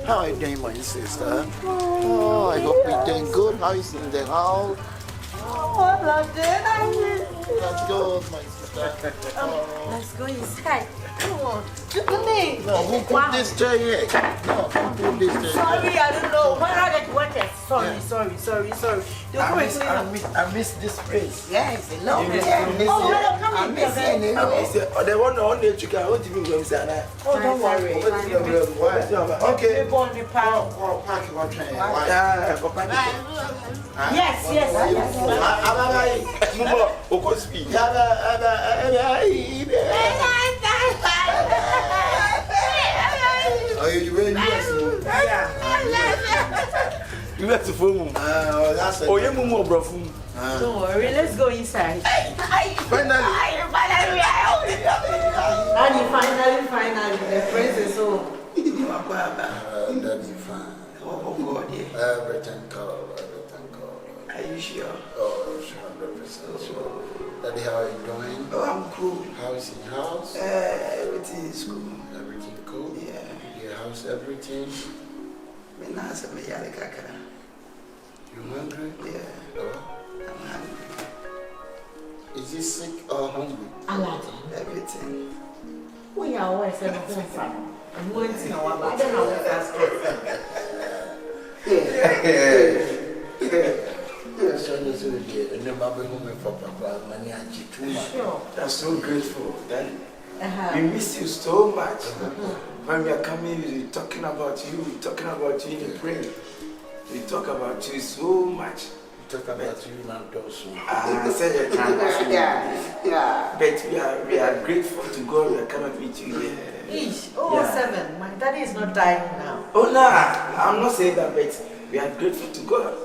How are you doing, my sister? Oh, I hope you're doing good. How is in the house? Oh, love it. Let's go, my sister. Let's go inside. Come on. Look at me. No, who put this chair here? No, who put this chair here? Sorry, I don't know. Where are the workers? Sorry. I miss this place. Yes, hello. Oh, hello, come in. They want to own the chicken. What do you mean? Oh, don't worry. Okay. Park your train. Yes. Are you ready? You have to phone. Oh, you move, bro. Don't worry, let's go inside. Finally, The prince is home. Daddy, fine. oh God, yeah. Everything cool. Are you sure? Oh, sure, 100% sure. Daddy, how are you doing? Oh, I'm cool. How is your house? Everything is cool. Everything cool? Yeah. Your house, everything? Me na se me yale kakara. You hungry? Yeah. Oh. I'm hungry. Is he sick or hungry? Everything. We are always at home from. I'm going to know about I don't know what that's That's so grateful. Then we miss you so much. When we are coming, we talking about you. We talking about you in the prayer. We talk about you so much. Talk about you now, also. I said yeah. But we are grateful to God. We are coming with you here. Each, 07. My daddy is not dying now. Oh no, I'm not saying that, but we are grateful to God.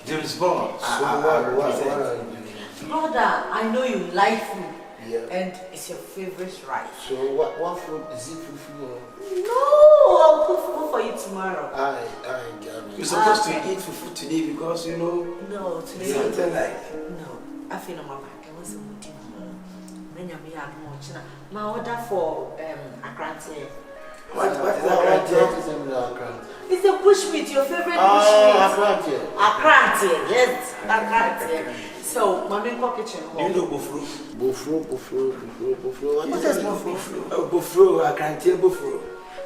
James Bond. So what are you doing? Brother, I know you like food. Yeah. And it's your favorite rice. So what food is it for? No, I'll cook food for you tomorrow. I got it. You're supposed to eat food today because you know. No, today. Something like. No, I feel my back. I was a moody. Then you'll be at much. My order for Akabenezer. What is that? It's a bushmeat, your favorite bushmeat. Oh, Akabenezer, yes, Akabenezer. So, mommy in kitchen. Do you know Bofro? Bofro. What is Bofro? Bofro, Akabenezer.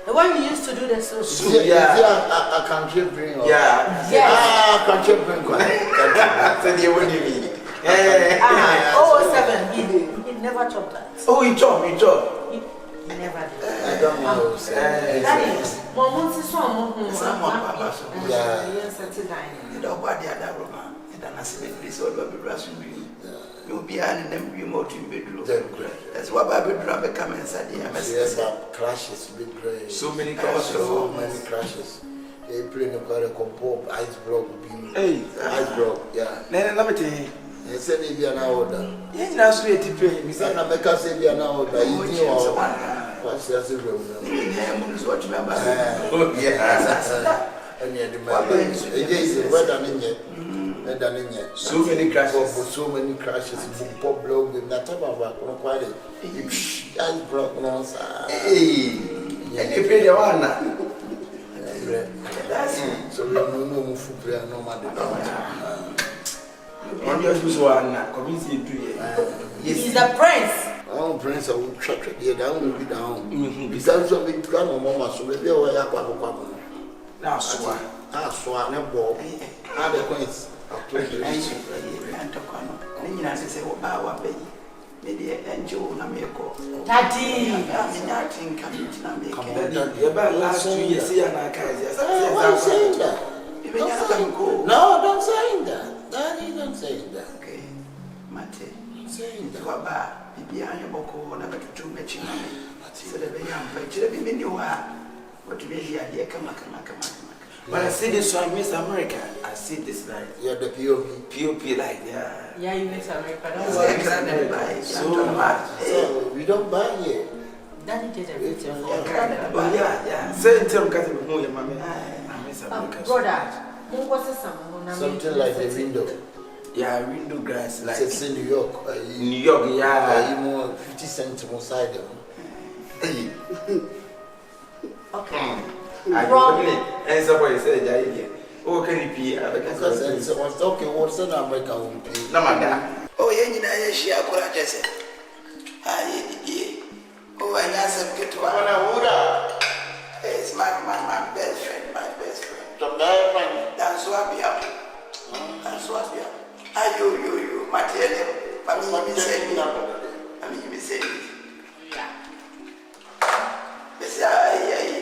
The one you used to do the soup. Yeah. Is there a country bring? Yeah. Yes. Country bring. So they won't even. 07, he never chopped that. Oh, he chopped. He never did. I don't know. That is, Mom, Yeah. Nobody had that room. And then I said, this all will be rushing. You'll be in them remote in bedroom. That's why Baby Drama come inside here. Yes, crashes, big great. So many crashes. So many crashes. They play no car compo ice block being. Hey, ice block, yeah. Then let me tell you. They said they be an order. Yeah, that's where to pay. We said America say be an order. You know what's the other room? What you remember? Oh, yeah. And yet, the man is weather in yet. So many crashes. So many crashes. Pop blow with that type of quite ice block. Hey, and they pay the one. That's it. So we no food prayer no matter. On your use one community do he's the prince. Oh, prince of church here, that will be down. Besides, so big grandma, so maybe I have now, so I never the coins. Daddy. Last 2 years, Don't say that. No, don't say that. Daddy, don't say that. Okay, Mate. Saying that. Bibi anyaboko na batutu mechina so the young chile bibi ni wa what to be here kama but I see this one Miss America. I see this like the POP like Yeah, you Miss America. Don't worry. So much. So we don't buy here. Daddy did everything for Oh yeah. Say tell me your mommy. Miss America. Brother, something like the window. Yeah, window glass like it's in New York. New York, yeah. You more 50 cents more side. okay. Wrong. And somebody said, oh, can you be? Because it's okay, what's the number? No, madam. Oh, yeah, she are going to say, oh, and that's a good one. It's my best friend, The best friend. That's what we are. That's what we are. You, Material, Mammy, you say me. I mean, you say me.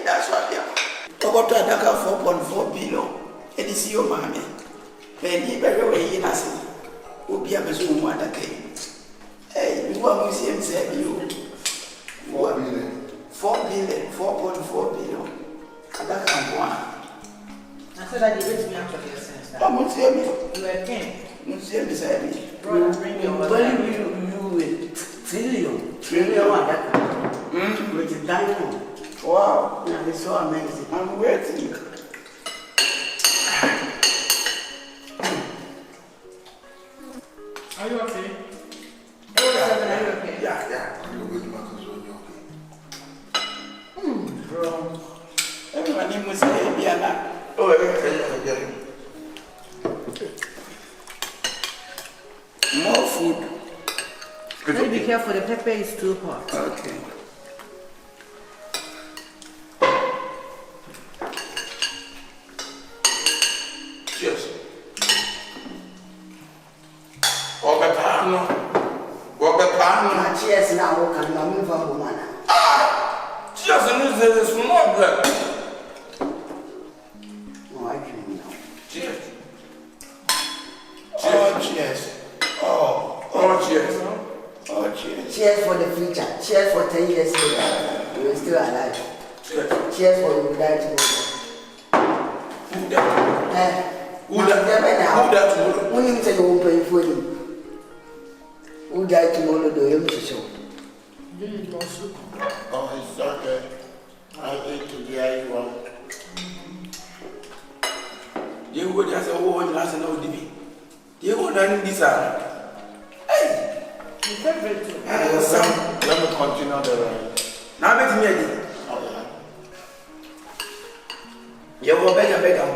That's what we are. About to attack 4.4 billion. And it's your mammy. When he very well in us, will be a Zoom one again. Hey, you want museum said you 4 billion, 4.4 billion. And that can go on. I said I did it to me after the sense. I'm not saying You were king. Museum is heavy. Brother, bring your When you trillion and that with the diamond. Wow, Yeah, it's so amazing. I'm waiting. Are you okay? Are you okay? Yeah. Bro. Everyone must say, Diana. Oh, more food. Let be careful, the pepper is too hot. Okay. Cheers. Cheers now, can you move on, woman? Cheers, and this is small bread. No, I drink now. Cheers. Oh, cheers. Oh, cheers. Oh, cheers. Cheers for the future. Cheers for 10 years later. You are still alive. Cheers. Cheers for you die tomorrow. Who that? Who that tomorrow? When you say you won't pay for him. Who died tomorrow, do you show? Oh, it's okay. I ate to the eye. You would just say, oh, you last know, DB. You would have this. Hey! Let me continue the ride. Now, let me again. Oh, yeah. You will beg a beggar.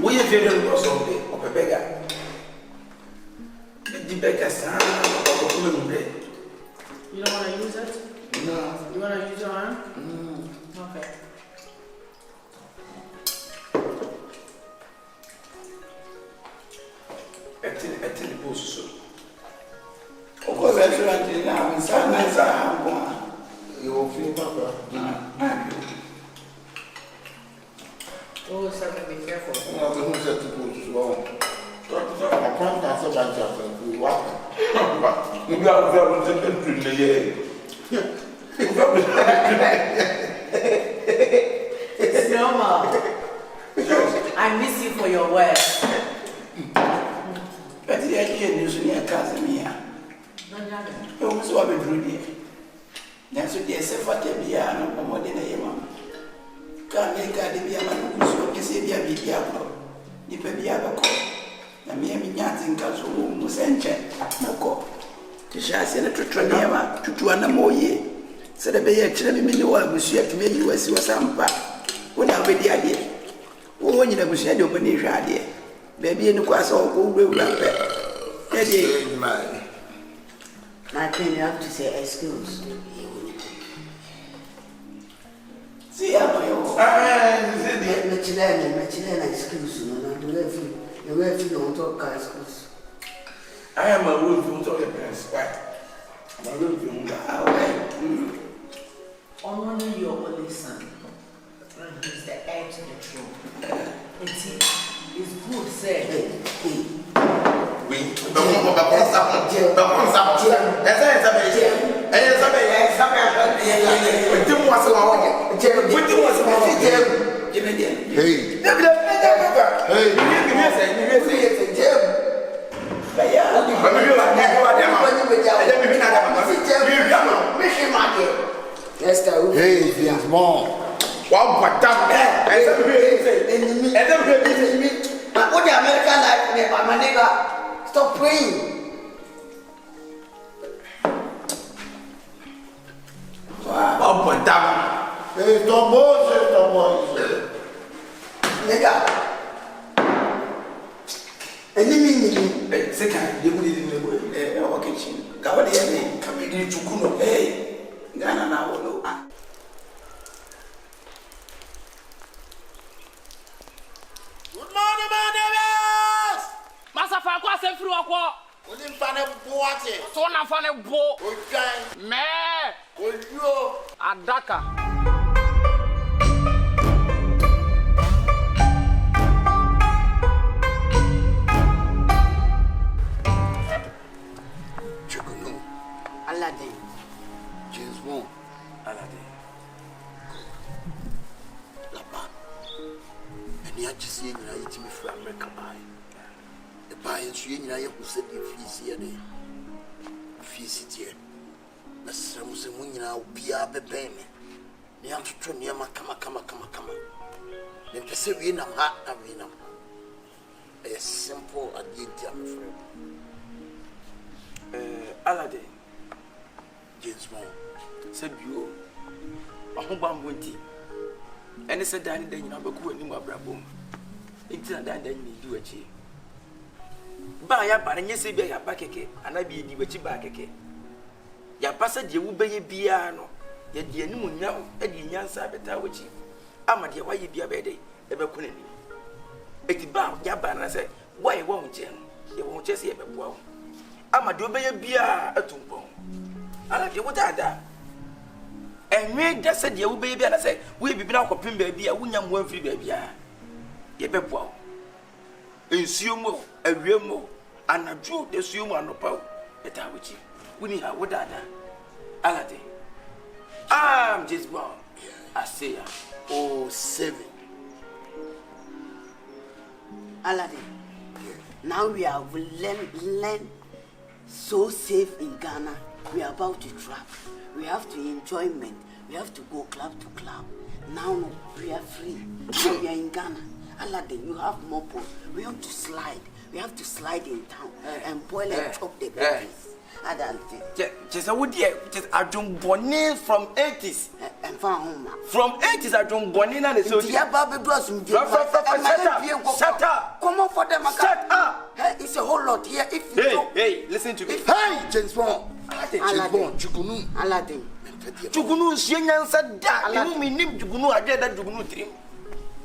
We have been also a beggar. The beggar, son, You don't want to use it? No. You want to use your arm? Okay. At the post. Of course, I should have done now. Sometimes I have one. You will feel better. Oh, something, be careful. You know, who said to go slow? I can't answer that just what? You got to the It's normal. I miss you for your words. But the idea is near Casimir. No, no, no. It was what we drew there. That's what they say for the piano, no more than a man. Can't make a man who's what you say, be a piano. The piano call. The mere miniatin castle was ancient. No call. The chassis and a tutorial to an amoye. Said a bay actually many one was yet to make you as you were some back. When I read the idea. Oh, when you never said your money idea. Baby in the class all go real rapid. My friend, you have to say excuse. See, I'm Machilena excuse. No, the way you don't talk excuse. I am a wolf from the parents. Why? I'm a wolf from Only your only son. He's the heir to the throne. It's good, say. We Hey, it's more. Wow, but that What the American life, my neighbor, stop praying. Wow, but that Hey, stop bullshit, stop bullshit. Enemy. Second, you wouldn't in our kitchen. Cover the enemy, coming into Kuno. Hey, Ghana now. Good morning, my neighbors! Masa fa kwa se firi okwo. Odi mfane boate. So na fa ne bo. Ojan. Me. Oyo. Adaka. Chukunu. Aladdin. James Bond. Aladdin. Lapa. Eni achisi nyina yitimi fra America bai. E bai nso nyina ye hu se de fiisi ye de. Fiisi tie. Na sramu se mu nyina obia beben me. Ne antoto ne ma kama. Ne pese wie nam ha na wie nam. A simple idea, my friend. Aladdin. James Bond. Said you. A home went. And it's a dining day in our book when you are brabum. It's a dining you do a cheap. Buy a bar and yes, be a back again, and I be the witchy back again. Ya passage you will be a piano, yet the new now, and the young sabbath which you. I'm at your way be a bed, ever couldn't. It's about Yaban, I said, why won't you? You won't just hear a well. I'm a do be a beer at Tumbo. I like you what I da. And we just said you baby, and I said, we'll be now copying baby, a woman one free baby. Ye be well. In sumo, a real mo, and a drew the sumo and no pow, that I would you. We need her what I da. Aladdin. I'm just born. I say, Oh, 7. Aladdin. Now we are learn so safe in Ghana. We are about to travel. We have to enjoyment. We have to go club to club. Now we are free. We are in Ghana. Aladdin, you have more boat. We have to slide. We have to slide in town and boil and chop the babies. Just a wood year, just I don't born from 80s. And found home. From 80s, I don't born in and so. Dear Baby Blossom, Shut up! Come on for them. Shut up! Hey, it's a whole lot here. If you don't. Hey, listen to me. Hey, James Bond. James Bond, Chukunu. Aladdin. Jugunu Shian said that. You mean Jugunu, I did that Jugunu dream.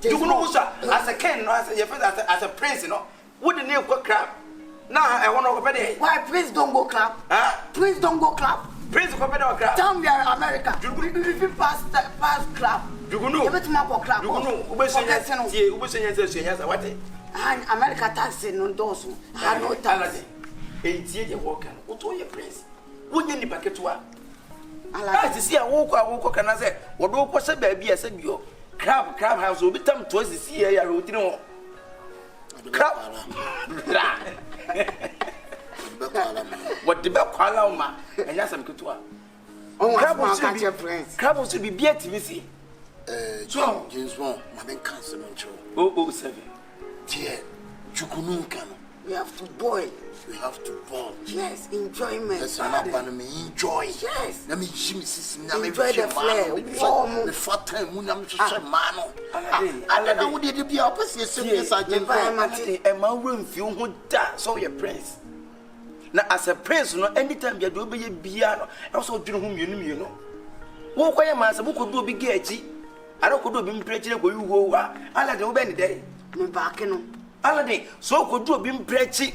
Jugunu, as a king, as a prince, you know. Wouldn't you go crap? Now I want to go better. Why Prince don't go club? Huh? Prince don't go club. Prince go better crap. Tell me you're America. If you pass club. Jugunu. You better go club. Jugunu. What? And America taxi no those. I no tax. Hey, Thier, walking. What all your prince? Wouldn't you back to her? I see a walk, and I said, what do you say, baby? I said, you crab house will be time twice this year. I wrote it all. Crab. What the back call ma? And yes, I'm good to her. Crab was to be beer TV. James Bond, my name cancer control. 007. Thier, Chukunu can. We have to boil. We have to boil. Yes, enjoyment. Let's not enjoy. Yes. Let me see enjoy the flare. Warm. The fat time when I'm just a man. Aladdin, would it be opposite? Sergeant and my room feel who that so your prince. Now, as a prince, no, anytime you do be a piano, also do whom you know. Walk away, master, who could do big getty. I don't could be preaching where you go. Aladdin, any day. Me back in. Aladdin, so could do be preaching.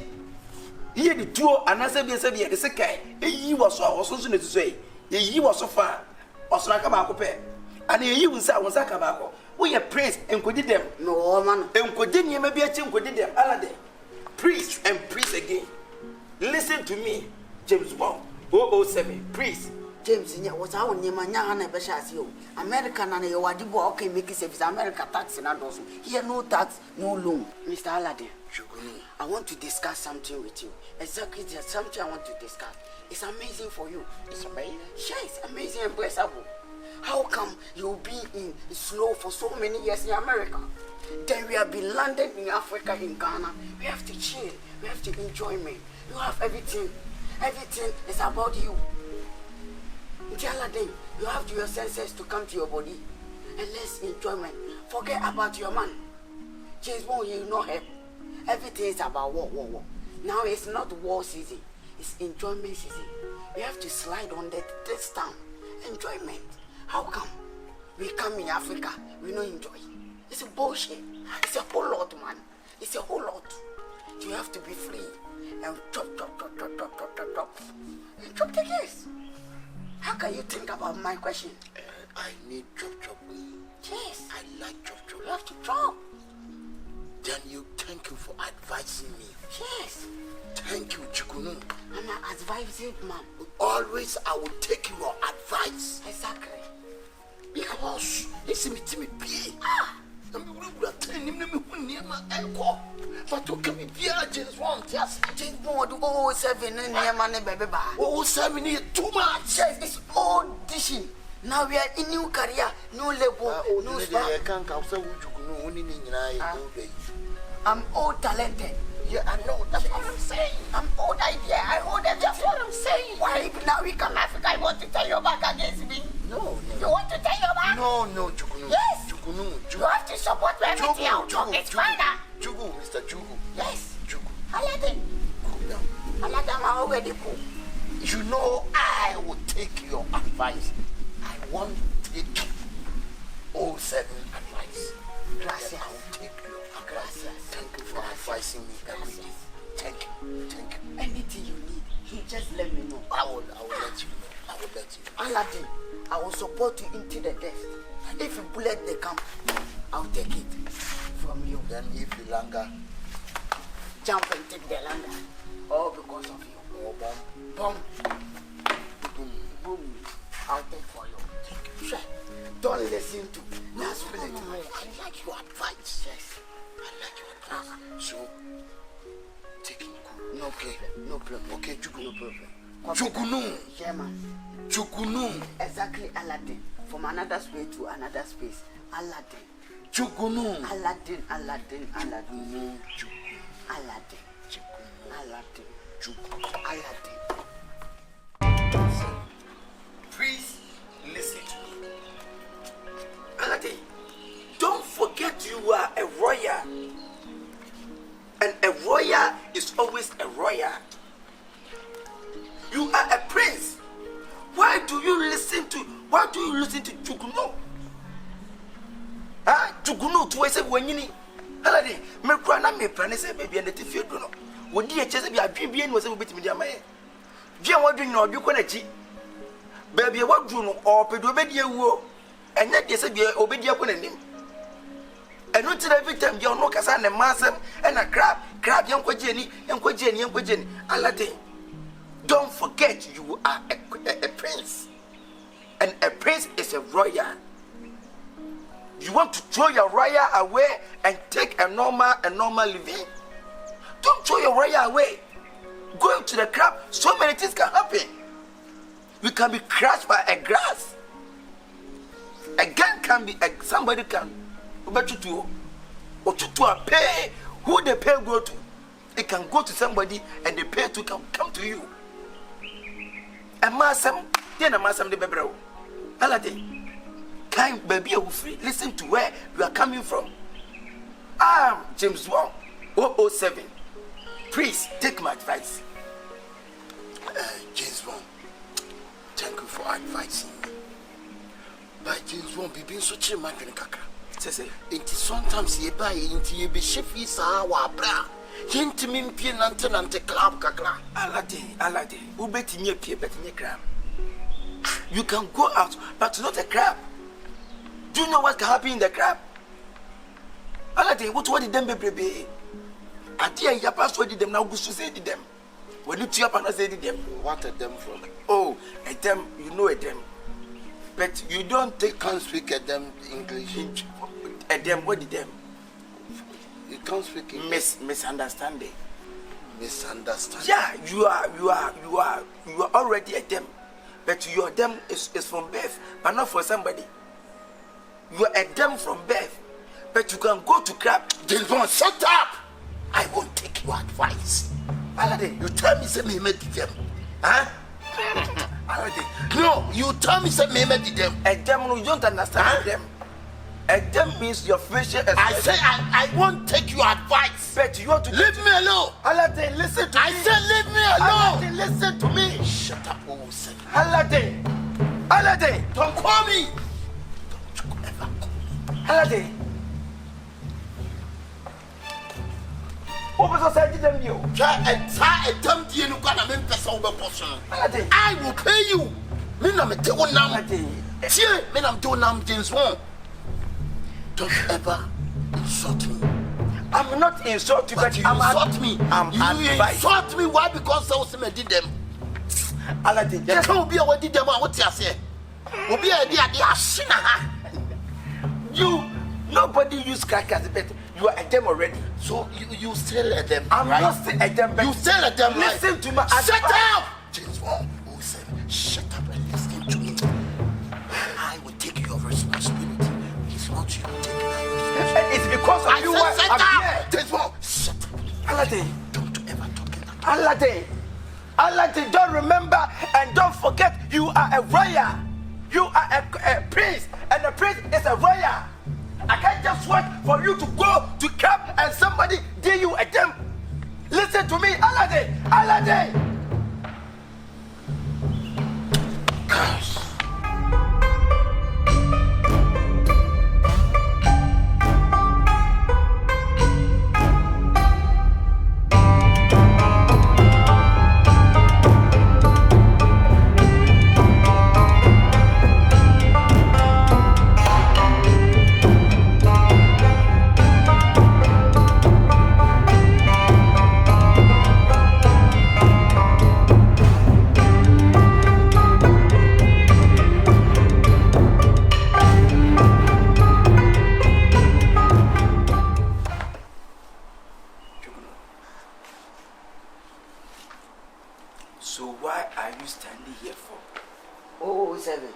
Here the two, and I said, yes, the second. He was so soon to say, he was so far, or so like a baco. And he was a tobacco. We are praised and could them. No, man. And could then you maybe a team could them. Aladdin, priest and priest again. Listen to me, James Bond, 007, priest. James, was our name and Yana Bashasio. American and your Wadibo, okay, make it safe. America tax and others. Here, no tax, no loan. Mr. Aladdin, I want to discuss something with you. Exactly, there's something I want to discuss. It's amazing for you. It's amazing. Yes, amazing and blessable. How come you'll be in slow for so many years in America? Then we have been landed in Africa, in Ghana. We have to chill. We have to enjoyment. You have everything. Everything is about you. Aladdin, you have your senses to come to your body. And let's enjoyment. Forget about your man. James Bond, you know him. Everything is about war. Now it's not war season. It's enjoyment season. We have to slide on this town. Enjoyment. How come? We come in Africa, we don't enjoy. It's a bullshit. It's a whole lot, man. It's a whole lot. You have to be free and chop. And chop the case. How can you think about my question? I need chop. Yes. I like chop. You have to chop. Then you thank you for advising me. Yes. Thank you, Chukunu. I'm an advising man. Always I will take your advice. Exactly. Because it's me pay. I'm telling him but you can be James 1. Yes, James Bond 07 and near money, baby. 07 is too much. Yes, it's all dishing. Now we are in new career, no label, no star. I'm all talented. Yeah, I know. That's what I'm saying. I'm old idea. I hold them. That's what I'm saying. Why now we come Africa? I want to turn your back against me. No. You want to turn your back? No, Chukunu. Yes. Chukunu. You have to support everything I'll talk. It's fine. Jugu, Mr. Jugu. Yes. Jugu. Aladdin. Cool down. Aladdin, I'm already cool. You know, I will take your advice. I won't take 07 advice. Gracias. I will take your advice. Thank you for advising me every day. Thank you. Anything you need, you just let me know. I will let you know. Aladdin, I will support you into the death. If you bullet they come, I'll take it from you. Then if you longer, jump and take the land. All because of you. oh, Boom. boom. I'll take for you. Sure. Don't listen to that spirit. No. I like your advice. Yes. I like your advice. So, taking good. No problem. Okay, Jugu. No problem. Jugunu. Yeah, man. Jugunu. Exactly, Aladdin. From another space to another space. Aladdin. Jugunu. Aladdin. Jugunu. Aladdin. Aladdin. Jugunu. Aladdin. Please listen to me. Aladdin, don't forget you are a royal. And a royal is always a royal. You are a prince. Why do you listen to Jugunu? Jugunu to say when you Aladdin, me krana me plan say baby and the Thier do no. Wodi e chese bi adwen was a bit me dia maye. Dia wadwen no obi ko na chi. Baby wadru no o pedo obedi awuo. Enya de se bi obedi ko na nim. Eno tira victim dia no kasa na masem and a crab yankwaje ni. Aladdin, don't forget you are a prince. And a prince is a royal. You want to throw your royal away and take a normal living? Don't throw your royal away. Going to the crab, so many things can happen. You can be crushed by a grass. A gun can be, somebody can, but you pay. Who the pay go to? It can go to somebody and the pay to come to you. A massam, then a massam de bebro. Aladdin. Kind baby, you free. Listen to where you are coming from. James 1 007. Please take my advice. James 1, thank you for advising me. But James 1, be so chill, man. It is sometimes ye buy into ye be shifty sawa bra. Hint me nante club kakra. Aladdin, who bet in your peer, bet in your crab. You can go out, but not a crab. Do you know what can happen in the crab? Aladdin, what did them baby? I dear your pastor did them now go to say them. When you tear up and say them. What a them from? Oh, a them, you know a them. But you don't take Can't speak at them English. A them, what did them? You can't speak English. Misunderstanding. Misunderstanding. Yeah, you are already a them. But your them is from birth, but not for somebody. You are a them from birth, but you can go to crab. James Bond, shut up! I won't take your advice. Aladdin, you tell me say me made them. Huh? Aladdin, no, you tell me say me made them. A them, no, you don't understand them. A them means your facial expression. I say I won't take your advice. Bet you want to leave me alone. Alade, listen to me. I said leave me alone. Alade, listen to me. Shut up, oh, say. Alade, Alade, Don't call me. Don't you ever call me. Alade. What was I saying to them? You try a dumb deal. You can't make person over person. Alade. I will pay you. Me na me tell now. Thier, me na me tell now. James Wong. Don't ever insult me. I'm not insulting, but you I'm insult me. You advised. insult me. Why? Because I was me did them. Alade, You can't be a did them. What you say? Will be a dear you. Nobody use crackers, but you are a them already. So you still let them. I'm right? not still a them. But You still let them. listen right? to my Shut advice. up. James Wong. Who said? Shut up and listen to me. I will take your responsibility. It's not you take that. And it's because of I you said why shut I'm up. here. James Wong. Shut up. Alade, Don't ever talk in that. Alade, don't remember and don't forget you are a royal. You are a prince, and a prince is a royal. I can't just wait for you to go to camp and somebody deal you a damn. Listen to me, Alade. Curse. So why are you standing here for? Oh, 7.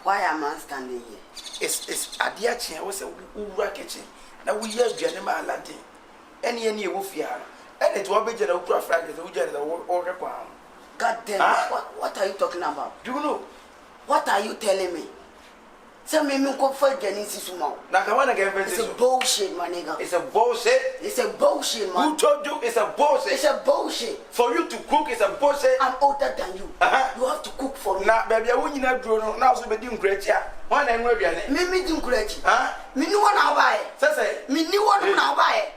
Why am I standing here? It's adia chain. Was a ura kitchen. Now we hear Janema Alade. Any woofiar. And it will be general craft like the Ujan or Requam. God damn, what are you talking about? Do you know? What are you telling me? Tell me, comfort Genesis tomorrow. It's a bullshit, my nigga. It's a bullshit. It's a bullshit, man. Who told you it's a bullshit? It's a bullshit. For you to cook, it's a bullshit. I'm older than you. You have to cook for me. Now, baby, I wouldn't have drawn now, so be doing great. One and maybe a Me do great. Huh? Me no one now buy. Say, Me no one now buy.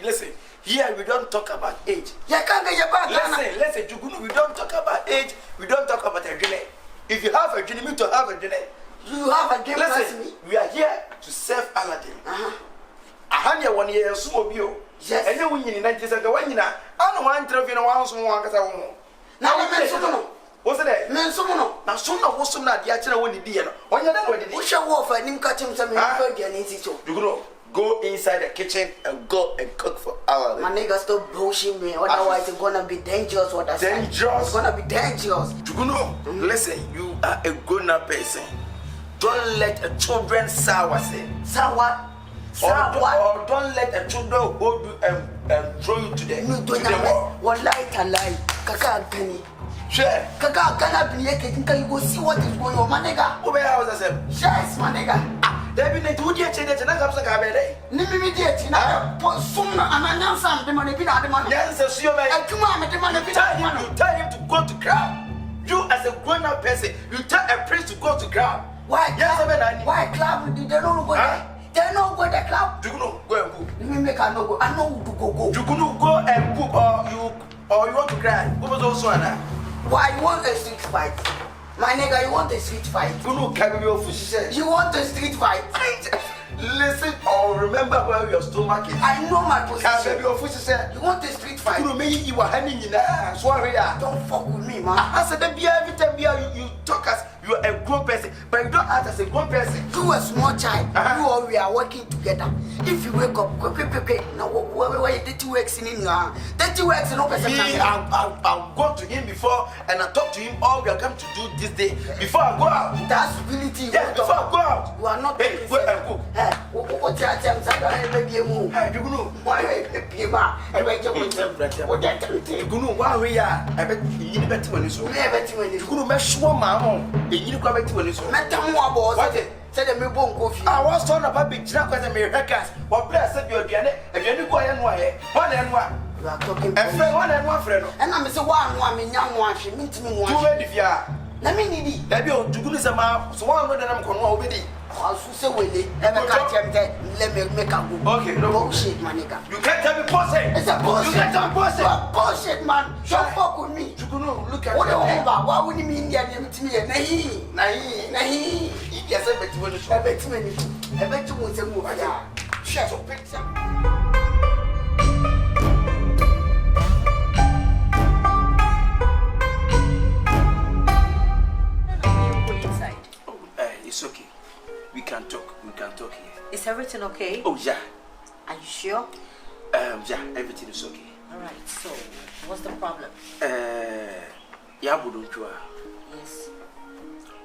Listen, here we don't talk about age. You can't get your back. Listen, Jugunu, we don't talk about age, we don't talk about a journey. If you have a journey, me to have a journey. You have a game. Listen, we are here to serve Aladdin. I had 1 year, so you. Yes. And then when you're in 90s, I don't want to travel in one house. Now, I'm what's it? men, someone. Now, soon I was soon at the actual when you did. When you're done with it, We shall walk for him catching some Genesis. you go inside the kitchen and go and cook for Aladdin. My nigga stop bullshit me, otherwise it's gonna be dangerous. What I say? Dangerous? It's gonna be dangerous. Listen, you are a grown-up person. Don't let a children sour say. Sour. Or don't let a children hold you and throw you to the wall. What light and light? Kaka Penny. Sure. Kaka cannot be naked. You go see what is going on, my nigga. Who may I was say? Yes, my nigga. There be no 2 years and I have some cabaret. Nimidiate, soon and I know some the money be not the money. Yes, so you may come on, the money be you tell him to go to ground. You as a grown-up person, you tell a priest to go to ground. Why? Yes, why club? They don't go there. They don't go the club. You go and cook. Let me make a no go. I know who to go. You could go and cook or you want to cry. Who was also on that? Why you want a street fight? My nigga, you want a street fight? You know, carry your food, she said. You want a street fight? Listen or remember where your stomach is. I know my position. Carry your food, she said. You want a street fight? You know, maybe you were hanging in there. Sorry, don't fuck with me, man. I said, every time you talk as you are a grown person, but you don't act as a grown person. You a small child. You all we are working together. If you wake up, quick. Now, where you 30 works in your 30 works in open. I'll go to him before and I talk to him all we are going to do this day before I go out. That's ability. Yes, before I go out. You are not. Hey, go and cook. What you are saying? Baby, move. Hey, you know why? Baby, ma. I wait till we tell that. You know why we are. I bet you need better when you so. Never to when you know, mesh one man. You need to come back to when you so. Madam, what was it? Said the me bon coffee. I was on about big drunk as a Americans. What place said you're getting if you go and one and one. You are talking And friend one and one friend. and I'm say one me young one she mean to me one. Too many if you are. Let me need it. Let me do goodness amount. So one that I'm going to obey. I should say well let me catch him there. Let me make a go. Okay, no bullshit, my nigga. You can't tell me bullshit. It's a bullshit. You can't tell me bullshit. Bullshit, man. Don't fuck with me. You know, look at What the your hell? Why would you mean that to me? Nahi. If you say bet you want to show. I bet you want to move. Shut up, picture. It's okay. We can talk here. Is everything okay? Oh yeah. Are you sure? Yeah, everything is okay. Alright, so what's the problem? Yeah, Budunchua. Yes.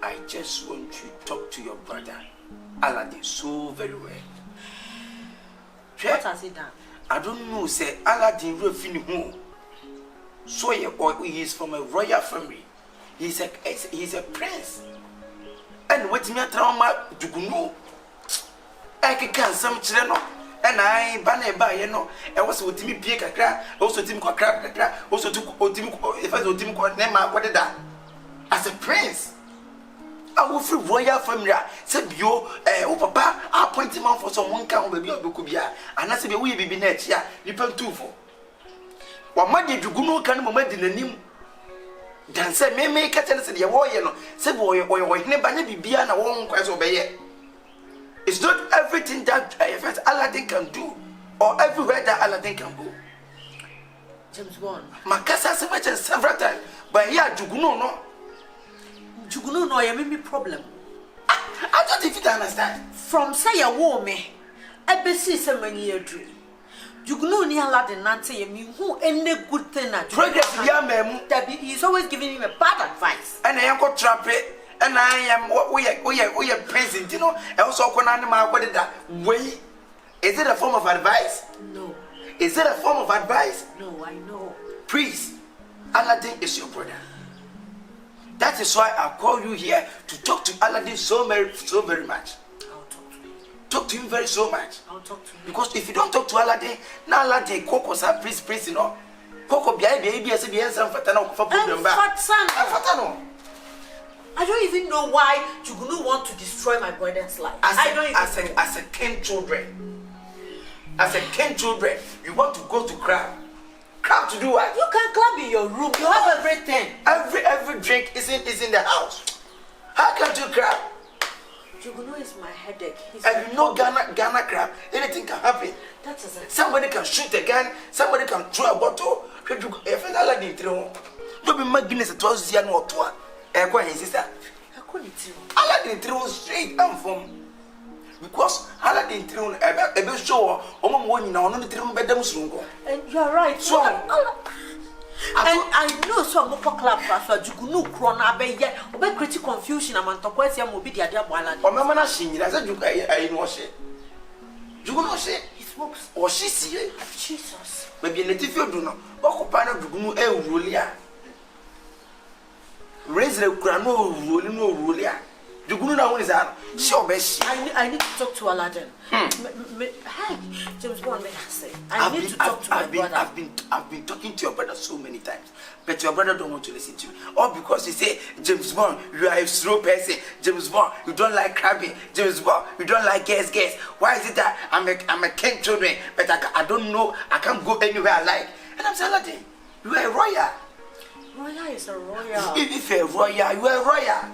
I just want you to talk to your brother, Aladdin, so very well. What has he done? I don't know, say Aladdin refini home. So he is from a royal family. He's a prince. And what me a trauma to know. I can some children. And I banner by you know, I was with me pick a crab, also Tim crab, also took Otim if I don't think what name what did that. As a prince, I will free royal family. Said you, oh papa, I point him out for someone come baby of Bukubia, and I said we be next year, you pay 2 for. What money you go no can moment in the name. Dan said, may make a tennis in your warrior, said boy, or never be beyond a won't quite obey. It's not everything that Aladdin can do, or everywhere that Aladdin can go. James Bond. Makasa has mentioned several times, but here Juguno no. Juguno no, you make me problem. I don't think you understand. From say a woman, I be see so many years dream. Juguno ni Aladdin nante ye me who any good thing at Progress ya memu. That he's always giving him a bad advice. And I am got trap it. And I am what we are praising, you know. I also can animal what that way. Is it a form of advice? No. Is it a form of advice? No, I know. Please, Aladdin is your brother. That is why I call you here to talk to Aladdin so very much. I'll talk to him. Talk to him very so much. I'll talk to him. Because if you don't talk to Aladdin, now Aladdin Coco sa please you know. Coco baby as be some fatano for problem back. Fatano. I don't even know why Juguno want to destroy my brother's life. As a king children, you want to go to crab to do what? You can club in your room. You have everything. Every drink is in the house. How can you crab? Juguno is my headache. And you know Ghana crab, anything can happen. That is it. Somebody can shoot a gun, somebody can throw a bottle. If I like the throne, don't be mad Guinness at 12 years or 2. Sister, Aladdin threw straight and from because Aladdin threw a bit show on one now on the throne bedroom soon. And you're right. So I know some more club for Juguno Crona be yet, or create confusion among Tokwesiam will be the other one. or Mamma Shin, I said, I know she. Juguno say He smokes. or she see Jesus. maybe a native you do not. Occupy Juguno Rulia. Raise the grano rulia. You go now is that sure best. I need to talk to Aladdin. Hi, James Bond, may I say? I need to talk to my brother. I've been talking to your brother so many times, but your brother don't want to listen to you. All because he say, James Bond, you are a slow person. James Bond, you don't like crabbing. James Bond, you don't like guess. Why is it that I'm a king children, but I don't know, I can't go anywhere I like. And I'm saying, Aladdin, you are a royal. Royal is a royal. If you're a royal, you are a royal.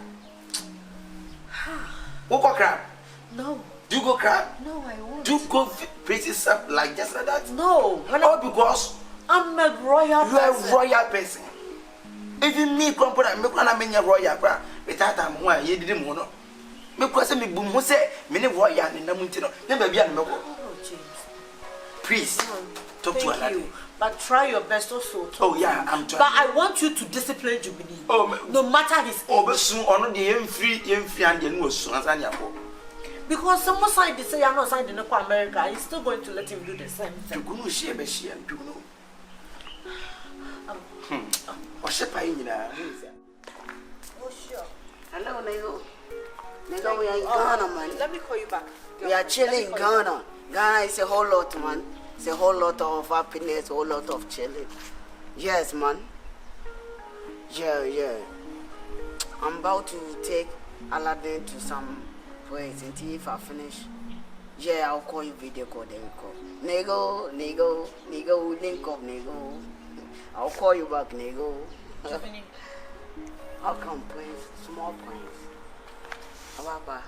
Who go crab? No. Do you go crab? No, I won't. Do you go places up like just like that? No. All because I'm a royal you are person. a royal person. Even me, come put me when I'm in a royal crab. Without I'm why you didn't want to. Because me boom say me royal in the mountain. Never be an Oh, James. Please talk to Aladdin. But try your best also. Oh yeah, I'm trying. But I want you to discipline Jubilee. Oh, no matter his age. Oh, but soon on the free and the new son as I because someone signed they say I'm not signed in America, he's still going to let him do the same thing. You go share be share, you know. Or share pay in Oh sure. Hello, Nayo. Nigga, we are in Ghana, man. Let me call you back. We are chilling in Ghana. Ghana is a whole lot, man. It's a whole lot of happiness, a whole lot of chilling. Yes, man. Yeah. I'm about to take Aladdin to some place. Until if I finish, yeah, I'll call you video call. Then we call. Nego, link up, nego. I'll call you back, nego. How come, please? Small points. Ababa.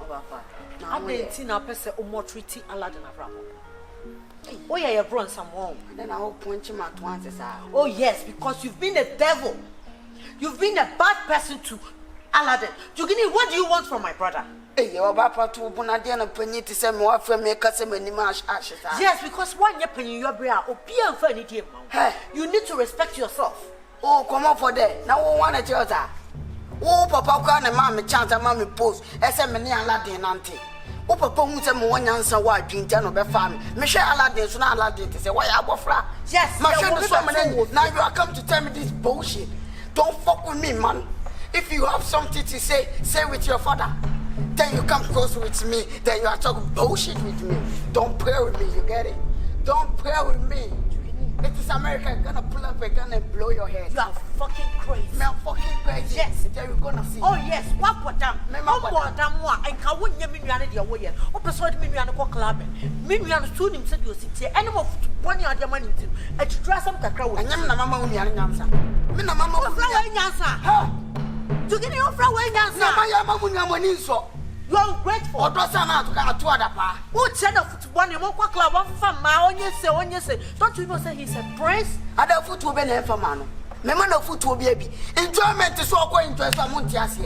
Ababa. I'm 18 now, person or treaty Aladdin Abraham. Oh, yeah, you're brought some home. Then I will point him at once. Oh, yes, because you've been a devil. You've been a bad person to Aladdin. Jugini, what do you want from my brother? Hey, you're about to open a dinner penny to send more from me, cousin, and ashes. Yes, because one year penny your bra or be a funny dear. You need to respect yourself. Oh, come on for that. Now, one at yours. Oh, Papa, can a mammy chance a mammy post, SM and Aladdin auntie. Oh, Papa, who's a one answer why drink ten of a family. Michelle Aladdin, so now Aladdin to say, why I go fra? Yes, my friend is now you are come to tell me this bullshit. Don't fuck with me, man. If you have something to say with your father. Then you come close with me. Then you are talking bullshit with me. Don't play with me, you get it? Don't play with me. It is America gonna pull up a gun and blow your head. You are fucking crazy. Me, I'm fucking crazy. Yes. Then you're gonna see. Oh yes, what for them? What for them? What? And can we hear me? You are the way. What persuade me? You are the club. Me, you are the student. Said you sit here. Anyone one year the money to. I try some kakao. And I'm mama when you are in answer. Me na mama when you are in answer. Huh? To get your friend when you answer. My mama when you are money so. You are ungrateful. Or does not to other pa? What said of one and one club one from my own say. Don't you know say he's a prince? Other foot will be an man. Memon of foot will be. Enjoyment is all going to a Montias.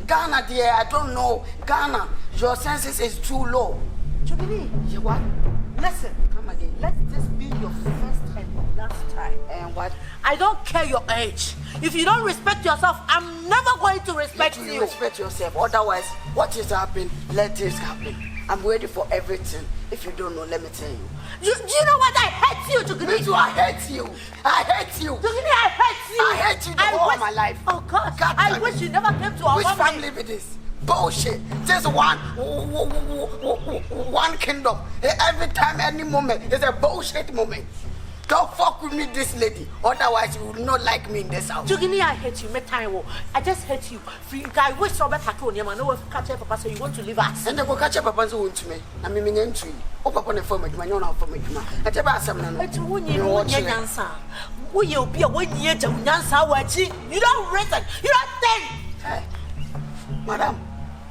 Ghana, dear, I don't know. Ghana, your senses is too low. Jubili, you what? Listen, come again. Let this be your first and last time. And what? I don't care your age. If you don't respect yourself, I'm never going to respect you. Respect yourself. Otherwise, what is happening? Let this happen. I'm ready for everything. If you don't know, let me tell you. Do you know what? I hate you, Jugini. Me too, I hate you. I hate you. Jugini, I hate you. I hate you the whole of my life. Oh, God. I wish you never came to our Which family. family with this? Bullshit. Just one kingdom. Every time, any moment, it's a bullshit moment. Don't fuck with me, this lady. Otherwise, you will not like me in this house. Jugini, I hate you. I just hate you. I wish so bad to you. I know if catch up, Papa, so you want to leave us. And they go catch up, Papa, so want to me. I mean, entry. Oh, Papa, the form of my own for me. I tell you something. It's when you answer. Will you be a 1 year to answer what you don't reason? You don't think. Hey, Madam,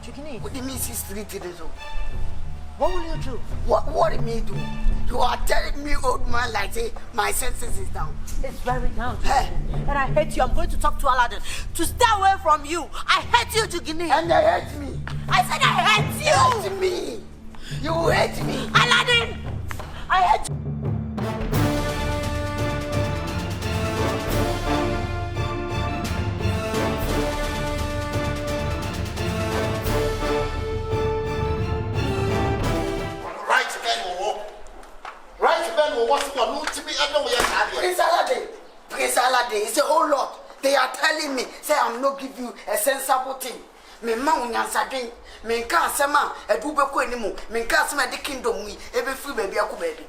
Jugini, what do you mean 63 days old? What will you do? What do me do? You are telling me, old man, like say my senses is down. It's very down. Hey. And I hate you. I'm going to talk to Aladdin to stay away from you. I hate you, Jugini. And they hate me. I said I hate you. Hate me. You hate me. Aladdin, I hate you. Prince Aladdin, it's a whole lot. They are telling me, say I'm not give you a sensible thing. Me mount answering, me can't say man, a dubeko anymore, me can't say the kingdom we every free baby aku baby.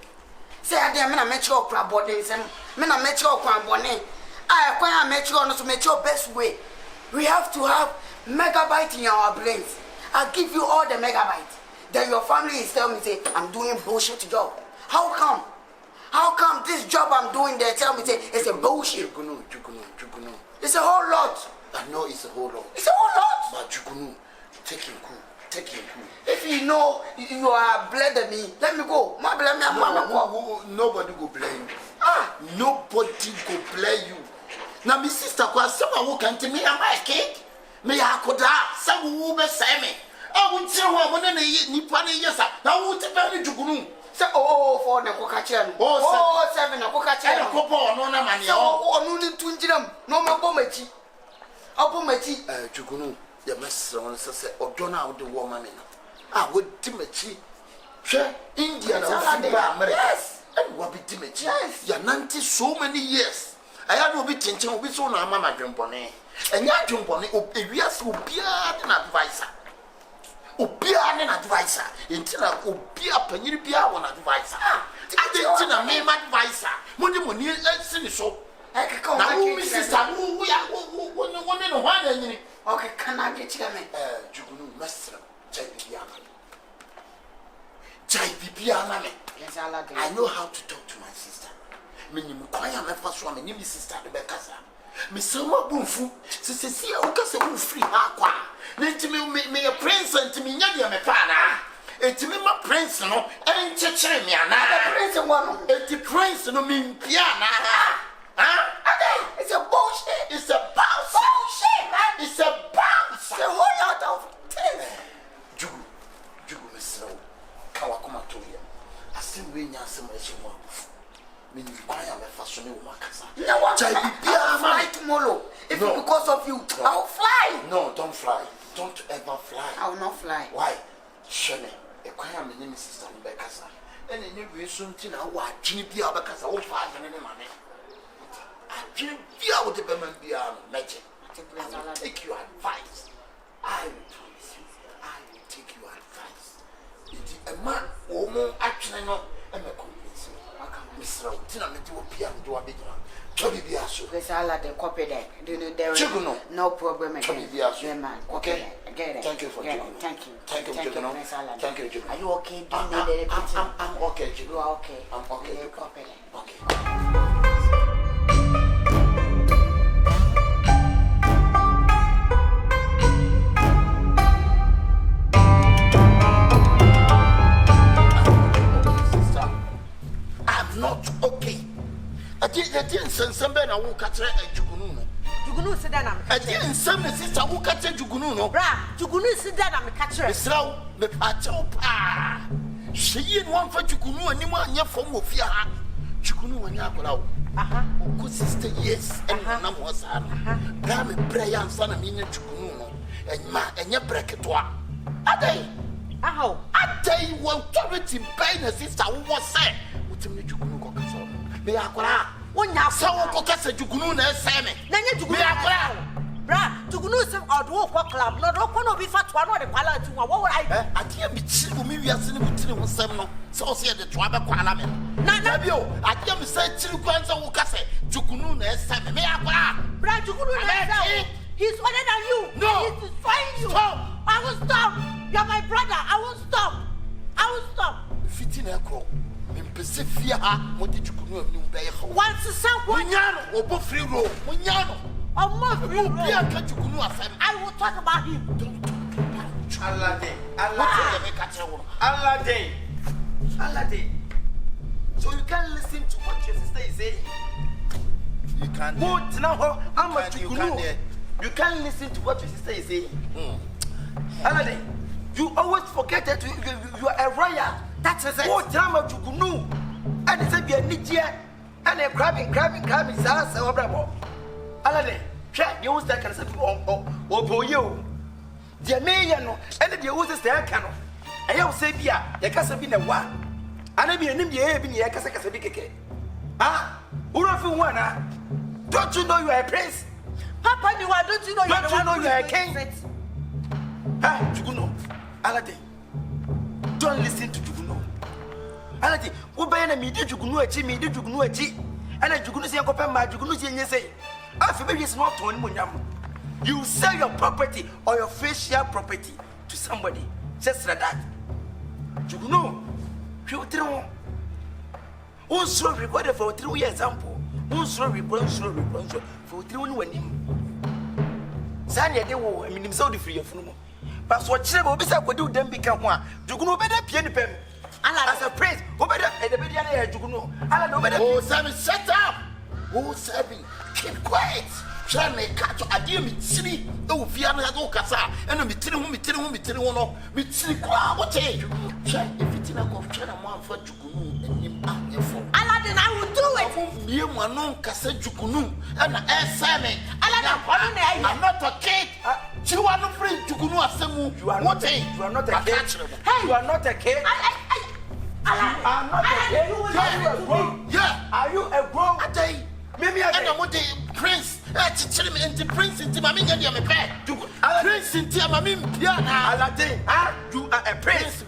Say I didn't mean a mature crab body, men a mature crab bonnet. I acquire mature not to make your best way. We have to have megabyte in our brains. I'll give you all the megabytes. Then your family is telling me, say, I'm doing bullshit job. How come? How come this job I'm doing, they tell me, say, it's a bullshit? Jugunu. It's a whole lot. I know it's a whole lot. It's a whole lot. But Jugunu, take him cool. If you know you are blaming me, let me go. My blame me, nobody go blame you. Ah, nobody go blame you. Now, my sister, someone who can tell me, am I a kid? Me, I could have some who be say me. I won't tell her when I need money. Yes, I won't tell you, Jugunu. Say, for the cocachen. Oh, 7 a cocachen. And a couple, no money. Oh, no need to injure no more bombachi. Abomachi, Jugunu, the mess on say, or don't out the woman. I would Timothy. Share India, America. Yes, and what be Timothy? Yes, you're 90 so many years. I had no be teaching with so now, Mamma Jumpone. And ya jumpon, Obias, Obia, and advisor. Obia and advisor. Until Obia, Penibia, one advisor. I didn't name advisor. Money, and so. I can come now, sister. We are one and one. Okay, can I get you? Jugunu, Master, Jai Yes, I know how to talk to my sister. Minimum choir, my first one, my name is Sister Rebecca. Miss Summer Boomfu, Sister Sia, who can say free aqua. Then to me a prince and to me, Yadia Mepana. And to me, my prince, no, and Chechemiana. Prince and one, the prince, no mean piana. Huh? It's a bullshit. It's a bullshit, man. It's a bounce. A whole lot of things. Jugu, Miss Kawakuma to you. I still win your summation. Meaning, why am I fashioning Makasa? No, I'll fly tomorrow. If it's because of you, I'll fly. No, don't fly. Don't ever fly. I will not fly. Why? Shane, a choir, my name is Sister Rebecca. And in every soon, I watch Jimmy Biabacasa, all 5 and any money. Jimmy Bia with the Beman Bia, magic. I will take your advice. I will promise you. I will take your advice. It's a man, woman, actually, not a convince you. Mr. Tina, do a piano, do a big one. Chubby Biasu. There's all the copy there. There is no problem. Chubby Biasu, man. Okay. Thank you for it. Thank you. Thank you, Jugono. Thank you, Jugono. Are you okay? I'm okay, Jugono. You are okay. I'm okay. Okay. Not okay. I didn't send somebody I won't catch a Jugunu. Jugunu said that I'm catching some sister who catch a Jugunu. Jugunu said that I'm a catcher. It's now the Pachopa. She in one for Jugunu and you want your form of Fia. Jugunu and Yakola. Good sister, yes, and Nam was Grammy prayer and son of me Jugunu and your bracket. A day. How? A day won't tell it in pain, a sister who was said. Me akora wonya sawo ko kase jugunu na eseme na nya jugunu me akora bra jugunu se odo ko club no do ko no bi fatwa no de kwala tu wa wo ai ade mi chi bu mi wiase ne butire wo sem no so se de to abekwa me na bi o ade mi se chiri kwanza wo kase jugunu na eseme me akora bra jugunu na eseme he's older than you no he's destroying you stop. I will stop. You're my brother. I will stop fitina ko Pacifica, what did you know? Once a son, Munyano, or free road, Munyano, or more free road. I will talk about him. Don't talk about Allah. So you can't listen to what your sister is saying. You can't. What now? I'm a you can't listen to what your sister is saying. Allah, you always forget that you are a royal. That's it. What time of Jugunu? And it's a be a Niger and a crabbing, Sas or Bravo. Alade, check you that can say, oh, for you. The Mayan and the Uses the Arcano. I will say, Bia, the Casabina one. And I be an India, Binia Casabicake. Ah, Urafuana. Don't you know you are a prince? Papa, don't you know you are a king? Ah, Juguno, Alade. Don't listen to Juguno. Alati, who buy a media Jugunu, Jimmy, did Jugunu, and a Jugunu say, Copama, Jugunu, and say, after maybe it's not one Munyam. You sell your property or your facial property to somebody. Just like that. Jugunu, you throw. One slow recorded for 3 years example. One slow report for 3 1. Sanya, they will, I mean, so free of no. But what Chemo Bisa could do them become one. Jugunu better piano pen. As a prince, who better at the beginning of Jugunu. I don't know. Oh, Sammy, shut up. Oh, Sammy, keep quiet. Shall make catch a dear me silly. Oh, Fiana Casa, and a mitino, what say you? If it's in a cough, China one for Jugunu and him out your phone. Aladdin, I will do it. You one no Casa Jugunu and a Sammy. Aladdin, I'm not a kid. You are not free Jugunu Asemu. You are not a kid. You are not a kid. You are not a kid. I'm not a kid. Yeah. Are you a grown? Maybe I don't want the prince. Tell me, into prince into my minion, you prince into my piano. Aladdin, you are a prince.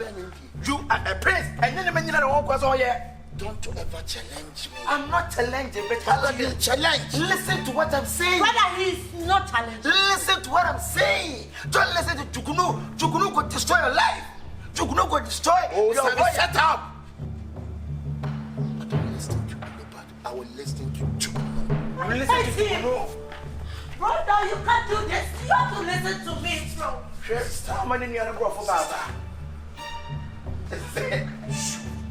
You are a prince. And then the man you know was all yeah. Don't you ever challenge me. I'm not challenging, but Aladdin, challenge. Listen to what I'm saying. Brother, he's not challenging. Listen to what I'm saying. Don't listen to Chukunu. Chukunu could destroy your life. Chukunu could destroy your set up. I don't listen to Chukunu, but I will listen to Chukunu. You listen to Chukunu. Brother, you can't do this. You have to listen to me, bro. Stop money near the growth of Baba.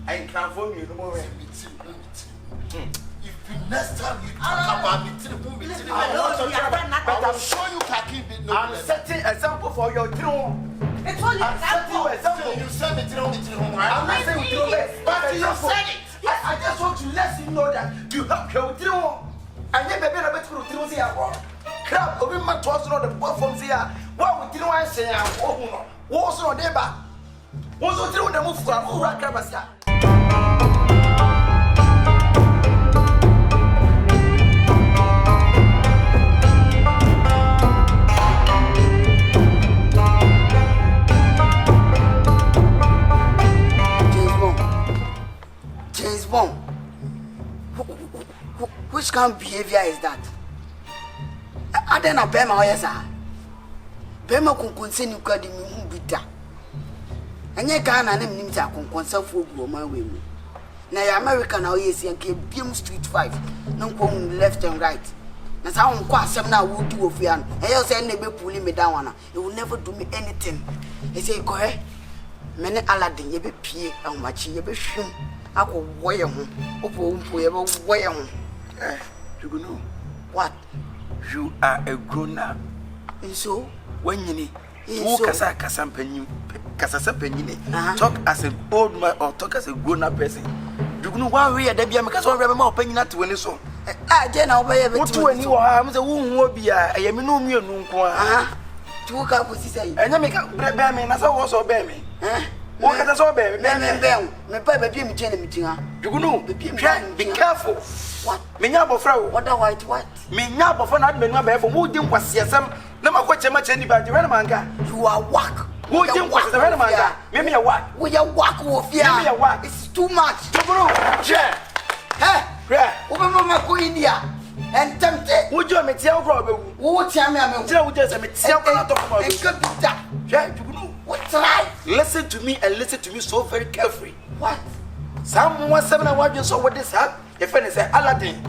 I can't phone you no more. If next time you talk about me, I will show you packing. I'm setting example for your throne. It's only I'm setting you example. You said it home. I'm not saying you but you said it. I just want to let you know that you have your throne. And you better bet for throne here. Crap, over my toss on the platforms here. What would you want to say? What's on the back? What's on the move for a crabasa? James Bond. Which kind of behavior is that? I don't know Bema or yes, Bema can consent you got him bitter. And you can't name him to consult for my way. Now, American or yes, and came Beam Street 5, no going left and right. That's how I'm quite some now will do of you. And you'll say, never pulling me down. It will never do me anything. They say, go ahead. Many Aladdin, you be pee and watch you be shun. I will wear him. Whoever wear him. You know What? you are a grown up. And so, When you need so- talk as an old man or talk as a grown up person. You know why we are there because one remember opinion not to any song. I didn't obey everything. What to any I'm the woman will be I am no me no. To work out with say, And you make up bear me, and I also bear me. What can I so bear me? My baby be me telling me, You know, be careful. What? Minyabo frau. What the white? Minyabo for not being my bear for who didn't was some. No matter what much anybody, manga. You are whack. Who didn't was the manga? Maybe a what? We are whack with fear. Maybe a what? It's too much. Yeah. Hey, open my go India and tempted. Would you make tell Robert? Who tell me I'm Tell just a tell talk about it. Could be that. Yeah, you know. What's right? Listen to me and listen to me so very carefully. What? Someone 7 hours so what this have? If any say Aladdin,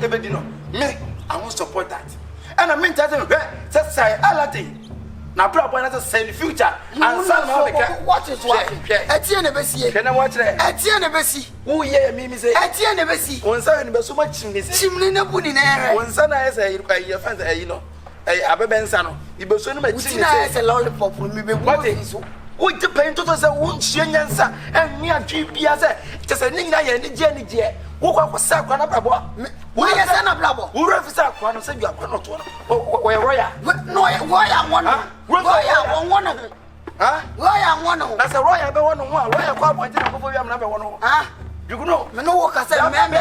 me, I won't support that. And I mean that say Aladdin. Now, probably not say in the future. And some what is what? Etienne Bessie. Can I watch it? Etienne Bessie. Oh, yeah, me say Etienne Bessie. one son so much in this. Chimney no put in air. One son I say, your friends, you know, Ababensano. You be so much in a lollipop with me. What is what the paint to say, won't she answer? And me and GPS, just a nina and the Jenny. Who was Sakana Brabo? Why is Anna Brabo? Who represents one of them? You are not one. Where no, why I want one of them. Why I want to. That's a royal one. Why I call my number one. You know, no work as a man,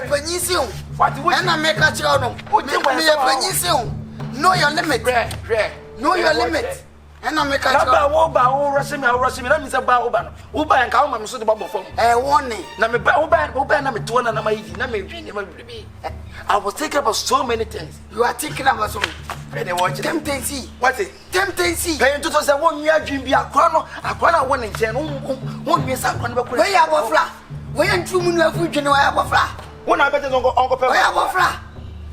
Penisium. What do I make a child? Penisium. Know your limit. Know your limit. And I make a Bawu rushing me, let me say Bawu. Uba and Kalma, so the bubble form. Warning. I was thinking about so many things. You are thinking about some. Temptation. What is temptation? Paying to say 1 year dream be a chrono, one in 10. 1 year, where you have a flat. Where you 2 minutes of you know I have a flat. When I bet it's Uncle Pepper, I have a flat.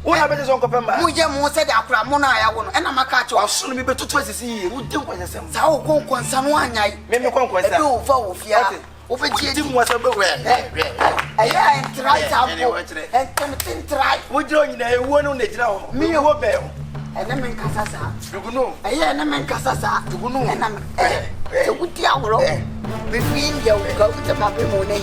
When I bet it's Uncle Pepper, Mujam said that Mona, I want, and I'm a catch. I'll soon be better to see. Who do what I say? How go concern one night? Maybe conquest. No, for fear. Over Jim was everywhere. I tried and try. Would you know one on the ground? Me or Bell? And I'm in Casasa. You know, I am in Casasa. You know, and I'm a good hour. Between you go to my money.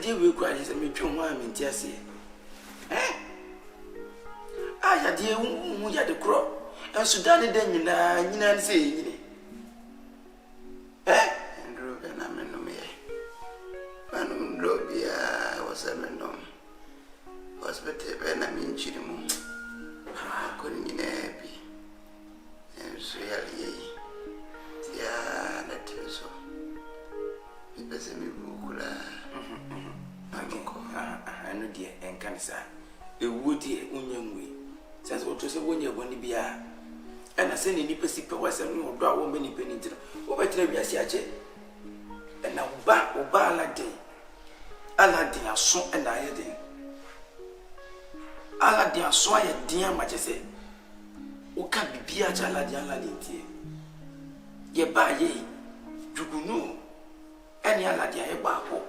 dear will cry as a mutual one in Thier. Eh? I had dear who had the crop, and Sudan then you know, say, eh? And Ruben, I'm in the me. Manum Lobia was a man. Was better when I mean Chirimu. I couldn't be happy. And so, yeah, that is so. Because I'm I know dear and cancer. A woody union way. Since what was a 1 year when you be a. And I send any pacific was a new draw many penny over Trebia Siache. And now back or Baladin. Aladdin, a son and I had him. Aladdin, a soy, dear Majesty. Who can be a Aladdin Ladin? Ye by ye, Jugunu, any Aladdin a babo.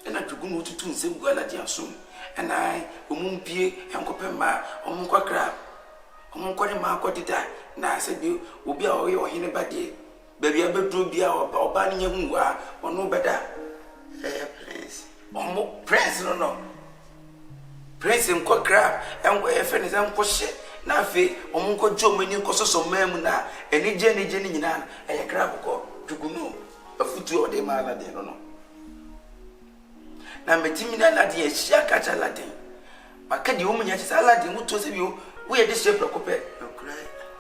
And I Jugunu to tune some Aladdin soon. And I, Umumpie, and Copema, Omunqua crab. Omunqua quantita. Now I said you will be all your hinebody. Baby, I bet to be our banning you or no better. Prince. Prince, no. Prince and Quack crab, and where friends and Quashet. Now, Fay, Omunco Joe, when you cost so mamma, and a Jenny and a crab called Jugunu, a foot or the mala, they don't know. Now, Metimina Latin, she catch a Latin. But can the woman yet Aladdin who told you, we are the shape of Copet?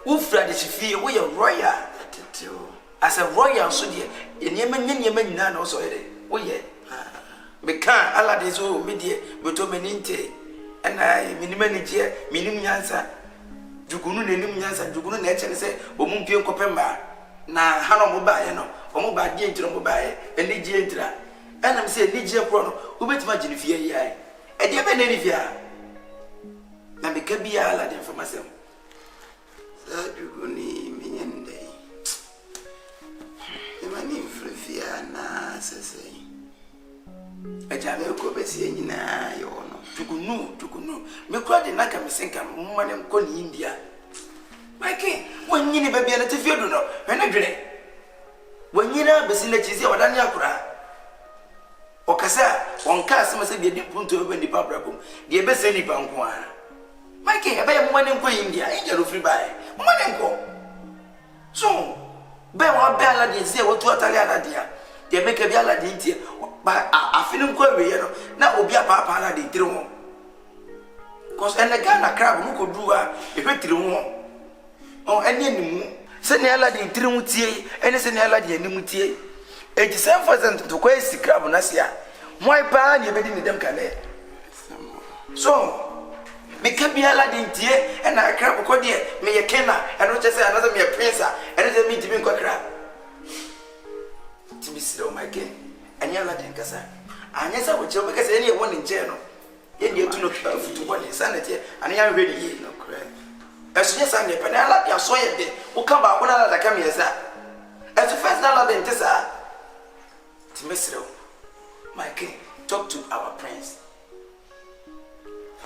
Who fled she fear, we are royal. As a royal, so dear, in Yemen, none also. Oh, yeah. Mekan Aladdin so media, but to meninte, and I minimanager, minimiansa. Jugunu Nimiansa, Jugunu nature say, Omumpio Copemba. Na Hano Mobayano, Omoba Gentle Mobile, and Nigentra. And I'm saying Nigia Chrono, who bet imagine if ye, and you have any fear. Now, me can be Aladdin for myself. Juguni Minende. The money for fear, na, say. I tell you, go be seeing na you know. Jugunu. Me cried in like a misenka, woman and call India. My king, when you never be a native, you know, when I drink. When you know, Bessin, let you see what I cry. Okasa, one cast must be a deep point to open the public room. The best any banquan. My king, I buy one and go India, angel free by. One and go. So, bear one ballad is there what to Aladdin. They make a Aladdin Thier. But I feel query, now will be a papa Aladdin through. Cause and the Ghana crab who could do a through. Oh, any anymore. Send Aladdin through Thier, and it's an Aladdin and Mutier. 87% to quest the crab on Asia. Why pan you betting them can? So, me can be Aladdin Thier, and I crab called here, me a kenna, and not just another me a prince, and it's a meet to be crab. To be still, my king, and Aladdin Cassa. And yes, I would tell because anyone in jail. Then you do not to one insanity, and I am ready, no crab. As yes, I'm a panela, you saw it, who come back when I come here, sir. As the first Aladdin Tessa. Timesro, my king, talk to our prince.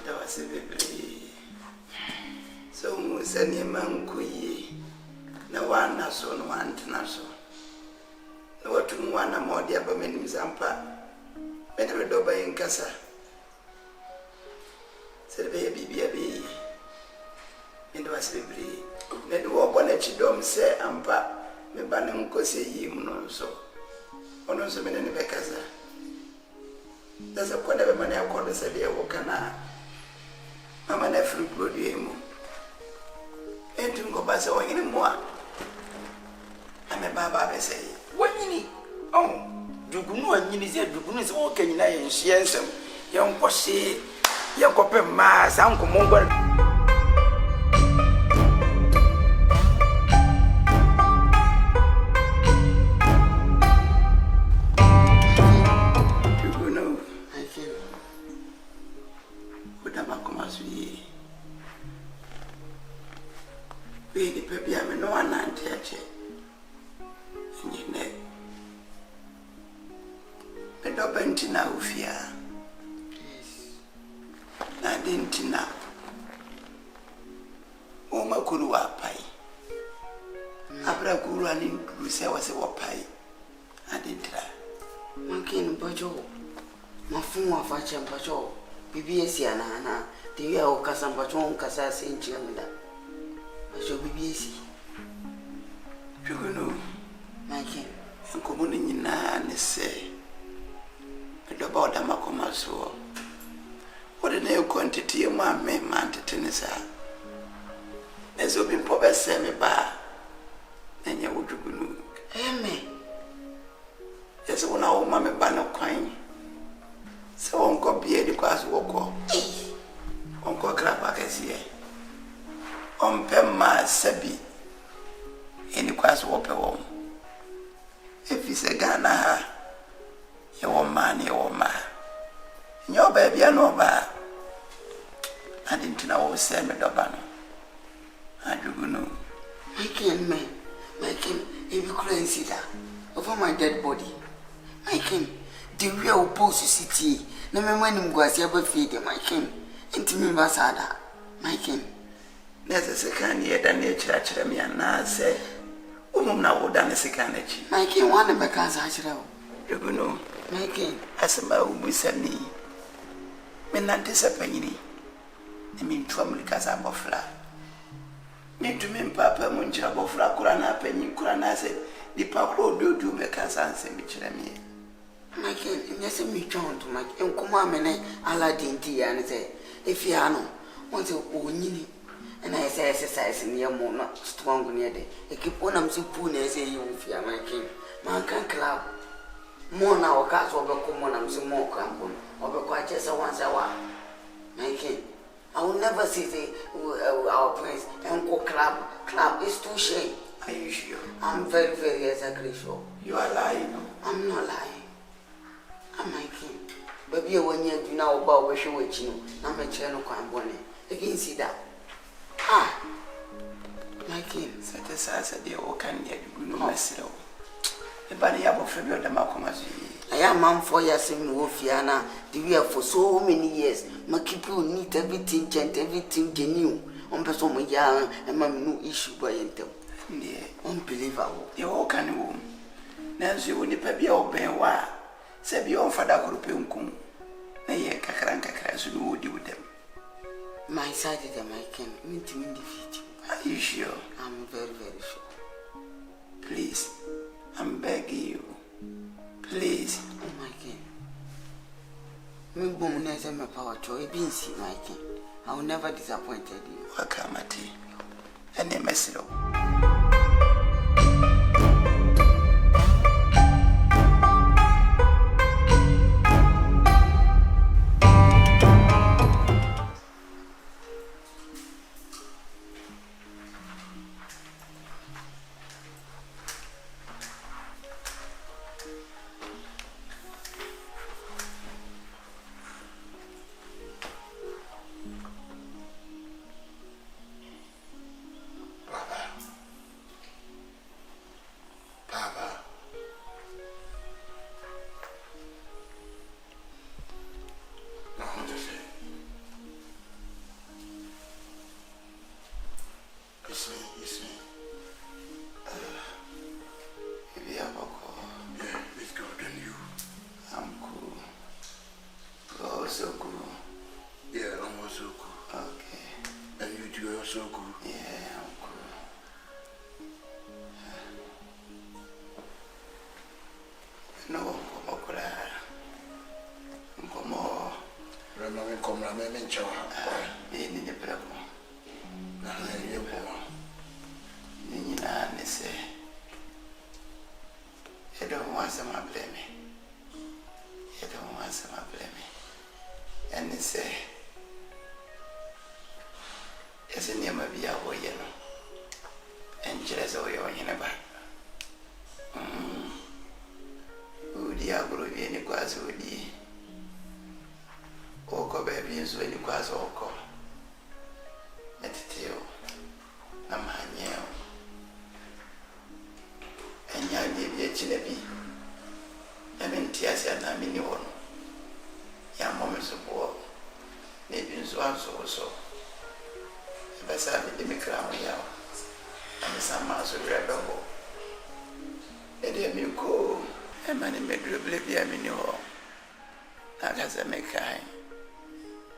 That was a baby. So, Musani Mankuyi. No one has on one to Naso. No one to one more dear Bamin Zampa. Better do by in Casa. Said baby. And was baby. Then walk on a chidom say, Ampa. Me banum ko say him no so. Ono so mene ne bekaza. That's a kwada be mane akodo se de wo kana. Mama na free produce mu. Entu ngo ba se wo yini mo a. Ame baba be say, "Wanyini." Oh, dugunu anyini se dugunu se wo kanyina ye nhye nsem. Ye nkwohye, ye nkopɛ ma sa nkomo ngware. Baby, baby, I'm no one auntie. And you know, I don't know fear. I didn't know. Oh, my guru are pie. Abra guru and in say was a pie. I didn't try. Makin Bajo, my phone of Fachem Bajo, BBS Yana, the year of Casam Bajon Casa Saint Germany. I shall BBS. You know, Makin, and commoning in and say, about the Macomaso. What a new quantity of my man to tennis. There's open power semi bar, and you would do. Amen. Yes, when our mammy banner quine. So Uncle Beer the grass walk. Uncle Crabbackers here. On Pemma Sebi in the grass walk home. If it's a Ghana, your man, your ma. Your baby, I know ba. I didn't know what send me Dobano. I do know. Makin, man, Makin, if you couldn't see that over my dead body. Makin, the real post to city. No man when him was ever feed my king. Into me, Basada. Makin. There's a second year than nature, me and I say, now would done a second. My king wanted because I should have. You know, My king, as a man who said me. Men anticipate. I mean, trouble because I'm of flat. Me to me, Papa Muncha Bofra Kurana Penny Kurana said, the Papa do because I say, me. my king, yes, me John to my king, come on, and Aladdin Thier, and say, if you are no, once a woman, and I say exercise in your more not strong near day. I keep on them so poor, and say, you fear my king. Man can club. More now, cast over common, I'm some more crampon, over quite just a once a while. My king, I will never see our prince and go club. Club is too shame. Are you sure? I'm very, very exactly sure. You are lying. I'm not lying. I'm my king. Baby, when you do now about where she was, you know, I'm a channel crime bonnet. You can see that. Ah, my king. Such as I said, they all can get you know myself. The body of Fabio de Macomas. I am man 4 years in Wolfiana, the year for so many years. My people need everything, gent, everything genuine. On person, my young and my new issue by them. Unbelievable. You all can womb. Nancy will nip be open wa. Say be on Father Groupum. Nay, Cacranca crash who would do with them. My side is that my king, mean to me defeat you. Are you sure? I'm very, very sure. Please, I'm begging you. Please. Oh, my king. Me boom never my power to a bean see my king. I will never disappoint you. Welcome, Matty. And a message. a man in bedroom, baby, I mean, you all. That has a make kind.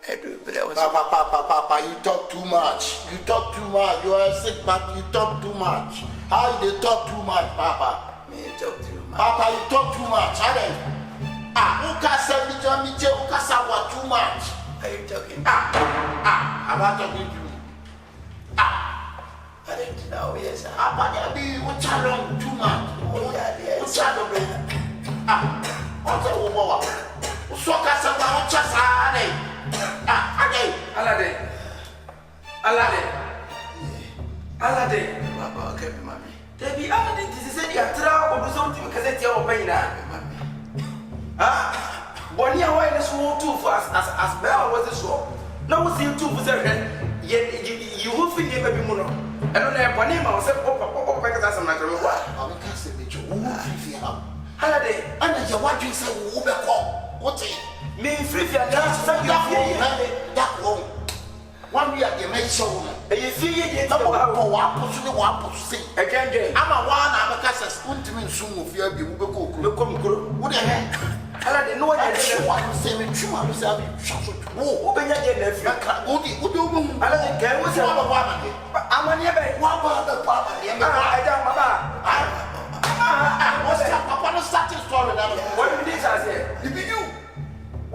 Papa, you talk too much. You talk too much. You are sick, but you talk too much. How you talk too much, Papa? Me talk too much. Papa, you talk too much. Uka said Uka said too much. Are you talking? I'm not talking to you. I didn't know, yes. Papa, be Uchalong too much. Oh, yeah, yes. Uchalong. What's a woman? Soka Saba Chasane. Alade. Papa, okay, mommy. Debbie, Alade, this is a trial or something because it's your pain. Bonia, why is so too fast as Bell was the show? No, was you two for yet you will feel your baby mono. I don't have one name, I was a because that's a matter of what. I'm a castle with you. Holiday, and you want to say, what's it? Me free for your dance, that won't. One year you make so. You see it, I'm a say. I can't get. I'm a one, I'm a castle, squinting soon of your people. What the heck? I didn't know what I did. I'm saying, true, I'm saying, open your nephew. I don't care what's your one. I'm on your bed. One part of the papa. I don't know. What's that? Papa, starting story. What did this say? It be you.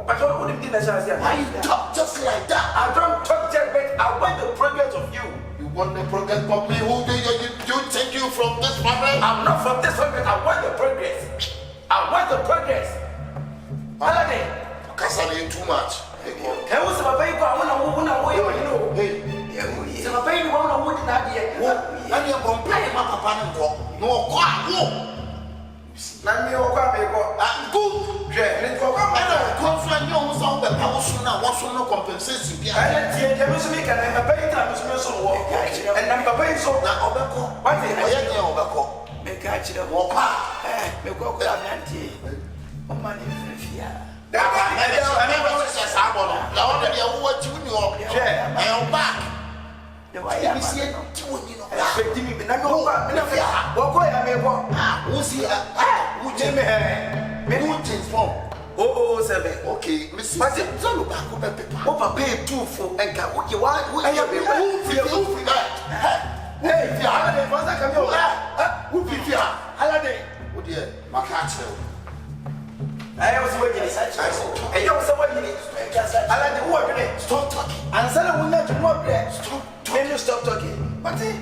I don't want to be necessary. Why you talk just like that? I don't talk just but I want the progress of you. You want the progress of me? Who do you take you from this family? I'm not from this family. I want the progress. I want the progress. Holiday. Because I need too much. There was a baby. I want to know. Hey, it's a baby. I want to know that yet. And you're complaining about Papa. No, go. Let me go. Good. Let's go. Confront you on the house now. What's on the compensation? I didn't see a music and I'm a baby. I'm a small walk. And I'm a baby. So now, what did I say? Make a chill of walk. Make a good auntie. Oh, money, fear. I never said, I want to be what you know. I am back. The way I see it, expecting me, but I know what I may walk. Who's here? Who came here? Maybe who changed from? Oh, 7. Okay, Mrs. Martin, so look back over paper. What pay 2 for and can what you want? Who are you? Who Hey, if you have a father, come here. Who be here? Holiday. Oh dear, my cat's I was waiting. And you was waiting. I like the word today. Stop talking. And so I will not work there. Can you stop talking? Mate.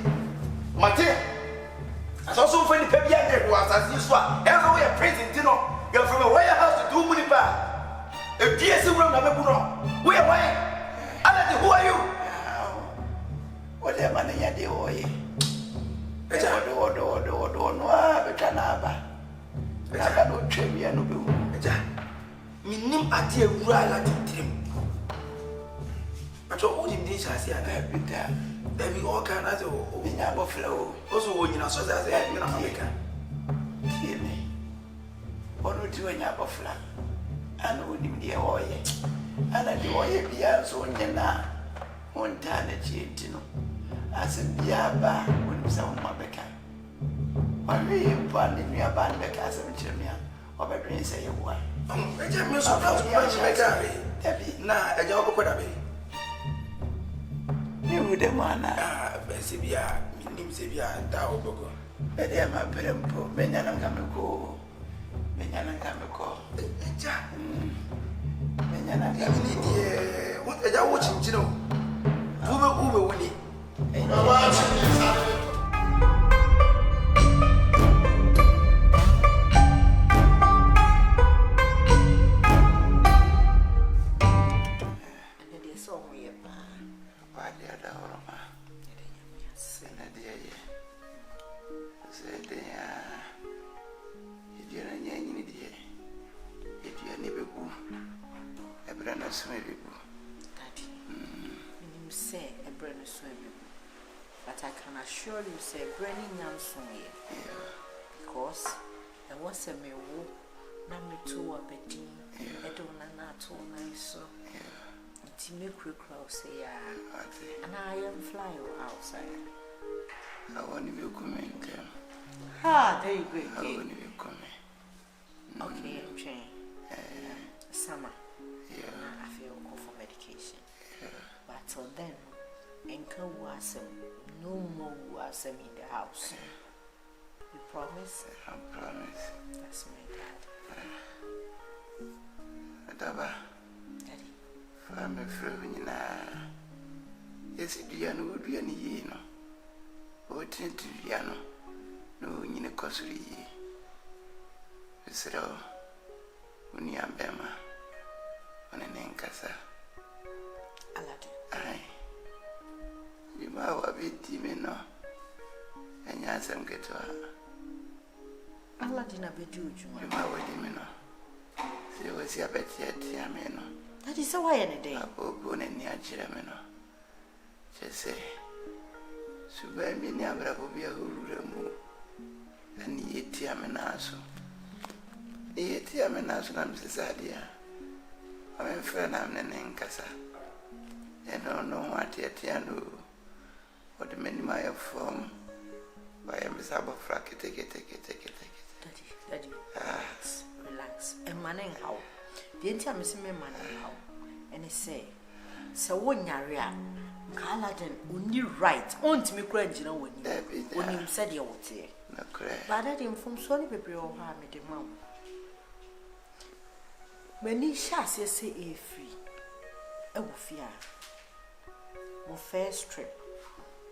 I saw so funny baby there was as you saw. Every way praising, you know. You're from a warehouse to do money back. If DS room, I'm a where am I? Who are you? what the money you do? I don't trim you. Minim ati ewura la titrim. Acho o dim din chase ya na Peter. There be all kind of Nya boflo. also wo nyina so say me na America. Thier me. Ono ti nya bofla. Ana odim de oye. Ana de oye bia so nyina. Wonta na chientino. Asem bia ba wonim sa mo beka. Wari pa ni nua ba beka asem chiremia. Obedwen say you wa. Eja me so na so me ka be. Na eja obekọ da be. Ni wo de mana. Be se bia minim se bia da obekọ. Be de ma perempo menya na nkameko. Menya na nkameko. Eja. Menya na Ya ni die. Wo eja wo chinchino. Ube wuni. Baba, chinchino. But I can assure you, say, Brennan Yanson, because there was a me woo, number 2 up a team, I don't know too nice, so it's me quick say, and I am flying outside. I want you to come in. Ah, there you go. I want you to come in. Okay, I'm trying. Summer. Yeah. I feel go for medication. Yeah. But till then, Enka was no more was in the house. Yeah. You promise? I promise. That's my dad. Adaba. Daddy. I'm afraid yes, Diana would be any ye no. Or tend to Diana. No, in a costly. It's all. When you are Bema. On an encasa. Aladdin. Aye. You might have a demon, and yes, I'm get to her. Aladdin, I bet you. You might have a demon. See what's your bet yet, Yameno. That is a way any day. I will go in near Jirameno. Just say, Subay me never will be a huru and yet Yamenaso. Yet Yamenaso, I'm Cesaria. I'm a friend, I'm an encasa. I don't know what yet Yanu. What the many mile from. Why am I sabo frack? Take it. Daddy, relax. And manning how? The entire missing me manning how? And I say, so when you're Aladdin, only right. On to me, cringe, you know, when you said you would say. No crack. But I didn't from Sony Baby or harm the mouth. When he shall say a free, I will fear. My first trip,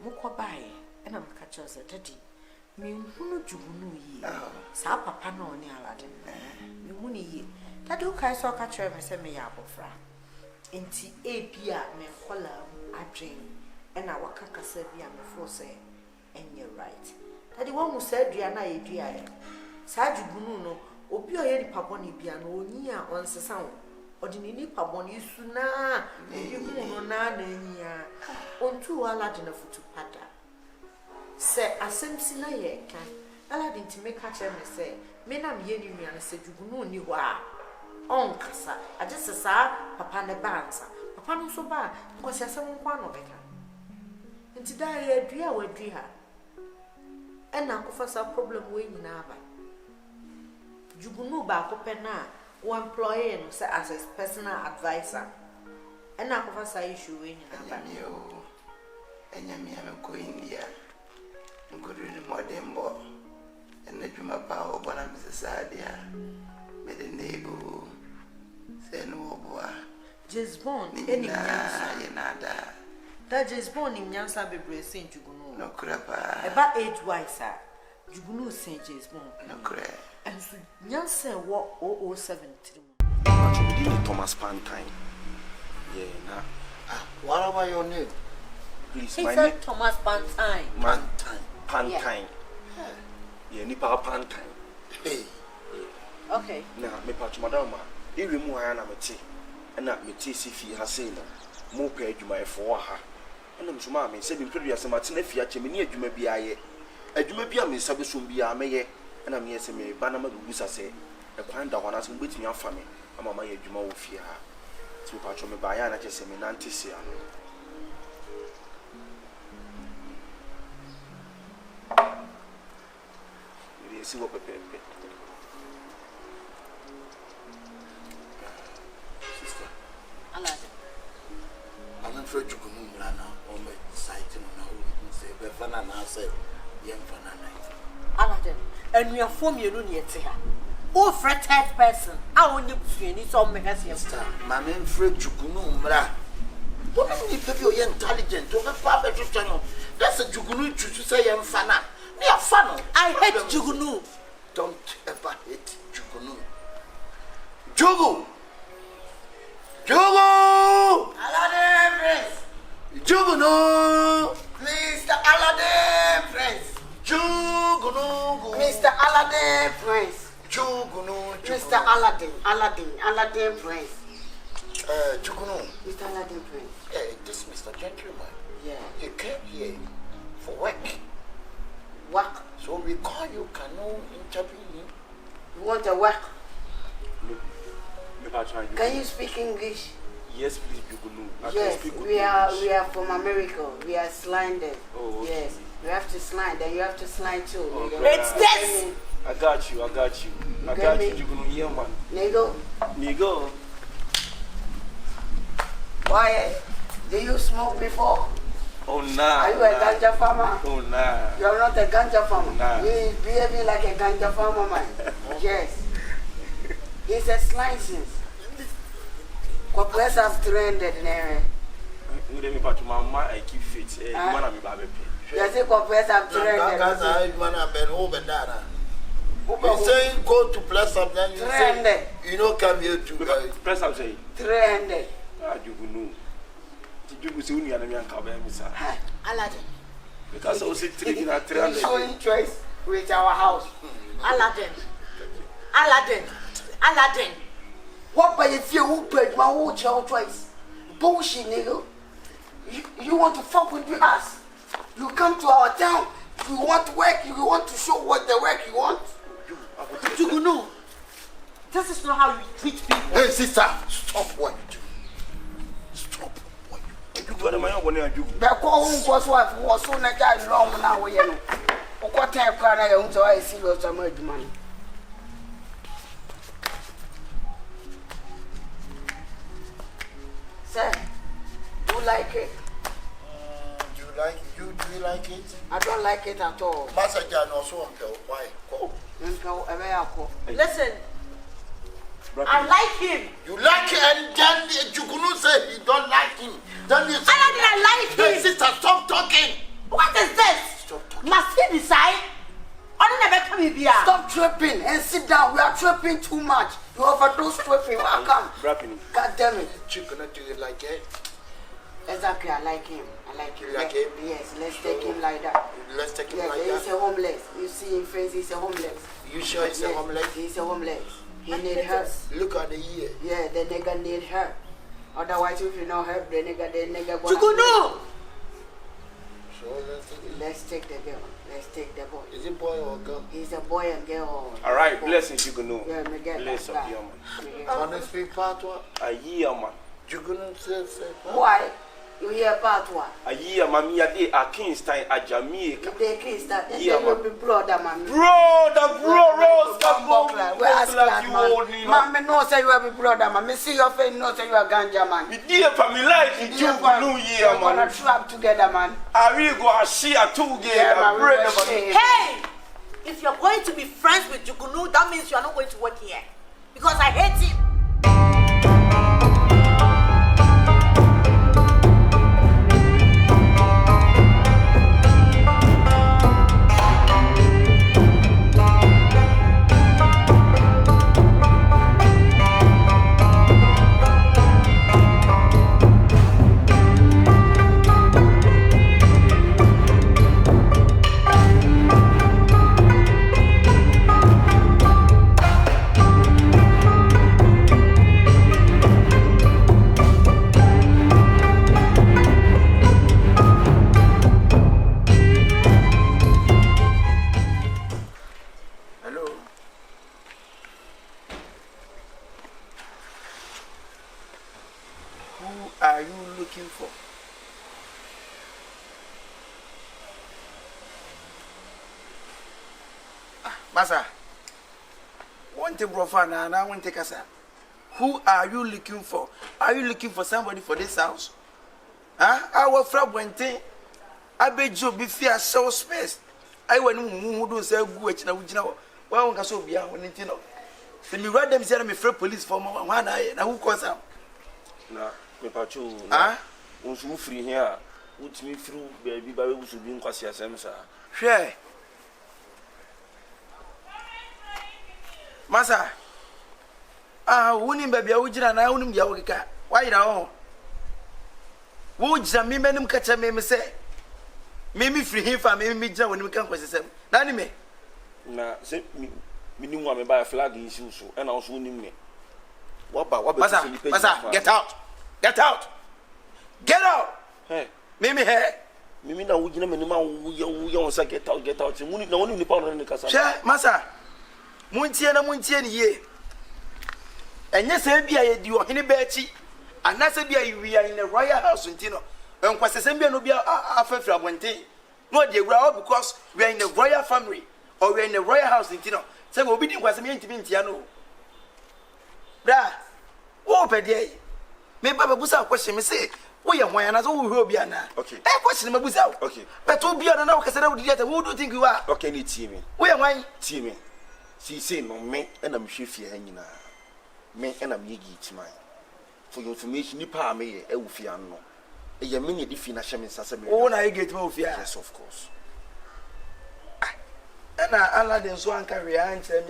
Moko by, and I'm catch us at daddy. Me who you ye, Sa papa no near Aladdin. Me money ye. That do I saw catch her and send me up of fra. Inti a pia me collar a dream, and our caca said, "Be a say, and you're right." That the one who said, "Diana, a dear." Saju Bununo, Opio Yeri Paponi piano, near on the sound, or the Nini Paponi sooner, you know, near on 2 Aladdin of to Pada. Say, a Simpsona ye can Aladdin to make catch him say, Menam Yeni and said, "You know, you are." On Cassa, I just saw Papa ne bansa. Papa no so bad, because you're some one of it. And to die a dear with dear. And now, for some problem, we in Ava. You know back open now, one employee as a personal advisor. And now, for some issue in Ava. And I'm going here. I'm good in the modern boy. And the Juma Power, but I'm Sadia. Made a neighbor. Say no boy. Just born in Yansa. That just born in Yansa be bracing to go. No crap. About age wise, sir. You know, St. James born. No crap. And so Yansa walk 007. Thomas Pantine. Yeah, nah. What about your name? Please, He my said name. Thomas Pantine. Pantine. Yeah, Nipa Pantine. Hey. Okay. Now, me patch madam. Every morning I'm a tea, and not me tea si hasina. More pay you my for her. And I'm so mammy said in previous Martin if you are near you may be a be a miss Sabusum be a maye, and I'm yes, me Banama Gusa say, a kind of one as with me a family. I'm a my Juma will fear her. To patch me by Anna just a minantisia. You see what Pepe. I'm afraid you can run on my site and say, Befana said, young Fanana. Aladdin, and we are from you yet here. Oh, fretted person, I want you to finish all my sister. Mamma, afraid you can know. What if you're intelligent to the Papa channel? That's a Jugunu to say, young Fana. They are fun. I hate Jugunu. Don't ever hate Jugunu. Jugu! Jugu! Aladdin Prince! Jugunu! Mr. Aladdin Prince! Jugunu! Mr. Aladdin Prince! Jugunu! Mr. Aladdin Prince! Jugunu! Mr. Aladdin Prince! Hey, this Mr. Gentleman. Yeah. He came here for work. Work? So we call you Canoe interview him. You want to work? Can you speak English? Yes, please, Jugunu. Yes, we are from America. We are sliders. Oh, okay. Yes, you have to slide. Then you have to slide too. Okay. It's this. I got you. get me? Nego. Why? Do you smoke before? Oh, nah. Are you a ganja farmer? Oh, nah. You are not a ganja farmer. Nah. You behaving like a ganja farmer, man. Yes. He's a license. Corporate have 300 naira. You didn't patch my mind. I keep fit. Man, I'm a baby. You say corporate have 300. He's saying go to plus up, then you 300. say, you know, come here to Press up, say. 300. You know. You will soon and Akabenezer. Aladdin. Because I was taking at He's 300. showing choice with our house. Aladdin. What by if you who paid my whole child twice? Bullshit, nigga. You want to fuck with us? You come to our town. You want to work. You want to show what the work you want. You know, this is not how you treat people. Hey, sister, stop what you do. Stop what you do. But call home was what was so much long now. You know, what time can I own so I see what's a murder money? Sir, do you like it? Do you like it? Do you like it? I don't like it at all. Masajan also why? Go. Listen, I like him. You like it, and then you couldn't say you don't like him. Then you say, I like hey, him. sister, stop talking. What is this? Stop talking. Must he decide? Stop tripping and sit down. We are tripping too much. You overdose tripping. Welcome. God damn it. Chicken, do you like it? Exactly, I like him. I like him. You like him? Yes, let's take him like that. Let's take him Yes, like he's that. a homeless. You see him face, he's a homeless. You sure he's a homeless? He's a homeless. He need help. Look at the year. Yeah, the nigga need help. Otherwise, if you don't help the nigga gonna... Chukunu! So Let's take the girl. Let's take the boy. is it boy or girl? He's a boy and girl. All right, blessings you can know. Yeah, me get Bless that up guy. your man. Can you speak part one? A year, man. You couldn't say Why? You hear part one? A year, mammy, a day, a Kingston, a Jamaica. If they kiss that, then Yeah, they will be brother, man. Bro, Rose, Where ask that, man? Man, me know say you have a brother, man. Me see your face, know say you are ganja, man. We dear family life in June, New Year, We're gonna man. trap together, man. I really go and share two Yeah, games. man, we Bread, will man. share. Hey! If you're going to be friends with Jukunu, that means you are not going to work here. Because I hate him. Are you looking for? Masa, one take profile now, one take asa. Who are you looking for? Are you looking for somebody for this house? Huh? Our friend went in. I bet you be fair so space. I went who do say good na wujina. Why won't so be a one thing? The me read them say me free police for one eye. Now who calls them? Na me pacho. Ah? Unsu free here. Utimi through baby baby usu bi nkwasi asem sa. Share. Masa. Wuni baby a wujina na wuni bia wokeka. Why na ho? Wo jira me menim kacha me say. Me free him for me jira woni kan kwasesem. Na ni me. Na se mi ni wa me buy flag issue so and also ni me. What be Masa, get out. Get out. Get out. Hey. Mimi here. Mimi na wujina me ni ma wo on say get out. Wuni na woni ni pa no ni kasa. She, Masa. Muntie ni ye. Enye se bia ye di ohene ba achi. Anase bia we are in the royal house ntino. Enkwasesem bia no bia afafira bonten. No dey grow because we are in the royal family. or we're in the royal house in Tino. Say, we'll be doing what's meant to be in Tiano. Bra, oh, Pedia. Maybe Baba Busa question me say, we are one as all Robiana. Okay. I question my Busa. Okay. But to be on now, because I would do who do you think you are? Okay, need team. We are one team. See, say, no, me, and I'm shifty hanging. Me, and I'm yiggy to mine. For your information, you pay me a Ufiano. A minute if you are sharing Sasami. Oh, I get more fear. Yes, of course. And I let them so carry answer.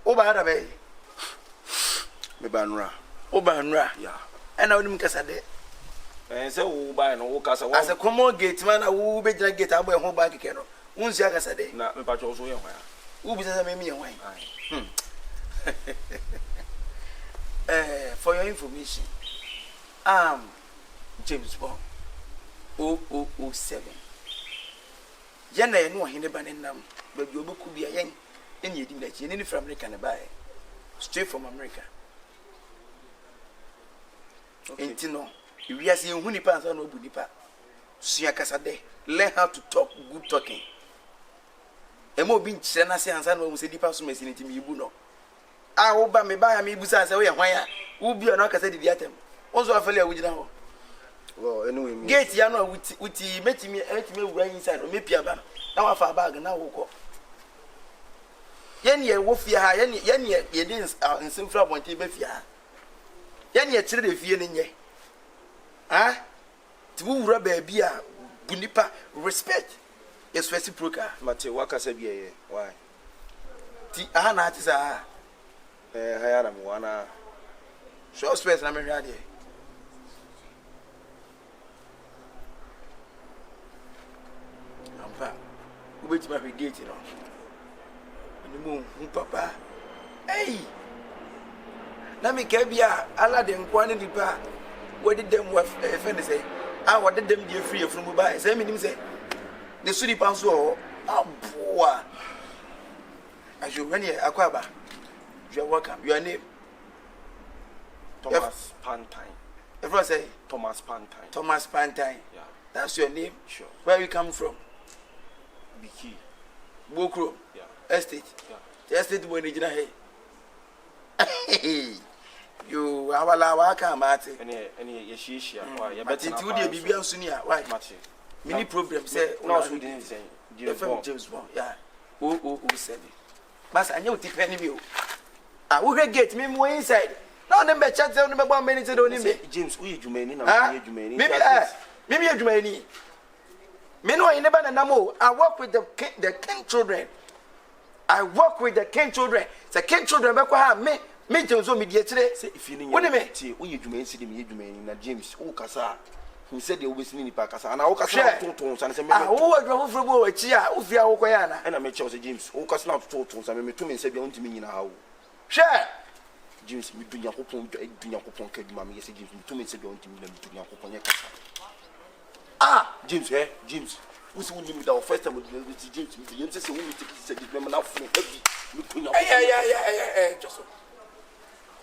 Oh, by the way, me banra. Oh, banra. Yeah. And I wouldn't cast a day. And so, by no cast as a common gate man, I will be get out by home back again. Once I got a day. Not me, but also young. Who be the me away? For your information, James Bond 0007. Jana no hine banenam, but you could be a young and you didn't any from America buy straight from America. Okay. No, you are seeing Hunipas or no Budipa. Siakasade, learn how to talk good talking. A more being Senasi and San was a deep house messing to me, Buno. I will buy me by me Busa away and why will be an Akabenezer the atom. Also, I fell with you. Well, anyway, get Yano with met me right inside or maybe about now I far bag and now walk. Yen ye wofia, yen ye didn't in some from one table fear. Yen ye children feeling ye. Ah, to rubber beer, Bunipa, respect. Yes, reciprocal. Mate, what I said, why? The Anna is a Hayam one. Show space, I'm ready. Wait my gate, you know. The moon, papa. Hey, let me get ya. Allah them quantity pa. What did them what friend say? I wanted them dear free from Dubai. Say me say. The city pounds or boy. As you run here, Aquaba. You are welcome. Your name? Thomas Pantine. Everyone say Thomas Pantine. Thomas Pantine. Yeah. That's your name? Sure. Where you come from? Biki. Bokro. Yeah. Estate. Yeah. The estate when you hey. You awala come at it. Any yeshia. Why? But it would be Bibian Sunia. Why? Many problems say no we didn't say. James Bond. Yeah. Who said it? Mas I know tip any view. I will get me more inside. Now them be chat them be 1 minute don't me. James, who you Jumani na you Jumani? Maybe you Jumani. Me no in never namo. I work with the king children. I work with the king children. The king children be kwa me James o me die kire. Say if you need. What me? Ti who you Jumani see me Jumani na James o kasa. Who said they always need pa kasa. Na o kasa tonton san say me. Ah wo adwo foforo bo wachi a o fia wo koya na. Na me che o say James o kasa na tonton san me to me say bia ontimi nyina ha wo. Share. James me dunya kopon kaduma me say James me to me say bia ontimi na me dunya kopon ye kasa. Ah, James, James. Who's who knew that first time with James? James says, "Who will take this again? Now, heavy." Yeah. Just so.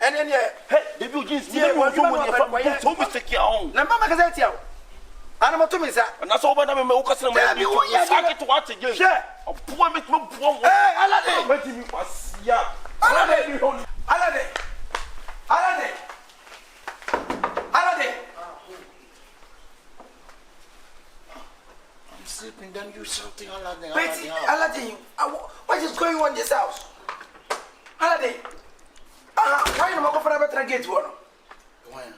And then, hey, the view James, you want to so mistake your own. Now, Mama can tell you. I'm not to me, sir. And that's all about them. I'm going to watch again. Share. A poor bit more poor. Hey, Alade. What do you pass? Yeah. Alade. Sleeping, then you something Aladdin. What is going on in this house? Aladdin. Why you not for a better gate one? Why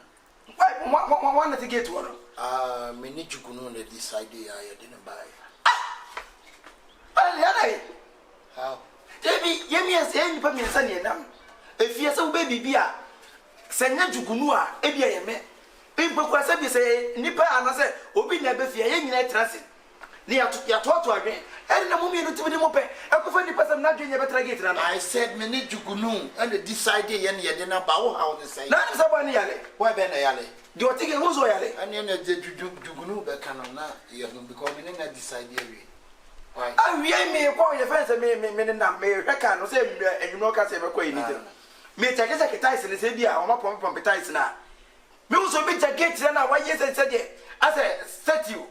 want to get one? Me need to go on this idea I didn't buy. Aladdin. How? Debbie, Yemi has any permission Sunday now. If you so baby beer, send you to Gunua, Ebia me. People say, Nipper and I say, Obi never fear any transit. Ya talk to again. And the moment you to be mope, I could find the person not doing a better gate. I said, me need to go noon and decide any dinner Bawu how to say. None of somebody yale. Why Ben Yale? Do you think it was Yale? And then you know the canon now. You have becoming a decide. Why? I may call your friends and may reckon or say, and you know, can't say a quay. May take a secretary and say, I'm not competition now. Me also be a gate and why yes, I said, I said, set you.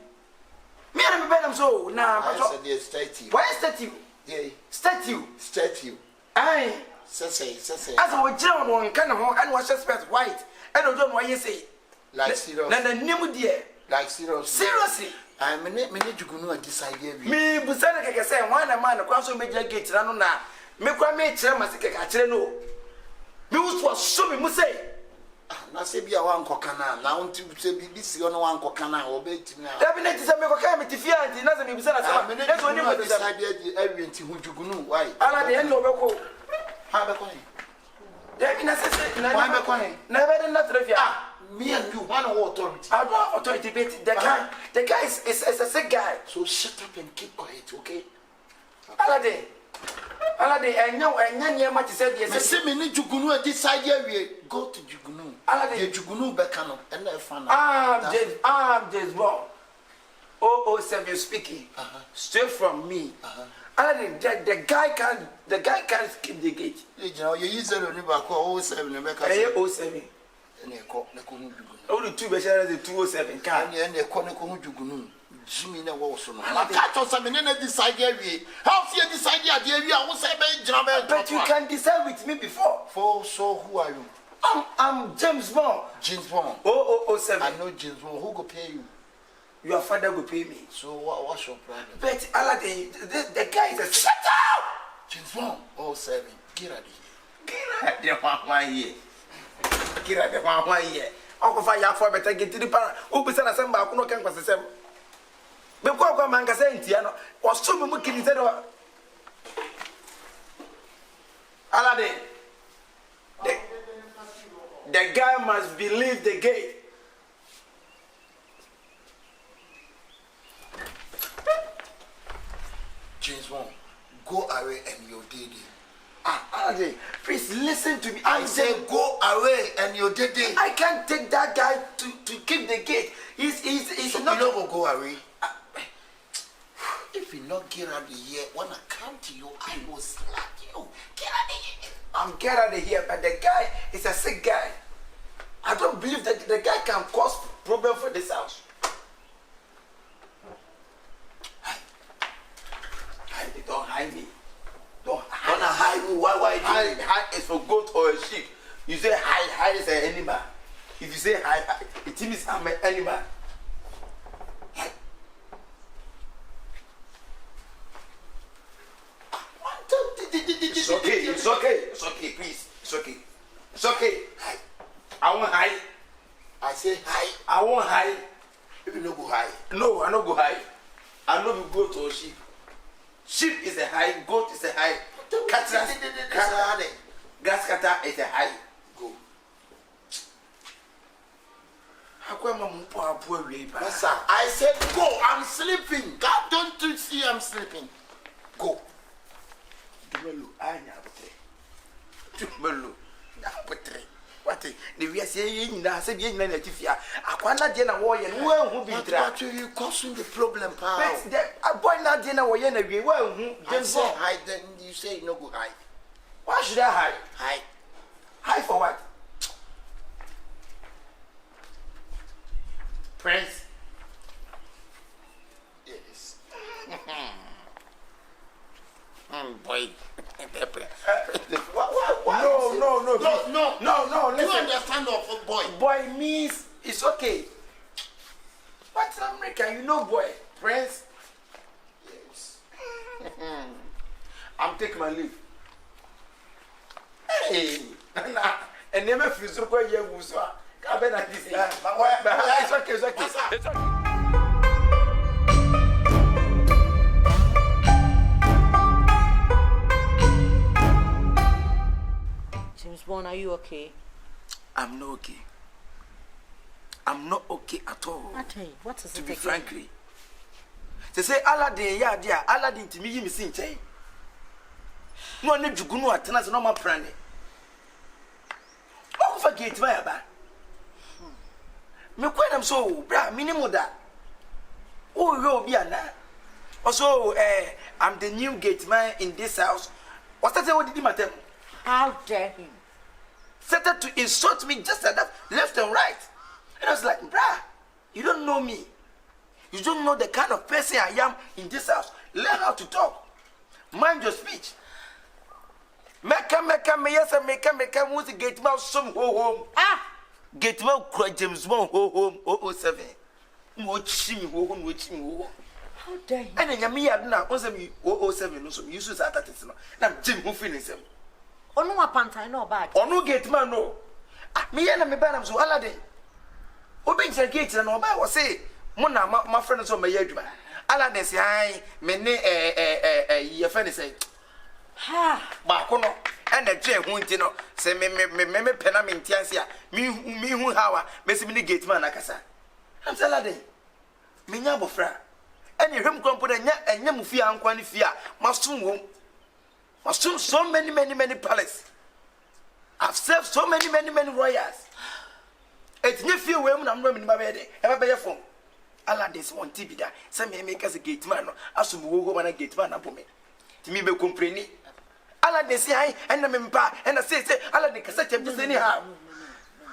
Me and me them so now. I said the statue. Why statue? Yeah. Statue. Aye. Say. As we jam on kind of and was suspect white. I don't know why you say. Like serious. Then the name dear. Like serious. Seriously. I mean you go decide here. Me busana keke say one man kwa so media gate na no na. Me kwa me kire masike ka kire no. Me was so me say. Na se bia wan kokana na wonti se bi si ono wan kokana obetimi na. Da bi na ti se me koka me tifia anti na se me busana se. Me so ni mo decide here awie nti hujugunu why? Ala de en obeko. Ha be koy. Da bi na se na why be koy? Na be na trafia. Me and you one authority. I don't have authority, but the guy is a sick guy. So shut up and keep quiet, okay? Alade, and now much said yes. I say me need Jugunu at this side here. We go to Jugunu. Alade, Jugunu Bekano, and I found I'm James Bond. 007 speaking. Straight from me. Alade, the guy can't skip the gate. You know, you use it only back 07 America. 07. Only 2 better than 207 car. And the corner Jugunu. Jimmy never was so. I catch on some in this idea. How fear this idea? I was a but you can decide with me before. For so who are you? I'm James Bond. James Bond. 007. I know James Bond. Who go pay you? Your father will pay me. So what's your problem? But Alade, the guy is a shut up! James Bond. 07. Get out of here. Get out of the 1 year. Uncle Fire for better get to the parent. Who be sent a samba, who can pass the same. Because Manga said, Tiano, or so much in the Alade. The guy must believe the gate. James Bond, go away and you're dead. Alade, please listen to me. I say go away and you're dead. I can't take that guy to keep the gate. He's so not going to go away. If you not get out of here, when I come to you, I will slap you. Get out of here. I'm get out of here, but the guy is a sick guy. I don't believe that the guy can cause problem for this house. Don't hide me. Don't hide me. Why? Hide is for goat or a sheep. You say hide is an animal. If you say hide, it means I'm an animal. It's okay, please. It's okay. I won't hide. I say hide. I won't hide. If you no go hide. No, I don't go hide. I know you go to a sheep. Sheep is a high, goat is a high. Grass cutter is a high. Go. How come I'm poor? I said go. I'm sleeping. God, don't you see I'm sleeping? Go. Dumelo, I Dumelo. What? The we are saying now, say being in a tifia. I can't not dinner warrior. Well, who be that? You causing the problem, pal. A boy not dinner warrior. Well, then say hide, then you say no go hide. Why should I hide? Hide. Hide for what? Prince. Yes. Boy. No. Listen. You understand of boy? Boy means it's okay. What's American? You know, boy. Prince. Yes. I'm taking my leave. Hey, and never feel so quite young. It's okay. James Bond, are you okay? I'm not okay. I'm not okay at all. What is it? To be frankly, they say Aladdin, yeah, dear, Aladdin to me, you missing chain. No need to go no attendance, no more prane. Oh, forget my aba. Me quite am so, bra, minimum that. Oh, you'll be an also, I'm the new gate man in this house. What's that? What did he matter? How dare him? Started to insult me just like that, left and right. And I was like, bruh, you don't know me. You don't know the kind of person I am in this house. Learn how to talk. Mind your speech. Make me yes, make who's the gate mouse some home. Ah! Gate mouse cried James Bond home 007. Watch me home, watch me. How dare you? And then me had now, was me 007, so you should start at it. Now, Jim who finishes him. Oh, no, panta, no bad. Oh, no gate man, no. Me and me banam so Aladdin. Open the gate and Oba was say, Mona, my friend is on my yard. Aladdin say, I, me, your friend say, Ha! Bakono, and the Jay won't you know, say, me, penamin tiasia, me who how, Messi gate man, Akasa. I'm Aladdin. Me nyabo fra. And you him come put a Yamufia and Quanifia, must soon so many palaces. I've served so many royals. It's near few women I'm running my bed. Ever bear phone. Aladdin one TV that some may make us a gate man. I should go and a gate man up me. To me, be complaining. Aladdin say, I and I'm in pa and I say, Aladdin can such a business anyhow.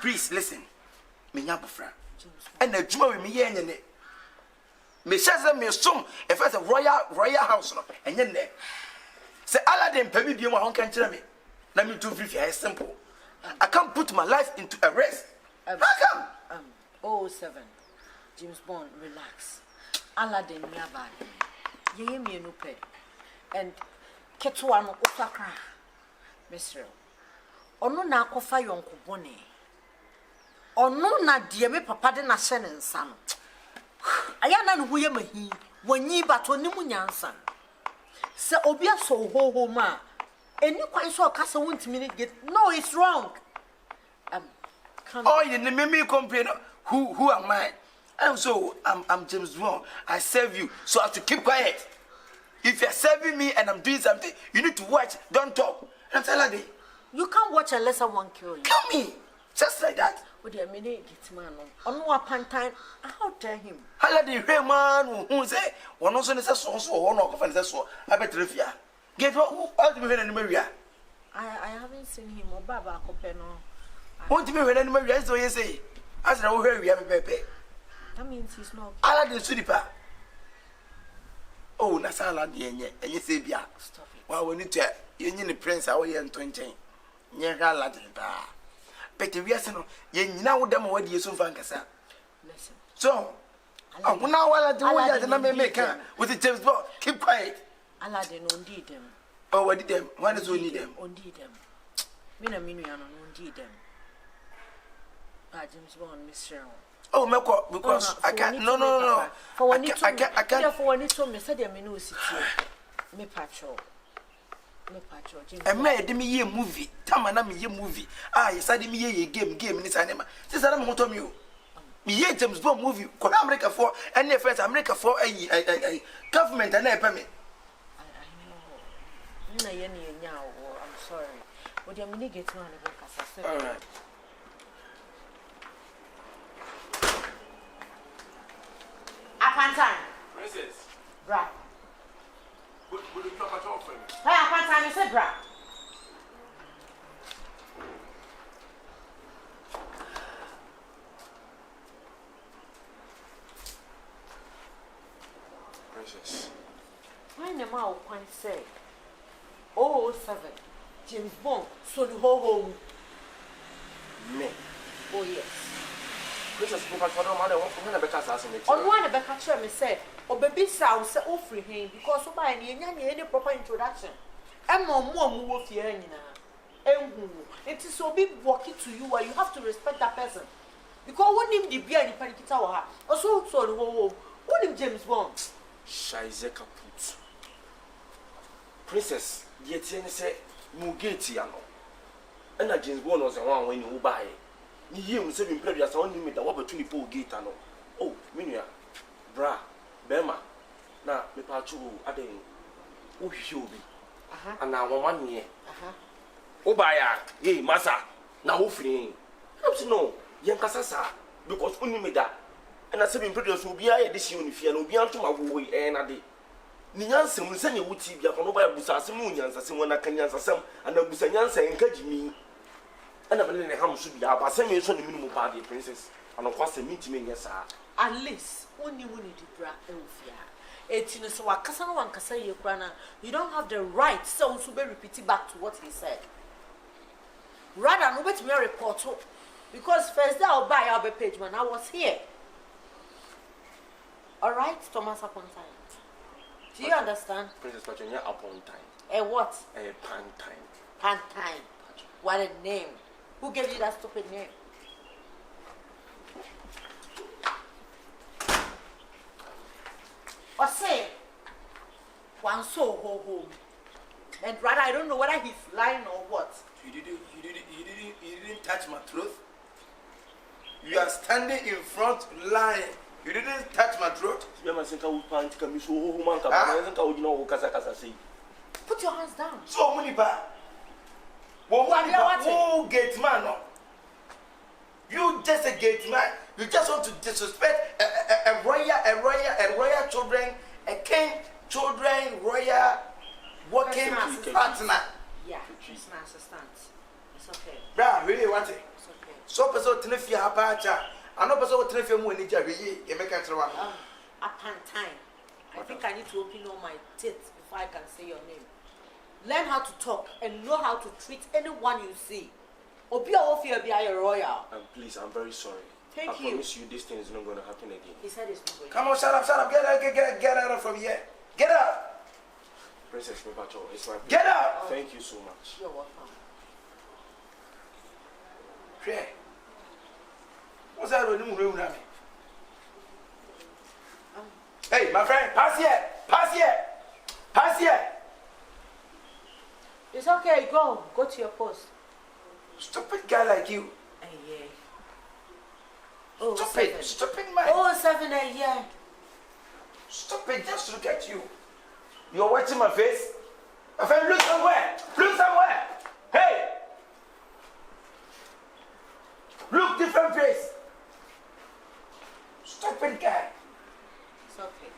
Please listen. Me nyabufra. And the juma with me yen in it. Me shazam me some if it's a royal house and yen there. Say Aladdin pay me be my uncle tell me. Let me do brief here simple. I can't put my life into a rest. How come? 07. James Bond, relax. Aladdin nyaba. Ye me no pay. And Ketua no ofakra. Mr. Ono na akofa yonko bone. Ono na die me papa de na hye ne nsa no. Aya na no huye mahi. Wanyi bato ni mu nyansa. Se obi aso ho ma. Eni kwan so ka se wontimi get. No, it's wrong. Oh, you make me complain. Who am I? I'm James Bond. I serve you, so I have to keep quiet. If you're serving me and I'm doing something, you need to watch. Don't talk. I'm telling you. You can't watch unless someone kill you. Kill me, just like that. What do you mean, get man? On what time? How dare him? Aladdin, hey man, who say one also is a so one of them is so. I better if you get what? How do you mean anymore? I haven't seen him or Baba Copeno. Won't you be ready anymore? So you say, as I know where we have a baby. That means he's not. Aladdin Sudipa. Oh, that's Aladdin, and you say, yeah. Stop it. Well, we need to, you need the prince away in 20. Near Aladdin. But the reason you know them what you so fancasa. Listen. So, now while I do that, and I may make her with the James Bond. Keep quiet. Aladdin only them. Oh, what did them? Why does we need them? Only them. Mina Minian only them. James Bond, Miss Sharon. Oh, Mako, because I can't. No. For one, I can't. For one, it's me said, I know, me patrol. And made me a movie. Tamana me a movie. Ah, you said me a game in this anima. This is a motor you. Me a James Bond movie. Could America for any friends America for a government and a permit. I know. I'm sorry. Would you mean get one of all right. Upon time. Princess. Bra. Would you talk at all for me? Hey, upon time, you said bra. Princess. Why am I quite say? 007. James Bond, so the whole home. Me. Oh, yes. Princess, you can't tell me what I'm assassinate. On one of the catcher me say, oh, baby sound say, oh, free him because so by any proper introduction. And more move here, it is so big walking to you where you have to respect that person. Because when him the beer in the panic tower, also so the whole what him James Bond. Shaize kaput. Princess, the Etienne say, Mugeti yano. And that James Bond was the one when you buy. Ni hear him saying play as on limit that what between the gate ano. Oh, minia. Bra, Bema. Na me pachu aden. Oh, shobi. And now 1 year. Obaya, ye, massa. Now, offering. No, young Casasa, because only me that. And I said, in previous will be I this unifier, no beyond to my way, and a day. Niansen will send you would see your Nova Busasimonians as someone I can answer some, and the Busanyansa encourage me. And I believe the house should be up, but send me a minimum party, princess. ano kwase mitime nya saa at least woni di bra ewufia etino so wakasa no wankasa ye kura na you don't have the right so to be repeat back to what he said rather no bet me report because first day I'll buy our page when I was here. All right, Thomas upon time. Do you understand? Princess Patricia upon time. What? Pan time. Pan time. What a name. Who gave you that stupid name? Or say, one so home. And rather, I don't know whether he's lying or what. You didn't touch my throat. You are standing in front lying. You didn't touch my throat. Put your hands down. So many bad. Who gate man? You just a gate man. You just want to disrespect a royal children, a king children, royal working partner. Yeah, it's my assistant. It's okay. Bra, really want it? It's okay. So person tenefia apacha. Ano person tenefia mu enija we ye make answer one. Upon time. I think I need to open all my teeth before I can say your name. Learn how to talk and know how to treat anyone you see. Obi ofia be a royal. Please, I'm very sorry. Thank I you. promise you this thing is not going to happen again. He said it's not going. Come on, shut up. Get out from here. Get out. Princess Papacho, it's my pleasure. Get out. Thank you so much. You're welcome. What's that room? Hey, my friend, pass here. It's okay, go to your post. Stupid guy like you. Yeah. Oh, Stupid man. Oh, 7 yeah. Stupid, just look at you. You're watching my face. My friend, look somewhere. Hey. Look different face. Stupid guy. It's okay.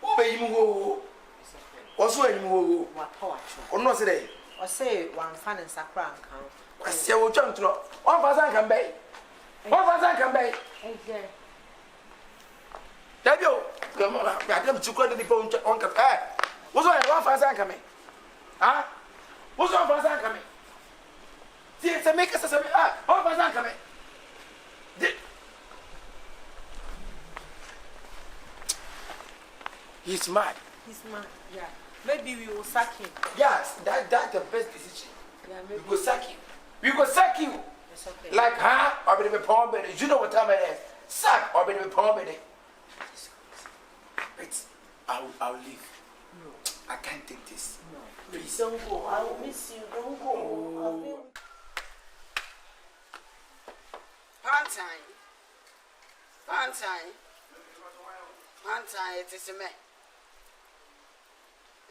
Who be you? It's okay. What's where you? What power? Or no say. Or say one fan and Sakra and count. I see you jump to 1,000 can be. 1,000 can be. Yeah. Debut. Come on, I them to credit the phone on. What's why 1,000 coming? Huh? What's 1,000 coming? See, it's a make us a 1,000 coming. He's mad. Yeah. Maybe we will sack him. Yes, that's the best decision. Yeah, maybe. We go sack you. It's okay. Like, or be the pound belly. You know what time it is. Sack or be the pound belly. Wait, I'll leave. No. I can't take this. No. Please don't go. I will miss you. Don't go. Pantine, it is a man.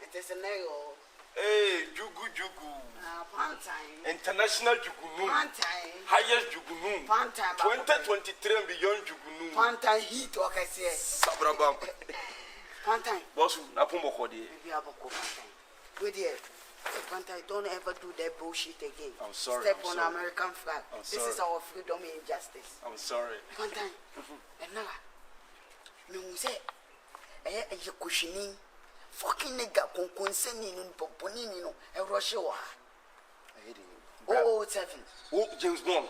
It is a nail. Hey, Jugu. Pantine. International Jugunu. Pantine. Highest Jugunu. Pantine. 2023 and beyond Jugunu. Pantine heat, what I say. Sabrabam. Pantine. Boss, Napumo Kodi. Maybe I will go Pantine. Good year. Pantine, don't ever do that bullshit again. I'm sorry. Step on American flag. This is our freedom and justice. I'm sorry. Pantine. And now, me say, a cushioning. Fucking nigga, consenting in Poponino, a Russia. Oh, 7. Oh, James Bond.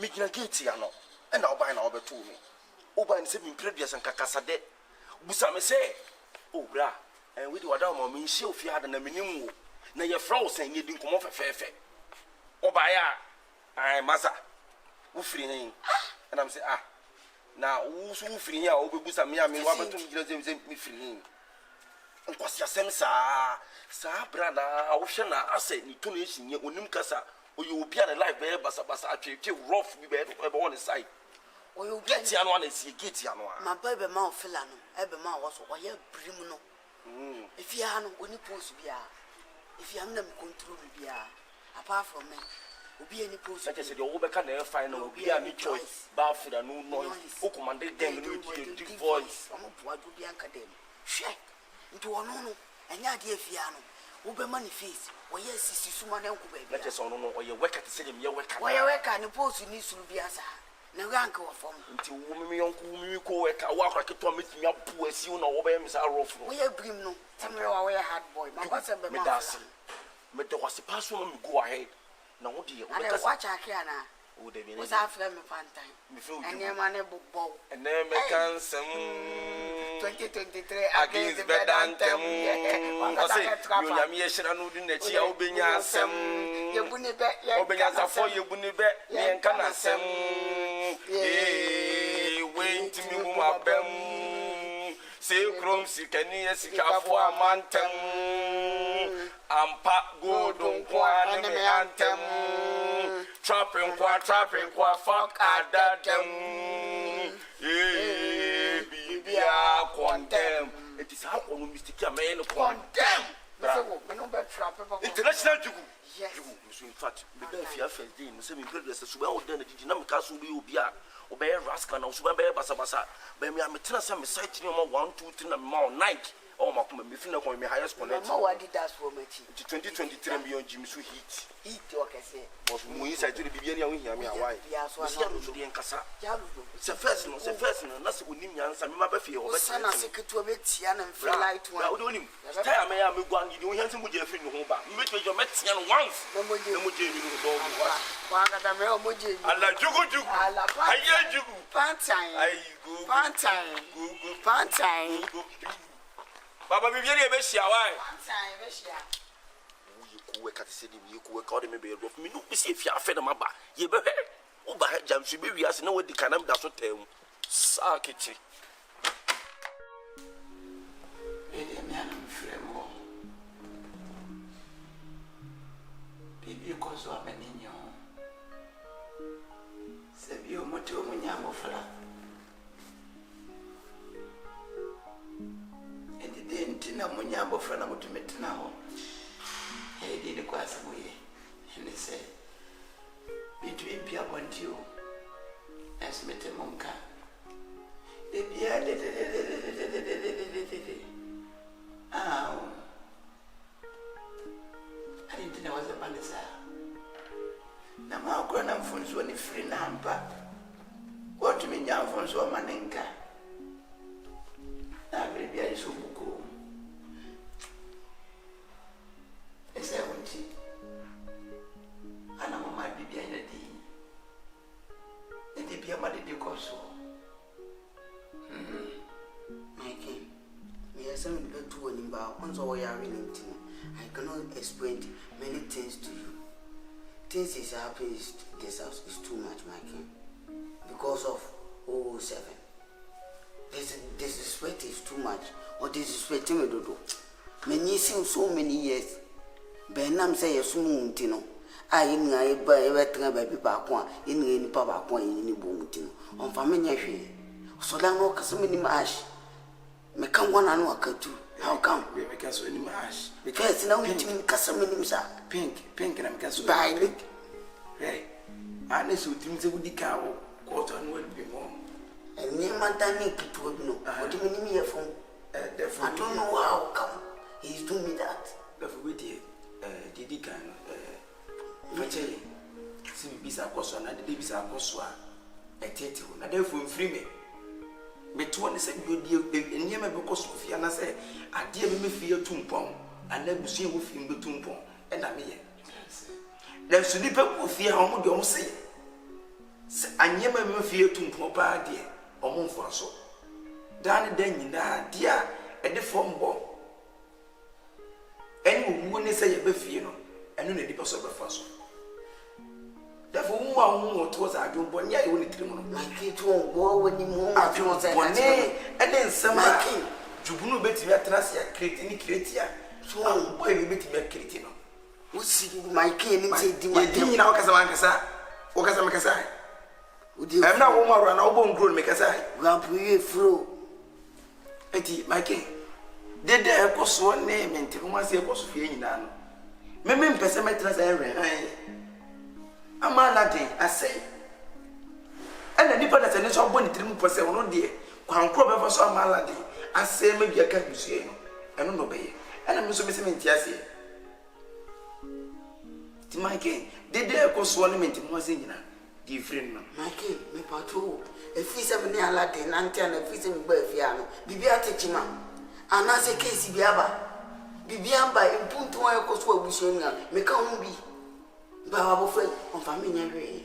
Making a gate, and I'll buy an over to me. Oba and 7 previous and Cacasade. Busame say, oh, bra, and we do a down on me, she'll fear than a minimum. Now your frozen, you didn't come off a fair. Obaya, I massa. Woofree, and I'm saying, now, who's free here? Over Busame, I mean, Robert to me free. And what's your sense, sir, brother, Oceana, I said, you two nation, you Unimcasa, or you will be alive, Bassa, rough, be better on the side. Or you Get Yano and see Get Yano. my baby mouth Filano, Ebema was a year brimuno. If you are no, when you post be if you have them control be apart from me. Be any post. Such as the overcan air final be a new choice, Bafford and no noise, who commanded them with deep voice. I'm a boy to be academic. Check into a no, and ya dear Fiano. Ube money face. Why yes, sister Suman and Kuba. Let us on or your work at the same year work. Why I work and post you need to be as no uncle from. Until women uncle work, I walk like a Tommy, your poor soon or obey Miss Arrow. We have brim no. Tell me why I had boy. My boss and Medassin. But there was a pass woman go ahead. Now, dear, I don't watch our canna. Was our friend of fun time. And your man a book bow. And then make some 2023 against bed anthem. I say, you are me, I know the next year, Obenya Sam. You wouldn't bet, Obenya for you wouldn't bet, and can I sam. Wait to me, my bem. Say, crumbs, you can hear Sika for a mountain. Ampa go don't want me anthem. Trapping qua, fuck at them. Baby, I condemn. It is how on Mr. Kamen condemn. International Jugu. Yes, in fact, the Belfia first day, the same progress as well done. The dynamic castle will be a bear rascal, and Subaba Basabasa. But me, I'm a tenor, sighting 1, 2, 3 more night. Oh, my come, if you know my highest connect. What did that for me? 2023 beyond Jim's heat. Heat, what I say. Was Moise, I do the beginning of him. Why? Yes, was the Encassa. It's a first, no, nothing with him, and some other field. But son, I secret to a bit, and feel like to own him. Tell me, I'm going to do him with your friend home back. Make your Mexican once. No more, you know, one of the real Muji. I like you, I hear you. Pantine, I go, Pantine. Baba, we very best. Why? You work at the city, you work out maybe a rough me. No, see if you are fed on my back. You better over jam should be as no what the canam does not tell. Sarkichi. Baby, cause I'm a nino. Sabio Moto Munyamo Fala. Tina Munyabo Frana Mutumet now. He did a quasi way, and they say, between Pia and you, as Metamonka. The Pia did I didn't know was a Banasa. Now, my grandphones were free number. What do you mean, young phones were Manenka? I will be a subuku. Is that what you? And I might be behind the day. And they be a mother de Cosso. My king, we are some bit too about once we are in it. I cannot explain many things to you. Things is happening this house is too much, my king. Because of 007. This disrespect is too much. Or disrespecting me do. Many seen so many years. Benam say a soon tino. I buy everything by people in papa point in boom tino. On family. So that no Casamini mash. Me come one and walk too. How come? Because when you mash. Because now you mean Casamini, sir. Pink, and I'm cast by it. Right. I know so things would be cow, quarter and would be more. And near Mantani to know. What do you mean here from? I don't know how come he's doing me that. Therefore, we did Didican, Fache, see Bisa Cosso, and the Bisa Cosso, a tattoo, and therefore free me. But one is a good deal, and near my because of Fiana say, I dear me fear Tumpong, and then see with him the Tumpong, and I'm here. There's a little with fear how much you say. I never fear Tumpong, dear, or Monfonso. Down then in that dear, and the form bomb. Any woman say a befiano, and only the person of the first. Therefore, one was I don't want you only 3 months. My kid won't go when you move. And then some king. Jubuno bet me at Nasia, creating Cretia. So, boy, we bet me a Cretino. Who see my king and say, do you know Casamacasa? Or Casamacasa? I'm not woman and all bone grown make a sign. Rampuye fro. Etty, my king. Did there was one name and Timuasi was feeling none. Memem Pessemetras Herrr. A man latte, I say. And the nipper that's an inch of bonnet to per se on dear. Quan crop ever saw my latte. I say maybe I can't see. I don't obey. And I'm so missing Tiasi. Timake, the day was swallowing it was in different. Mike, me patrol. A feast of near Latin, and a feast of Berfiano. Bibia Techima. And as a case, Biaba. Bibiamba in Punto Coswell Bushona, make a be. Bawu friend of family.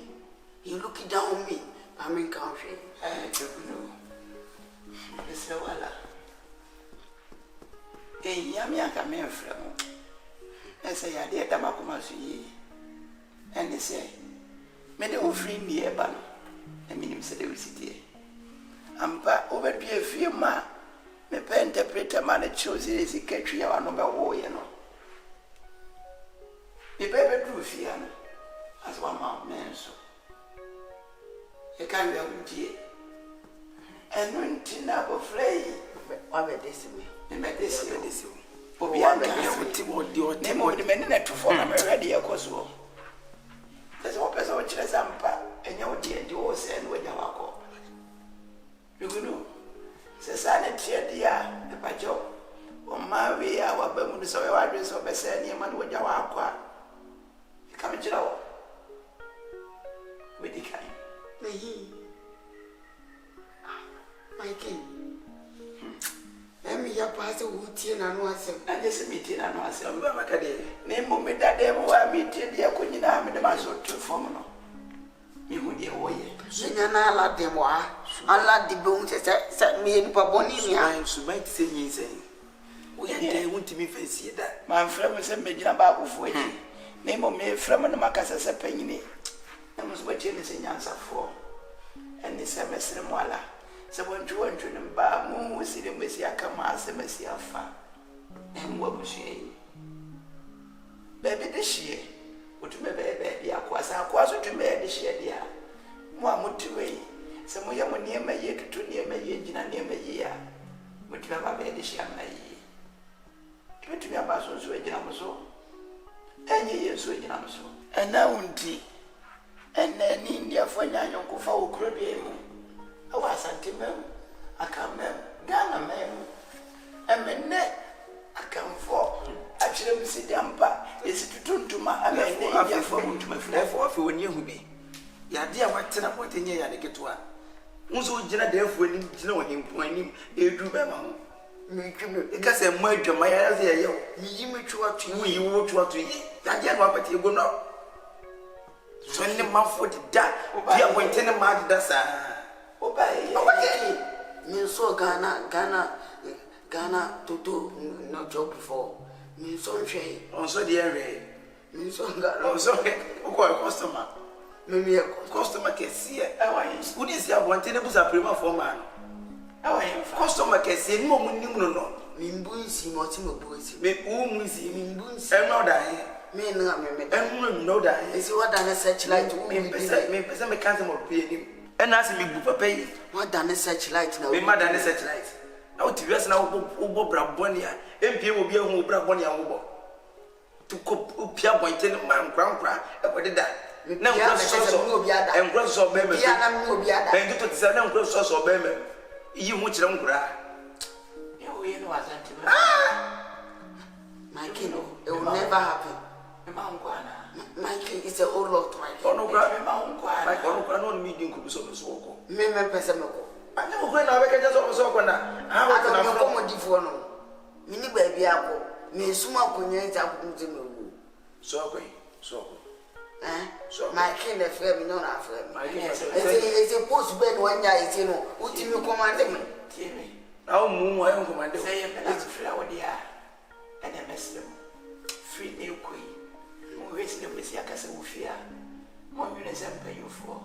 You look it down on me, I'm in country. I don't know. Mr. Walla. Hey, Yamia come in from. I say, I did Tamakumasi. And they say, many of free me a ban. I mean, him said they will sit here. I'm back over to a few ma. Me pen interpreter man a chose is a catchy or number war, you know. Me baby drew fear as one man so. You can't be a dear. And when Tina will flay, What about this? me met this. But we are the name of the men to form a ready a cosmo. There's one person which is ampa, and your dear doors and when you walk. You know, society, dear, the pajo, or marry our Bermudas or address of a senior man with your aqua. You come into our with the kind. My king. Let me have passed a wood tin and was I just meeting and was a Macade. Name me that they were meeting the Aquina with the muscle to form. You would be away. Senana la demois. I like the bones set me in Pabonia. I am so might say, you say. We are there, want to me fancy that. My friend was a major Bawu for you. Name of me from the Macas a penny. I was waiting in answer for. And this semester Mola. So when you went to them, Bawu was sitting with Yakamas and Messia Fa. And what was she? Baby, this year. Would you baby, Aquasa to me this year, dear? One would to wait. Some way I'm near my year to near my year, near my year. Would you have a baby this year? Give it to me about so sweet, so. And ye sweet, so. And now, and then India for young Kufa could be. I was sentiment. I come, Ghana, ma'am. And my neck. I come for. Actually, Mr. Dampa is to turn to my name for my friend. Therefore, if you knew me, your dear, what ten up what in here and get to her. Unso Jenna, therefore, you know him, pointing, you do better. Because I'm my to my idea, you may try to you will try to eat. That young what you go now. So, in the mouth for the dark, we are going to tell him that's Obey. Me so Ghana to do no job before. Me so shame. also the area. Me so Ghana. Also, a customer. Me a Customer can see it. Who is your one tenable prima for man? Customer can see no money. No. Mimbunsi, Motimo Busi. Me whom we see Mimbunsi. and no die. Me no, And no die. is what done a searchlight. Me present mechanism of paying. And as me book pay. What done a searchlight now? Me mad than a satellite. Now to us now, Ubo Brabonia, MP will be a who Brabonia Ubo. To cook Pia Boynton, man, Grand Cry, about that. Now, and gross of Bemmer, and get to the Salon gross of Bemmer. You want your own cry. You know, my king, it will never happen. My king is a whole lot, my king. Oh, no, my own medium could be so small. Me, Pesamaco. I know when I make just also when I don't know what you for no. Mini baby apple, me suma kunyet apple to me. So, So, my king, the friend, no, not friend. my It's a post bed one day, you know, what you command me. I'll move my own command. Say a penance flower, dear, and a mess them. Free new queen. Who is the Messiah Casawufia? One minute and pay you for.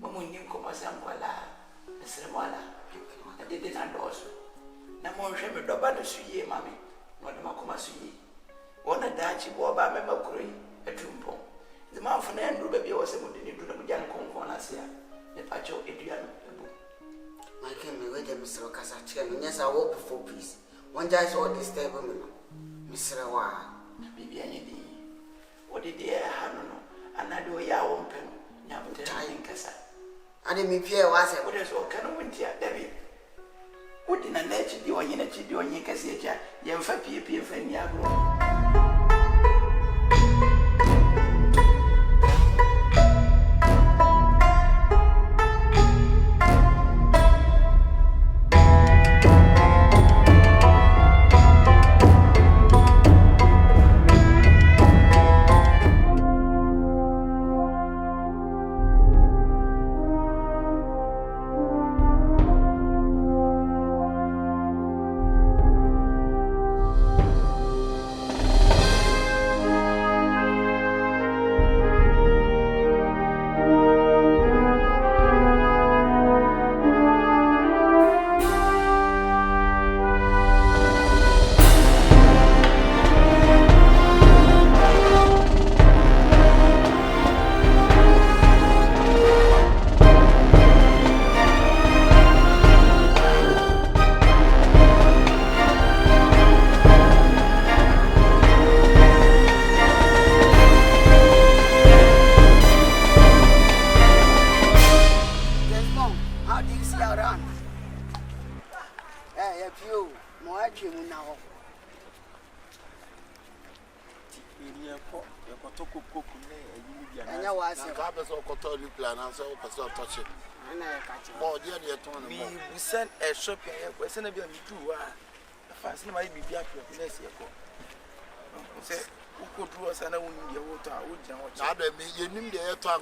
When you come as Amquala, Mr. Mola, I did it endorse. No more shame of Dobado Suye, mammy, not the Macoma Suye. One a Dutch war by Memocrey, a tumpo. The man from Andrew baby was able to do the young Conconasia, the Pacho Adrian. My king, me wait, Mr. Casachi, and yes, I walk before peace. One judge all this table, Mr. Wa. Bibi, what did they have? And I do a yaw on pen, now put a time in Casa. I didn't Pierre was it. What is all kind of winter, Debbie? What in a nature do I unity do on your cassette? Young Fappy, P. F. And you was a plan and so touch it. and I catch you. Oh, dear, dear, Tony. We send a shopping, we send a bit of me too. The first name I be happy of next year. Say, who could do us and I won't need your water? I would Now, you need the air to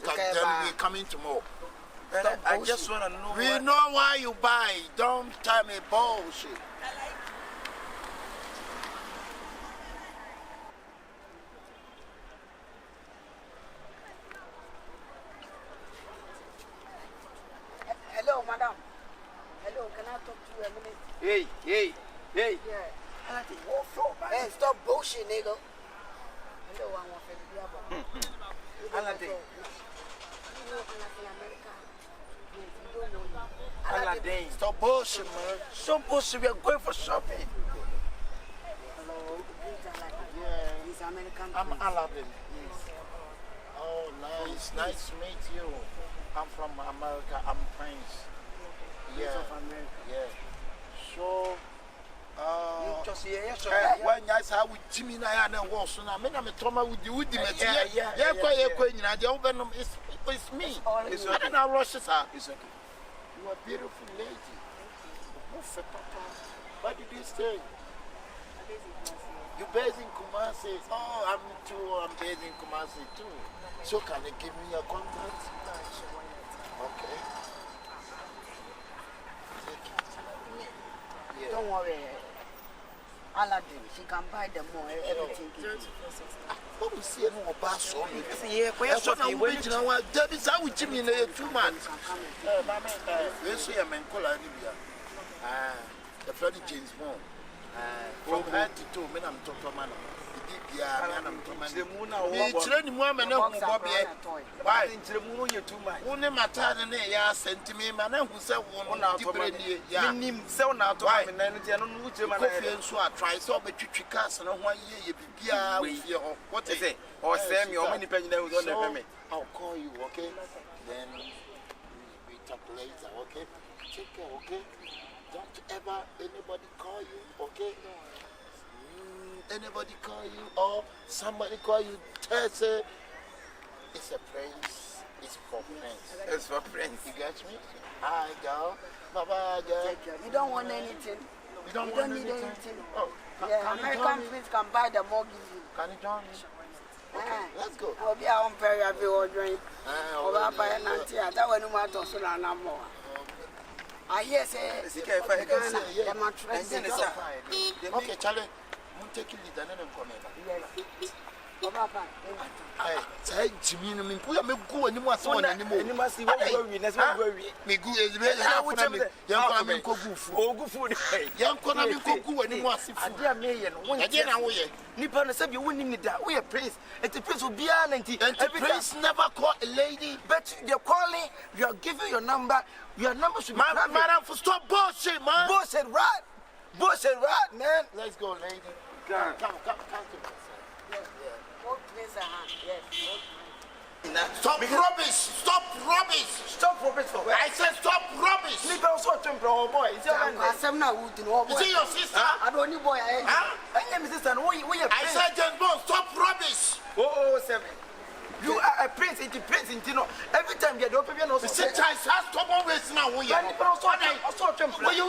be coming tomorrow. I just want to know. We know why you buy. Don't tell me bullshit. Hello, madam. Hello, can I talk to you a minute? Hey. Yeah. Hey, Stop bullshit, nigga. Hello, I want to be about. Aladdin. Stop bullshit, man. So bullshit, we are going for shopping. Hello, Yeah. he's American. I'm prince. Aladdin. Oh, nice. Nice to meet you. I'm from America. I'm Prince. Prince Yeah. of America. Yeah. So, Just here, when I say with Jimmy and I and was so now, I'm Thomas with the woody material. Yeah. It's me. It's I don't know rushes are. It's okay. You are a beautiful lady. Where did you stay? You based in Kumasi. Oh, I'm based in Kumasi too. So can you give me your contact? Okay. Yeah. Don't worry. Aladdin, she can buy them more, everything. What we see no boss on me. Yeah, That's what I'm waiting on. Davis, I will Jimmy in 2 months. You see a man called Arabia. The Freddie James Bond. From head to toe, men I'm talking man. The moon, I train woman and Bobby. Why? Too much. Only my time and they sent me, man, who said one out of it. Yeah, so now to I don't know which man so I try so, but you cast and 1 year you be what is it? or Sammy or many penny on the I'll call you, okay? Then we talk later, okay? Take care, okay? Don't ever anybody call you, okay? Anybody call you or somebody call you, say it's a prince, it's for friends. It's for friends. You get me? Hi, girl. Bye-bye, girl. You don't want anything. You don't You want don't need anything? anything. Oh, Yeah, can you join American me? prince can buy the more give you. Can you join me? Okay, let's go. I'll be our very happy ordering. Oh, Over by an auntie, that one no matter so no more. I hear say, the mattress is okay, Charlie. I'm taking the Danone and come yes. Papa, say Jimmy, me go and you must want anymore. You must see what we that's what we Me go is very young man cook food. Oh, good food. Young Conan cook and you must see I food. dear me and one Again, I will. Nippon said you wouldn't need that. We are praise. And the prince will be an auntie. And the prince never call a lady. But you're calling, you are giving your number. Your number should be private. Madam, for stop bullshit, man. Bullshit, right? Bullshit, right, man. Let's go, lady. Come. Come to my side. hold place a hand. Yes. Stop rubbish! Stop rubbish! Stop rubbish for where? I said stop rubbish! Nippon also temper, oh boy. Is Is it your sister? I don't need boy. Huh? I am sister, we are I said James Bond, stop rubbish! Oh, 7. You are a prince, it's a prince in Tino. Every time you don't pay no The sister is stop always now. Who you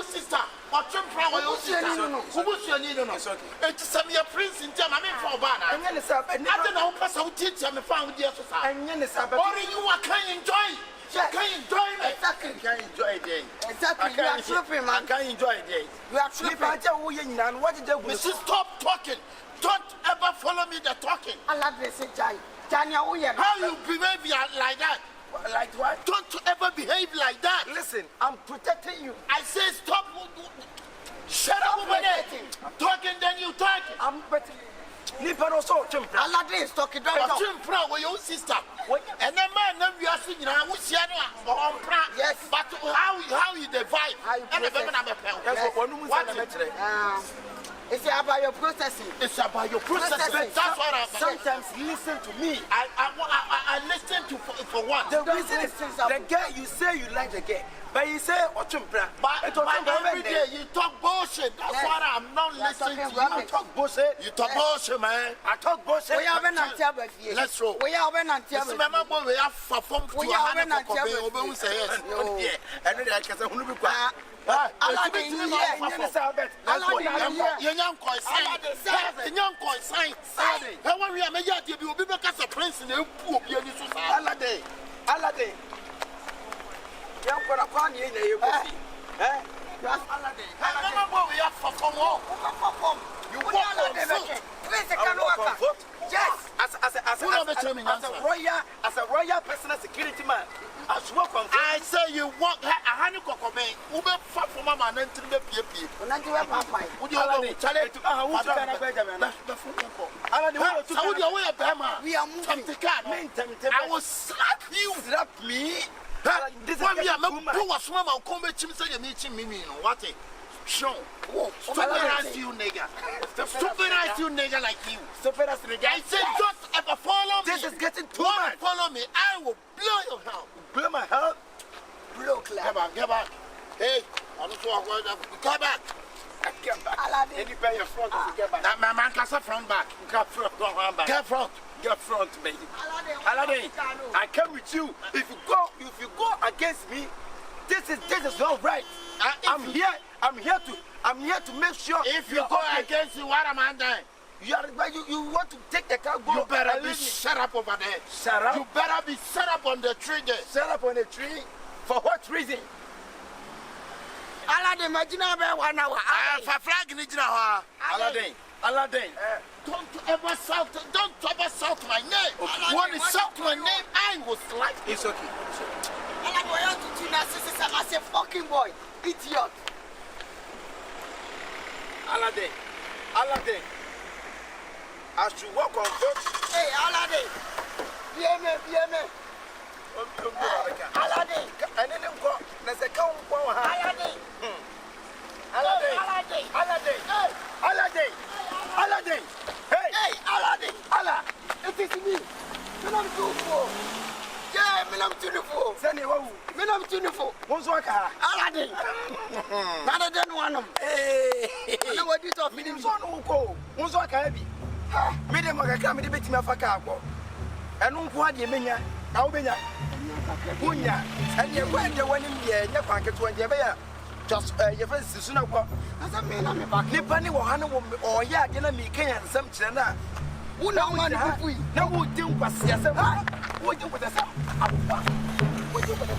sister? What temper were you sister? Who was your need? It's some your prince in Germany. I'm in for Bana. I'm going to say, I don't know how to teach him found the other side. I'm going to say, Or you are can enjoy. Can enjoy it. Exactly. Can enjoy it. Exactly. You are tripping, man. Can enjoy it. You are tripping. What did you do? Mrs. Stop talking. Don't ever follow me the talking. I love this Jai. Janya Uyan. How you behave like that? Like what? Don't you ever behave like that. Listen, I'm protecting you. I say stop. Shut up over there. Talking, then you talking. I'm protecting you. Nippon also temper. Aladdin is talking right But now. you proud with your sister. And then man, we are singing. I wish you on proud. Yes. But how you divide? How you And the process. women have a That's what one What? It's about your processing. It's about your process. Processing. That's what I'm saying. Sometimes listen to me. I listen to for what? The reason is listen to the girl you say you like the girl. But you say what you bring? But every day you talk bullshit. That's why I'm not listening to you. You talk bullshit. You talk bullshit, man. I talk bullshit. We have an answer. Let's roll. We have an answer. Remember when we have performed to a hand for Kobe, Obe say yes. And then I can say, who will go? As a royal personal security man, I say you want a honey cocoa, Ube fat for my man and to the PP. Would you have a challenge to our we are moving the car. I will slap you. slap me. This is a swimmer. Come to me. What a show. Stupid you, nigga. Stupid you, nigga, like you. Stupid as nigga. I said, don't ever follow me. This is getting too much. Follow me. I will blow your hell. Blow my hell. Blow, get back. Hey, I don't know. Get back. Get back. Any pay your front to get back. That my man can front back. Get front. Get front, baby. Aladdin, I come with you. If you go against me, this is not right. I'm here to make sure. If you go against you, what am I doing? You want to take the car? You better be shut up over there. Shut up. You better be set up on the tree there. Set up on the tree? For what reason? Aladdin, imagine about 1 hour. For flag in Aladdin. Don't ever shout my name. Okay. When you shout my name, I will slap. It's okay. I'm a fucking boy. Idiot. Aladdin. I should walk on foot. Hey, Aladdin. Bien me. Aladdin. And then go. There's a cow. Aladdin. Aladdin. Hey, Aladdin. Allah. It is me. I'm too full. Yeah, I'm too full. Send you. I'm too full. What's your car? Aladdin. None than one of them. Hey. I know what you talk. Medium son who go. What's your car? Medium I come with the bit of a car. And what you mean? Now, Punya. And you went the one in the your pocket when you bear. Just your friends soon of what? As a man, I'm a back. Nipani or ya, you know me, can some china. Who know what we no would do was yes. Would you with us? Would you with us?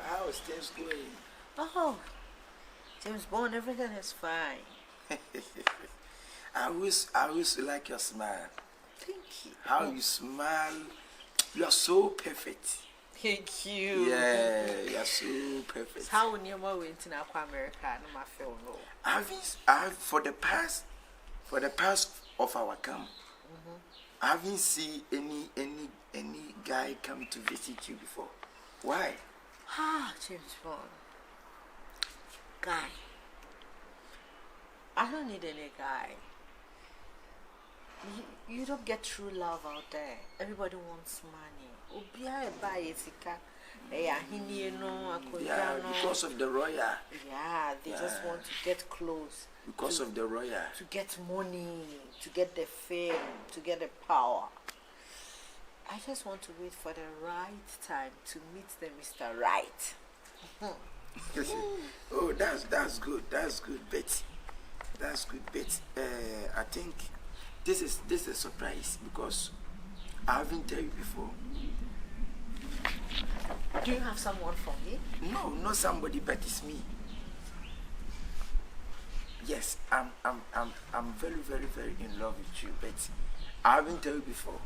How is things going? Oh, James Bond, everything is fine. I wish you like your smile. Thank you. How you smile. You are so perfect. Thank you. Yeah, you are so perfect. How when you went to America, no, my film. For the past of our camp, I haven't seen any guy come to visit you before. Why? James Bond. Guy. I don't need any guy. You don't get true love out there. Everybody wants money. Yeah, because of the royal. Yeah, they just want to get close. Because of the royal. To get money, to get the fame, to get the power. I just want to wait for the right time to meet the Mr. Right. Oh, that's good. That's good, Betty. That's good, Betty. I think this is a surprise because I haven't told you before. Do you have someone for me? No, not somebody, but it's me. Yes, I'm very, very, very in love with you, Betty. I haven't told you before.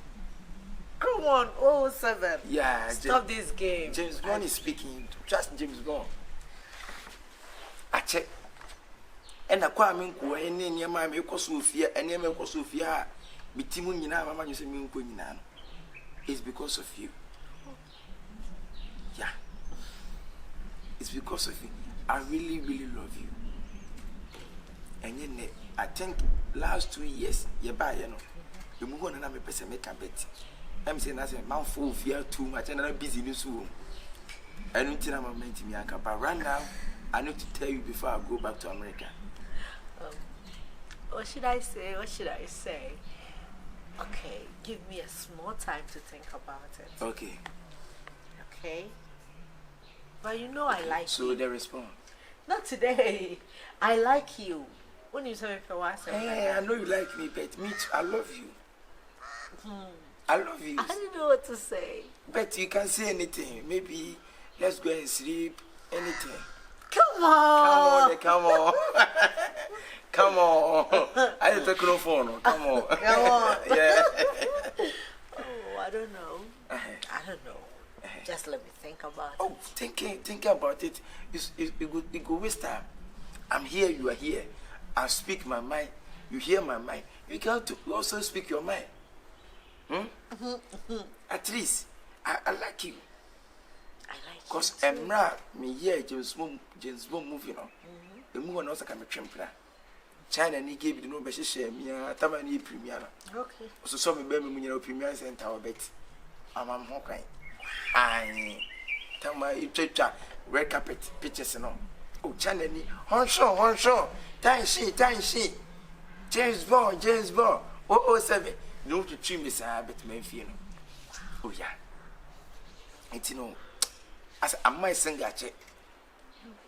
Come on, 07. Yeah. Stop this game. James Bond is speaking. Trust James Bond. I check. And I come in any near my Sofia and near my Sofia. Bitimunina, Mamma, you say me Quinina. It's because of you. Yeah. It's because of you. I really, really love you. And I think last 2 years, you buy, you know, you move on and I'm a person make a bet. I'm saying as a man full fear too much and I'm busy in soon. I don't think I'm meant to me, but right now, I need to tell you before I go back to America. What should I say? What should I say? Okay, give me a small time to think about it. Okay. Okay? But you know I like you. So they respond. Not today. I like you. When you say for what? Hey, I know you like me, but me too. I love you. I love you. I don't know what to say. But you can say anything. Maybe let's go and sleep. Anything. Come on. Come on. Come on. I didn't take no phone. Come on. Come on. Yeah. Oh, I don't know. I don't know. Just let me think about it. Oh, thinking about it. It go waste time. I'm here, you are here. I speak my mind. You hear my mind. You can also speak your mind. At least, I like you. I like you. Because Emra, me here, James Bond movie, no? The movie also can be trampled. China ni gave the no be share me atama ni premier. Okay. So me be me nyina premier center obet. Amam ho kwan. Ai. Tama itwetwa red carpet pictures no. Oh China ni honsho. Tan she. James Bond. 007. No to trim me say bet me fie no. Oh yeah. It's no. As I might sing at check.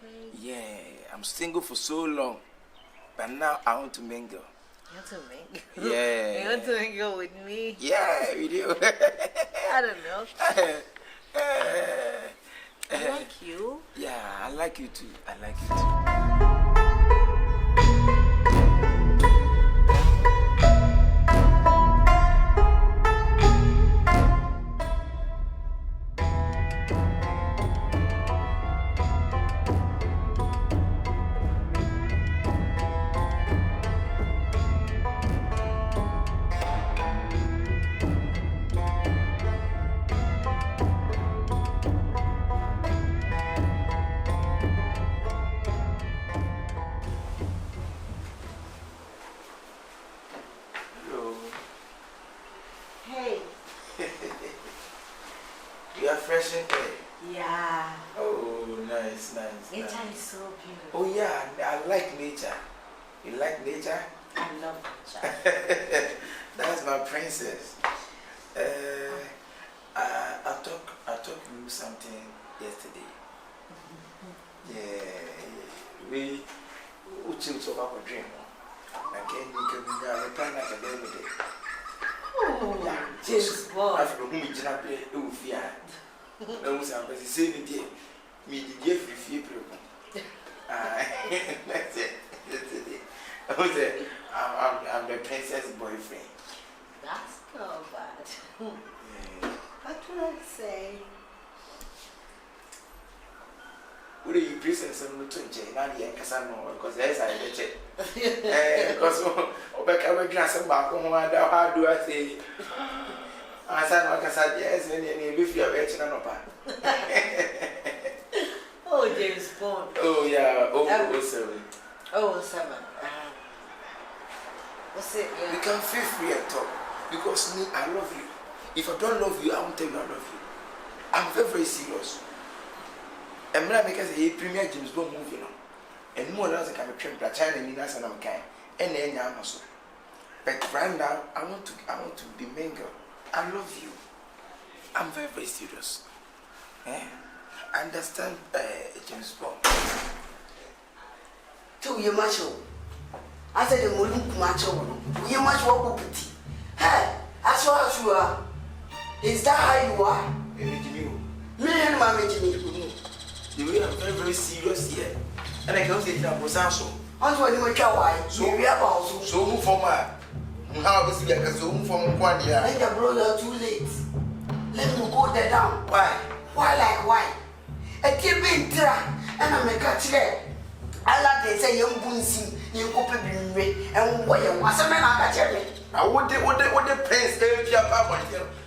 Okay. Yeah, I'm single for so long. But now I want to mingle. You want to mingle? Yeah. You want to mingle with me? Yeah, we do. I don't know. I like you. Yeah, I like you too. I like you too. You are fresh in there. Yeah. Oh, nice. Nature is so beautiful. Oh, yeah, I like nature. You like nature? I love nature. That's my princess. I talked to you something yesterday. Yeah, we chill so about a dream. I can't plan like a day. Oh, Yeah, James Bond. After whom you jump play, oh, fear. No, I'm saying it. Me, the gift if you that's it. I'm the princess boyfriend. That's not bad. What would I say? What are you princess of Mutunche? Now the Cassano, because there's I let it. Because Obeka will glass and back on how do I say? I said, like I said, yes, and if you're rich and up. Oh, James Bond. Oh, yeah, 007. 007. What's it? You can feel free and talk because me, I love you. If I don't love you, I won't tell you I love you. I'm very, very serious. And when I make a premier James Bond movie, and more else I can be trained by China and Ninas and I'm kind, and then I'm also. But right now, I want to be mingle. I love you. I'm very, very serious. I understand James Bond. To you macho. I said the Moluk macho. You much walk with it. Hey, as far as you are, is that how you are? Me and my Jimmy. The way I'm very, very serious here. And I can't say that was also. Until you make your wife, so we are also. So move for my. How is it? I can from one year. Let the brother too late. Let me go there down. Why? Why? A keep in there, and I make a chair. I like they say young Bunsi, you go to be and what you want. Some men are catching me. I want the prince if you have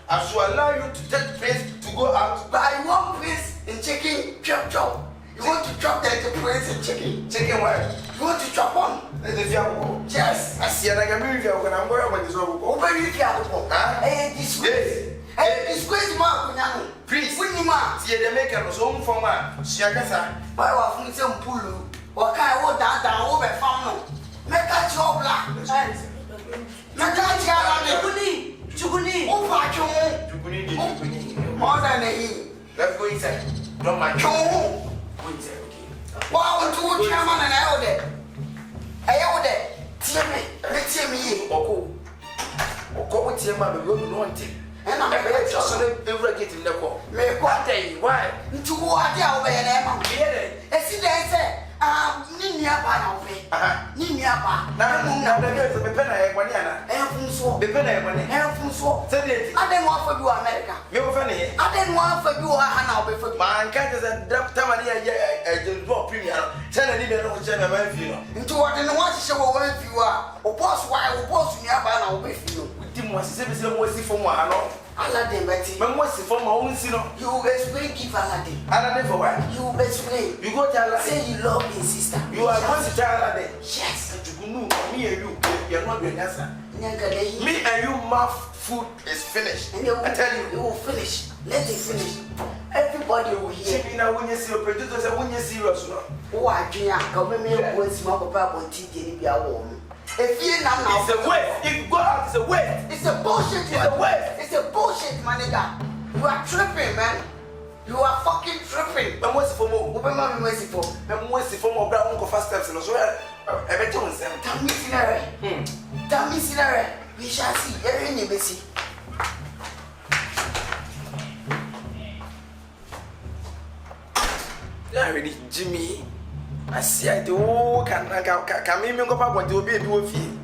I shall allow you to take prince to go out. But I want prince in chicken chop. You want to chop that the prince in chicken? Chicken what? You want to chop on? Yes. I see like a movie when I'm going to this over. Open your mouth. Hey, disgrace. Hey, disgrace, Mark. Please. When you mark. See the maker was home for my Siagasa. Why was from some pulu? Or can I walk down over found? Make a job black. Make a Chuguni. More than a let's go inside. Don't my chong. Wow, two chairman and I ordered. I ordered. Tear me. Or go with your mother, you want it. And I'm a just every getting the call. May what day? Why? To what day over there? I see they say, Ninia Bana, Ninia Bana. Now, there's a penny, Guaniana, and Funso, the penny, and Funso. I didn't want for you, America. You're funny. I didn't want for you, Hannah, before my cat is a drop Tamania, a drop premium. Tell a little of General Funeral. Into what in the one show where you are, or boss, why, or boss, Niabana with you. Tim was 7 for one. Aladdin, Betty. But what's for my own sin? You will explain, give Aladdin. Aladdin for what? You will explain. You go tell Aladdin. Say you love me, sister. You are going to tell Aladdin. Yes. Me and you, you're not going to answer. Me and you, my food is finished. And I tell you, you will finish. Let it finish. Everybody will hear. See, now when you see your producers, when you see us, oh, I can't come with me. When small papa on TV, be a woman. If you now, it's a waste. If you go out, it's a waste. It's a bullshit. It's a waste. It's a bullshit, my nigga. You are tripping, man. You are fucking tripping. I'm waiting for more. I'm waiting for. I'm waiting for more. But I'm going fast steps. And so I bet you on them. Tell me, Sinare. Tell me, Sinare. We shall see. Every name is see. Already, Jimmy. I see I do can even go back what you will be able to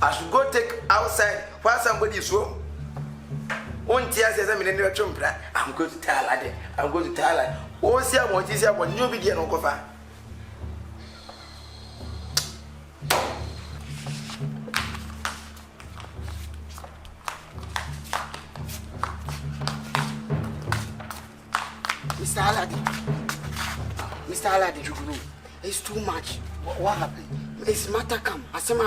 I should go take outside while somebody is home. One tear says I'm in the trump. I'm going to tell Aladdin. I'm going to tell Aladdin. Oh, see, I want to see what you begin on cover. Mr. Aladdin. Mr. Aladdin, you know. It's too much. What happened? It's matter come. I said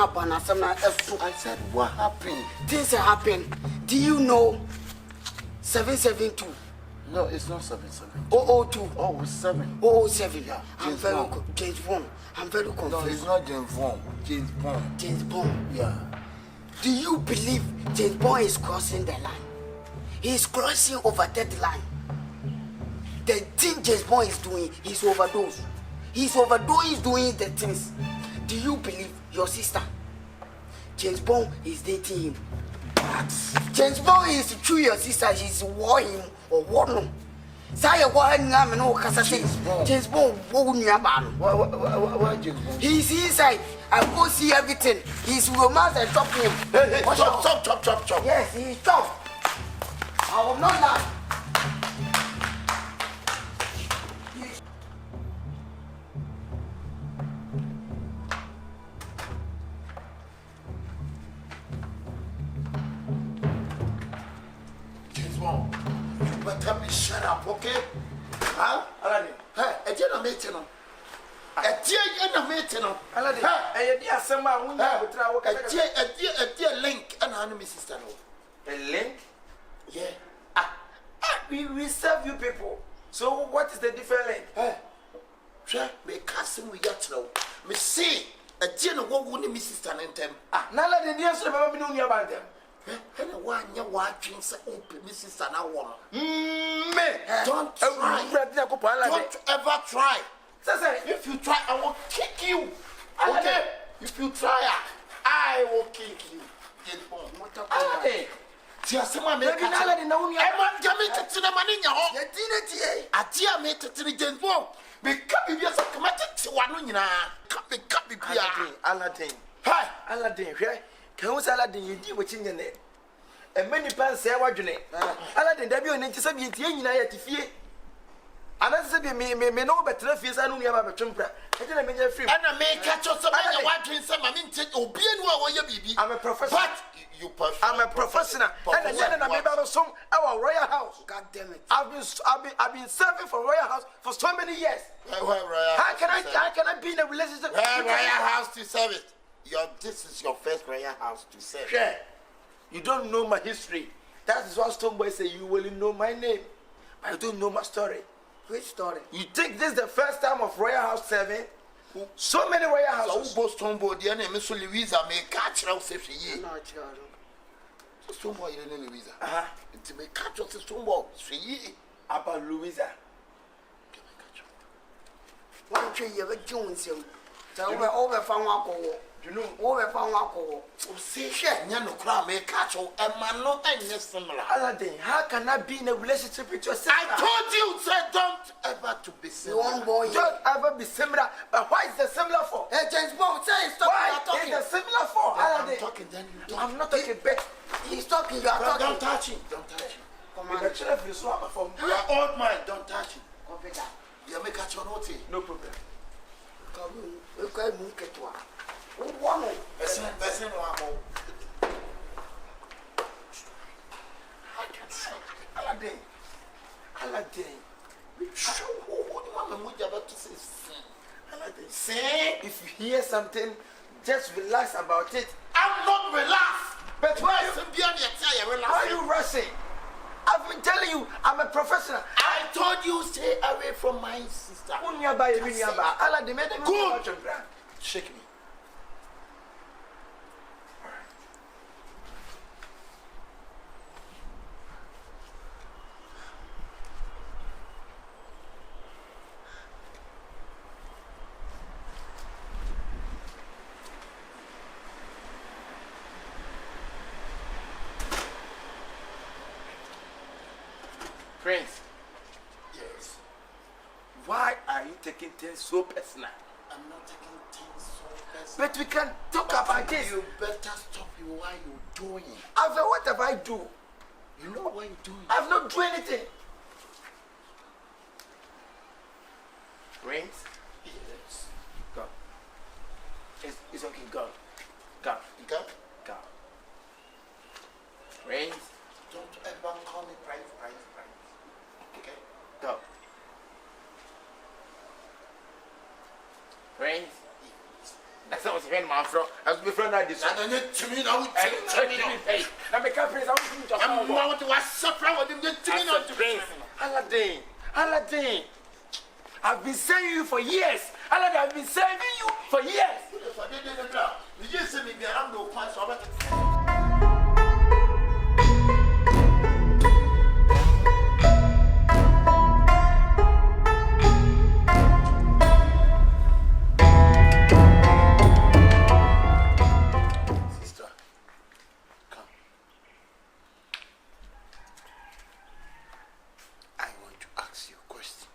what happened? Things happen. Do you know 772? No, it's not 77. 002. Oh, it's 7. 007. Yeah. James Bond. I'm very confused. No, it's not James Bond. James Bond. James Bond. Yeah. Do you believe James Bond is crossing the line? He's crossing over that line. The thing James Bond is doing, he's overdose. He's doing the things. Do you believe your sister? James Bond is dating him. James Bond is through your sister. He's war him or war no. Say war him no kasa say James Bond wo nuaba no. Why James Bond? He's inside. I go see everything. He's romance and chopping him. Hey, chop. Yes, he's tough. I will not lie. You better be shut up, okay? Huh? Aladdin. Hey, a dear meeting. A dear meeting. Aladdin. Hey, dear, someone a dear link and enemy sister. A link? Yeah. We serve you people. So what is the different link? Hey, sure, me casting we get to know. Me see a dear no one with me sister and them. Nala the dear so never know about them. And one you watching say open me sister now woman. Don't ever try. Sasa, If you try, I will kick you. Okay? If you try, I will kick you. Aladdin. Tia sema me Maybe Aladdin na unia. E man jami tete mani nya ho. Ye dine tie. Atia me tete James Bond. Me ka bibia so kama tete wano nyina. Ka bibia. Aladdin. Hi. Aladdin, hwe. Kan wo Aladdin yedi wo chinye ne. E many pan say wadwene. Aladdin da bi oni nti se bi ntie nyina ya tifie. Anase bi me no betra fie sa no nua ba betwempra. E je na me nya free. Ana me catch us some nya wadwen say ma me ntie obi anu a wo ye bibi. I'm a professor. But I'm a professional. And then I made out some our royal house. God damn it. I've been serving for royal house for so many years. How can I be in a relationship? Royal house to serve it. This is your first prayer house to serve. Sure. You don't know my history. That is what Stoneboy say. You will know my name, but you don't know my story. Which story? You think this is the first time of Royal House serving? So many Royal Houses. So Stoneboy, the name is Louisa. May catch now say she. No, Stoneboy, you know Louisa. To may catch us Stoneboy. She. About Louisa. Why don't you ever Jones? So we're over from Wako. You know, over from Wako. Say, no crime, may catch you, and man, no, and similar. Aladdin, how can I be in a relationship with your sister? I told you, sir, don't ever to be similar. One boy, Don't ever be similar. But why is the similar for? Hey, James Bond, say stop. Why Talking. is the similar for? I'm Aladdin, talking, then you talk. I'm not talking back. He's talking, you are talking. Don't touch him. Don't touch him. Come The on. children feel so from. You are old man. Don't touch him. Copy that. You may catch your note. No problem. Come on. We can't move it to her. One more. Person, one more. I can say, Aladdin, Aladdin. show what the mama about to say. Aladdin. Say, If you hear something, just relax about it. I'm not relaxed. But why Why are you rushing? I've been telling you, I'm a professional. I told you stay away from my sister. Aladdin, Good. Shake me. Prince, Yes. why are you taking things so personal? I'm not taking things so personal. But we can talk about this. You better stop you while you're doing. After what have I do? You know what you're doing. I've not do anything. Prince, Yes. go. It's okay, go. Go. Go. Go. Prince, Don't ever call me Prince. Okay? go. Prince, that's not what's happening, my friend. I was before that this. And then to me now, Hey, now make up, Prince. I want to I'm not to suffer with him. To me now, to Prince. Aladdin. I've been saying you for years. Aladdin, I've been saving you for years. If I didn't know, you just say me, I'm no pass over. Sister, come. I want to ask you a question.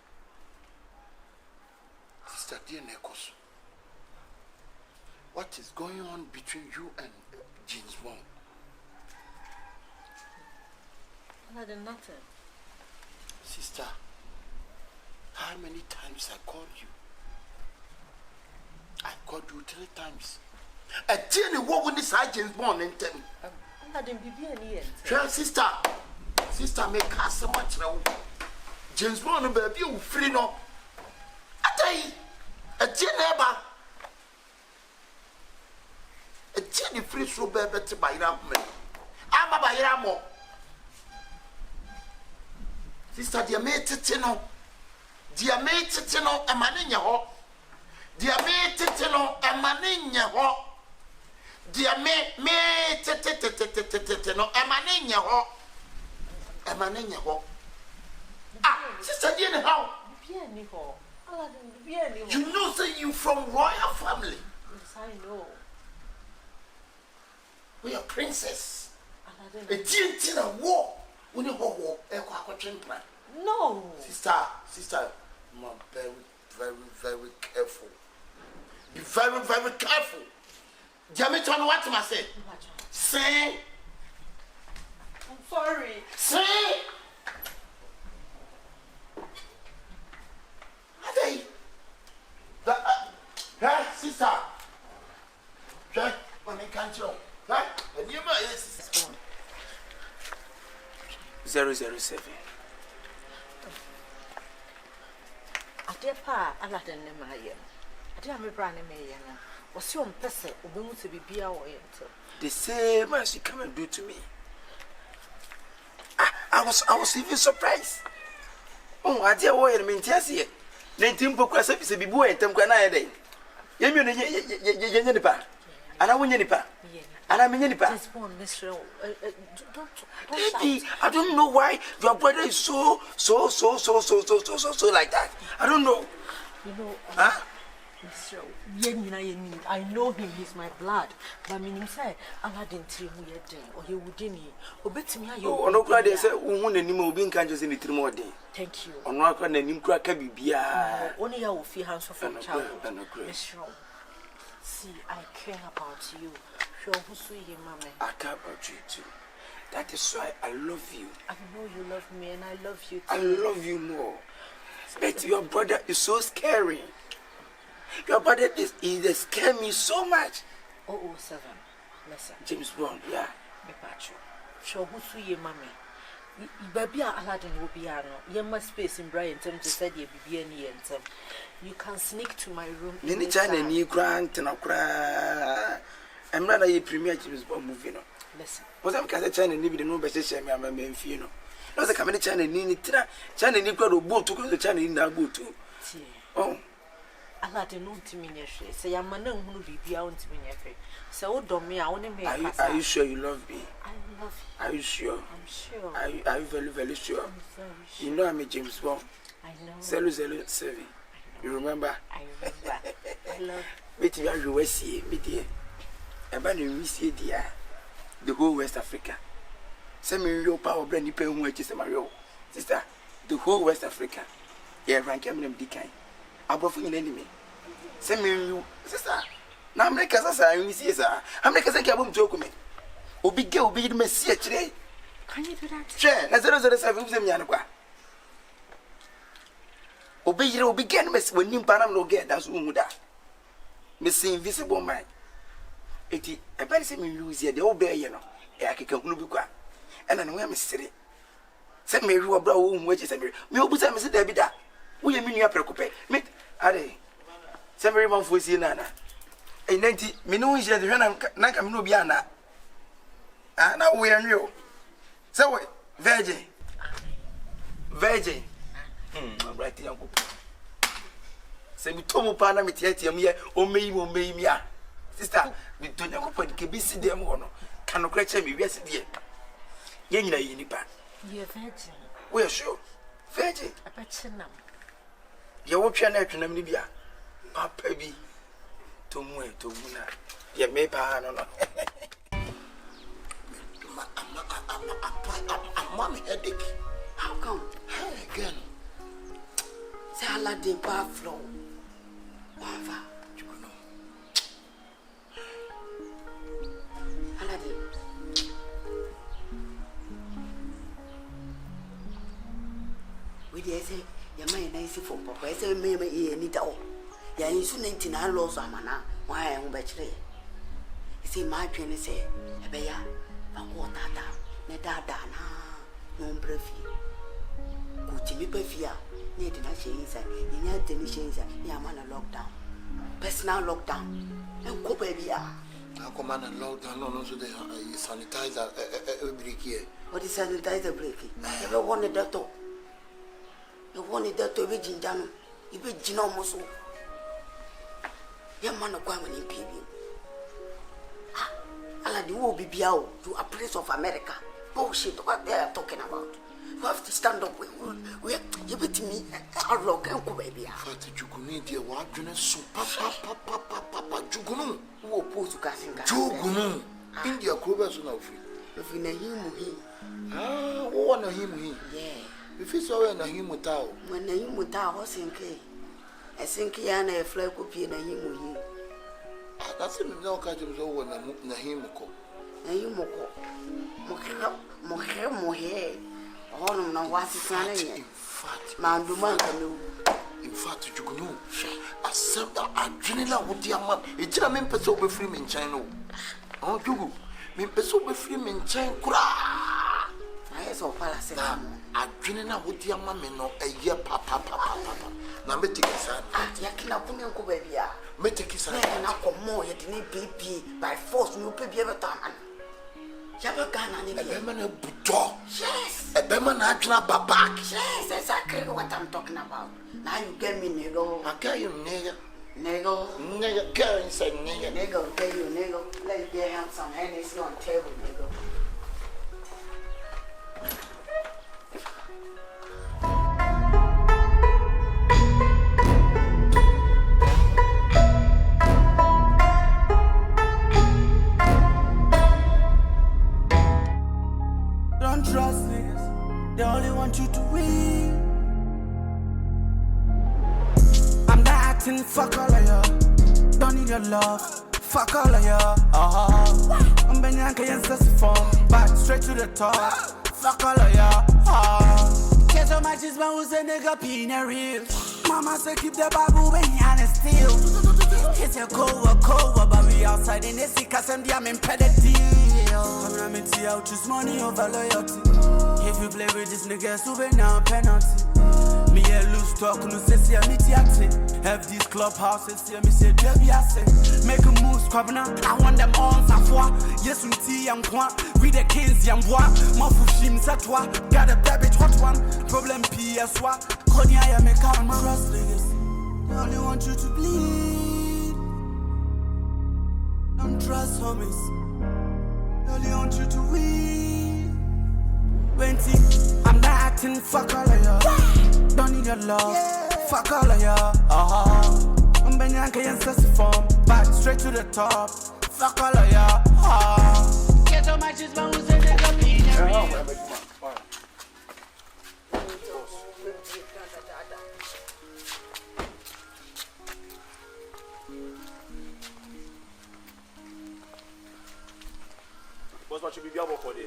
Sister, dear Nekos, what is going on between you and James Bond? Aladdin, nothing. Sister, how many times I called you? I called you 3 times. I tell you what when this James Bond and tell me. Aladdin, bibi ani Tell sister, make her so much now. James Bond, baby, you free no. I tell you, a Geneva. A Jenny free so baby to buy them. I'm a buyer more. Sister, dear mate, Tino. Dear mate, Tino, a man in your home. Dear mate, Tino, a man in your home. Dear me, Tino, a man in your home. A man in your home. Ah, sister, dear, how? Bibi ani ho. Aladdin, bibi ani ho. You know, say you from royal family. Yes, I know. We are princess. Aladdin. A Tina war. When you go war, a quaquatin plan. No. Sister, I'm very careful. Be very careful. Jamie, turn what to say. Say. I'm sorry. Say. Hey. Hey, sister. Hey, when I can't show. Hey, and you might. 007. Ade pa Aladdin ne ma ye. Ade a me bra ne me ye no. What's your person? Obi to be beer or enter. The same as you come and do to me. I was even surprised. Oh, I dear boy, I mean, Tessie. Then Timbo Crasap is a big boy and Tamquana day. Yenipa. And I win Yenipa. And I'm in Yenipa. I don't know why your brother is so like that. I don't know. You know, huh? I know him, he's my blood. But meaning say, Allah didn't tell me a day, or he wouldn't. Obey me, oh, no, cry, they say, who any more being conscious in the more day. Thank you. On rock and then crack a bibia. Only I will feel hands from childhood. See, I care about you. Show who sweet him, mamma. I care about you too. That is why I love you. I know you love me, and I love you too. I love you more. But your brother is so scary. Your brother is scare me so much. 007. Listen. James Bond, yeah. Me patcho. Show who sweet him, mamma. Baby, Aladdin will be ano. You must space in Brian terms to say you be any enter. You can sneak to my room. Any China new grant and a cry. I'm not a premier James Bond movie. Listen. Was I because China need no better share me, I'm a man, you know. No, the coming China need China need to go to the China in that boat too. Oh. Aladdin won't to me, say, I'm a man who be beyond to me. So, don't me, I want to make Are you sure you love me? I love you. Are you sure? I'm sure. Are you very, very sure? I'm very sure. You know I'm a James Bond. I know. Zelu, you remember? I remember. I love you. But you are USA, me dear. About you see dear. The whole West Africa. Send me your power brand new pen which is Mario. Sister, the whole West Africa. Yeah, rank him decay. Above an enemy. Send me you, sister. Now I'm like a sir. I'm like a cabin joke me. O big girl be the messiah today. Can you do that? Sure, as a 7 Yanaqua. Obey you begin miss when you panam no get that's umuda. Miss invisible mind. Eti, a better same use here, the old bear, you know. I can come and then we're mystery. Send me a brow which is a mirror. Me open some Mr. Debida. We mean you are preoccupied. Meet, are they? Some very one for Sienna. A 90 minutes, the Nakamubiana. Ah, now we are new. So, Virgin. I'm right here. Say, we told Pana with Yeti, or me, sister, we don't know what can be see them or no. Cannot catch me, yes, dear. Yenna, you're virgin. We're sure. Virgin. I bet you know. Your option at Namibia. Papa be to Muna. You may pan or not. Mommy headache. How come? Hey, again. Say Aladdin bar flow. Wava. Aladdin. We did say, your man nice for Papa. I say, maybe he need all. Ya insu 99 laws amana. Why I am bachelor. You see, my trainer say, Ebeya, and what that, Nedada, no brevi. Uti me befia, near the nations, and near the nations, near man a lockdown. Personal lockdown. And go baby. I command a lockdown, no, so they sanitizer break here. What is sanitizer breaking? Never wanted that talk. You wanted that to be Jinjano. You be Jinomoso. Your man of women in PB. Ah, Aladdin will be Biao to a place of America. Bullshit, what they are talking about. You have to stand up. We you beat me. I'll lock and go, baby. Fatty Juguni, dear, what do you so papa Jugunu? Who oppose to casting Jugunu? India Cobras no free. If you know him, ah, what know him? Yeah. If it's all in a him without. When the him without was in K. I think Yana a flag could be in a him with him. That's him, no catch him over Nahimoko. Nahimoko. Mohe. All of no was his name. In fact, Manduman. In fact, you know, accept that adrenaline with the man. It's a man person be free in China. Oh, you mean person be free in China. I saw Palace. Adrenaline with the man, no, a year, papa. Number 6, Yakina Punyanko baby. Me take his hand. Then I come more, you didn't pay by force, you pay every time. Yaba Ghana, A beman a buto. yes. A beman a drop a back. Yes, exactly what I'm talking about. Now you get me, nigga. I got you, nigga. Nigga. Nigga, girl inside, nigga. Nigga, tell you, nigga. Let's get him some Hennessy on table, nigga. Don't trust niggas, they only want you to win. I'm not acting, fuck all of ya. Don't need your love, fuck all of ya. I'm Benyanka and Sassifon, back straight to the top, fuck all of ya. Get so much is who's a nigga pin a real. Mama say keep the Bawu when you honest still. It's a cover, but we outside in the sick cause I'm impeded deal. I'm not Thier, choose money over loyalty. If you play with this nigga, so be now penalty. Me a loose talk, no say see me Thier. Have these clubhouses, see me say Debbie I say. Make a move, squabna. I want them on sa foi. Yes, we tea and qua. We the kings and bois. Mafushim satwa. Got a baby hot one. Problem PS1. Konya ya me calm. Trust niggas. They only want you to bleed. Don't trust homies. They only want you to win. I'm not acting, fuck all of ya. Don't need your love, fuck all of ya. I'm Benyanka and Sassifon, back straight to the top, fuck all of ya. Get so much is who's a nigga pin a real. Boss, what should be able for there?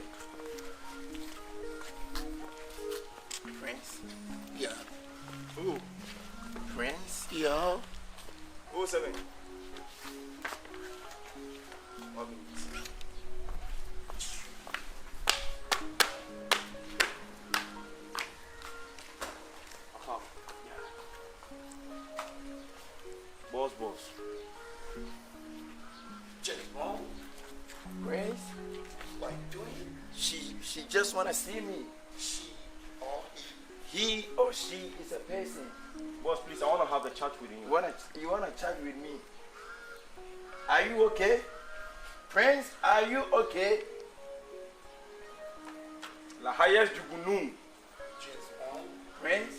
Prince? Yeah. Who? Prince? Yeah. 07. 1 minute. Aha. Yeah. Boss. Prince? What are you doing? She just wanna see me. She or He or she is a person. Boss, please, I want to have a chat with you. You wanna chat with me? Are you okay? Prince, are you okay? La highest Jugunu. Prince?